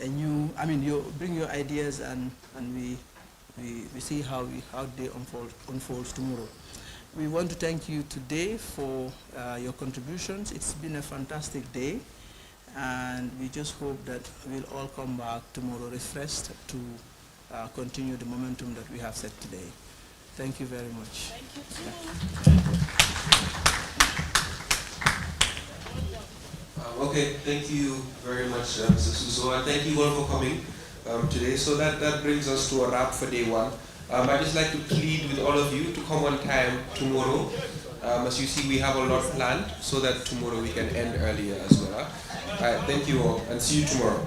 you bring your ideas, and we see how they unfolds tomorrow. We want to thank you today for your contributions. It's been a fantastic day, and we just hope that we'll all come back tomorrow refreshed to continue the momentum that we have set today. Thank you very much. Thank you too. Okay, thank you very much, Mr. Suso, and thank you all for coming today. So that brings us to a wrap for day one. I'd just like to plead with all of you to come on time tomorrow. As you see, we have a lot planned so that tomorrow we can end earlier as well. All right, thank you all, and see you tomorrow.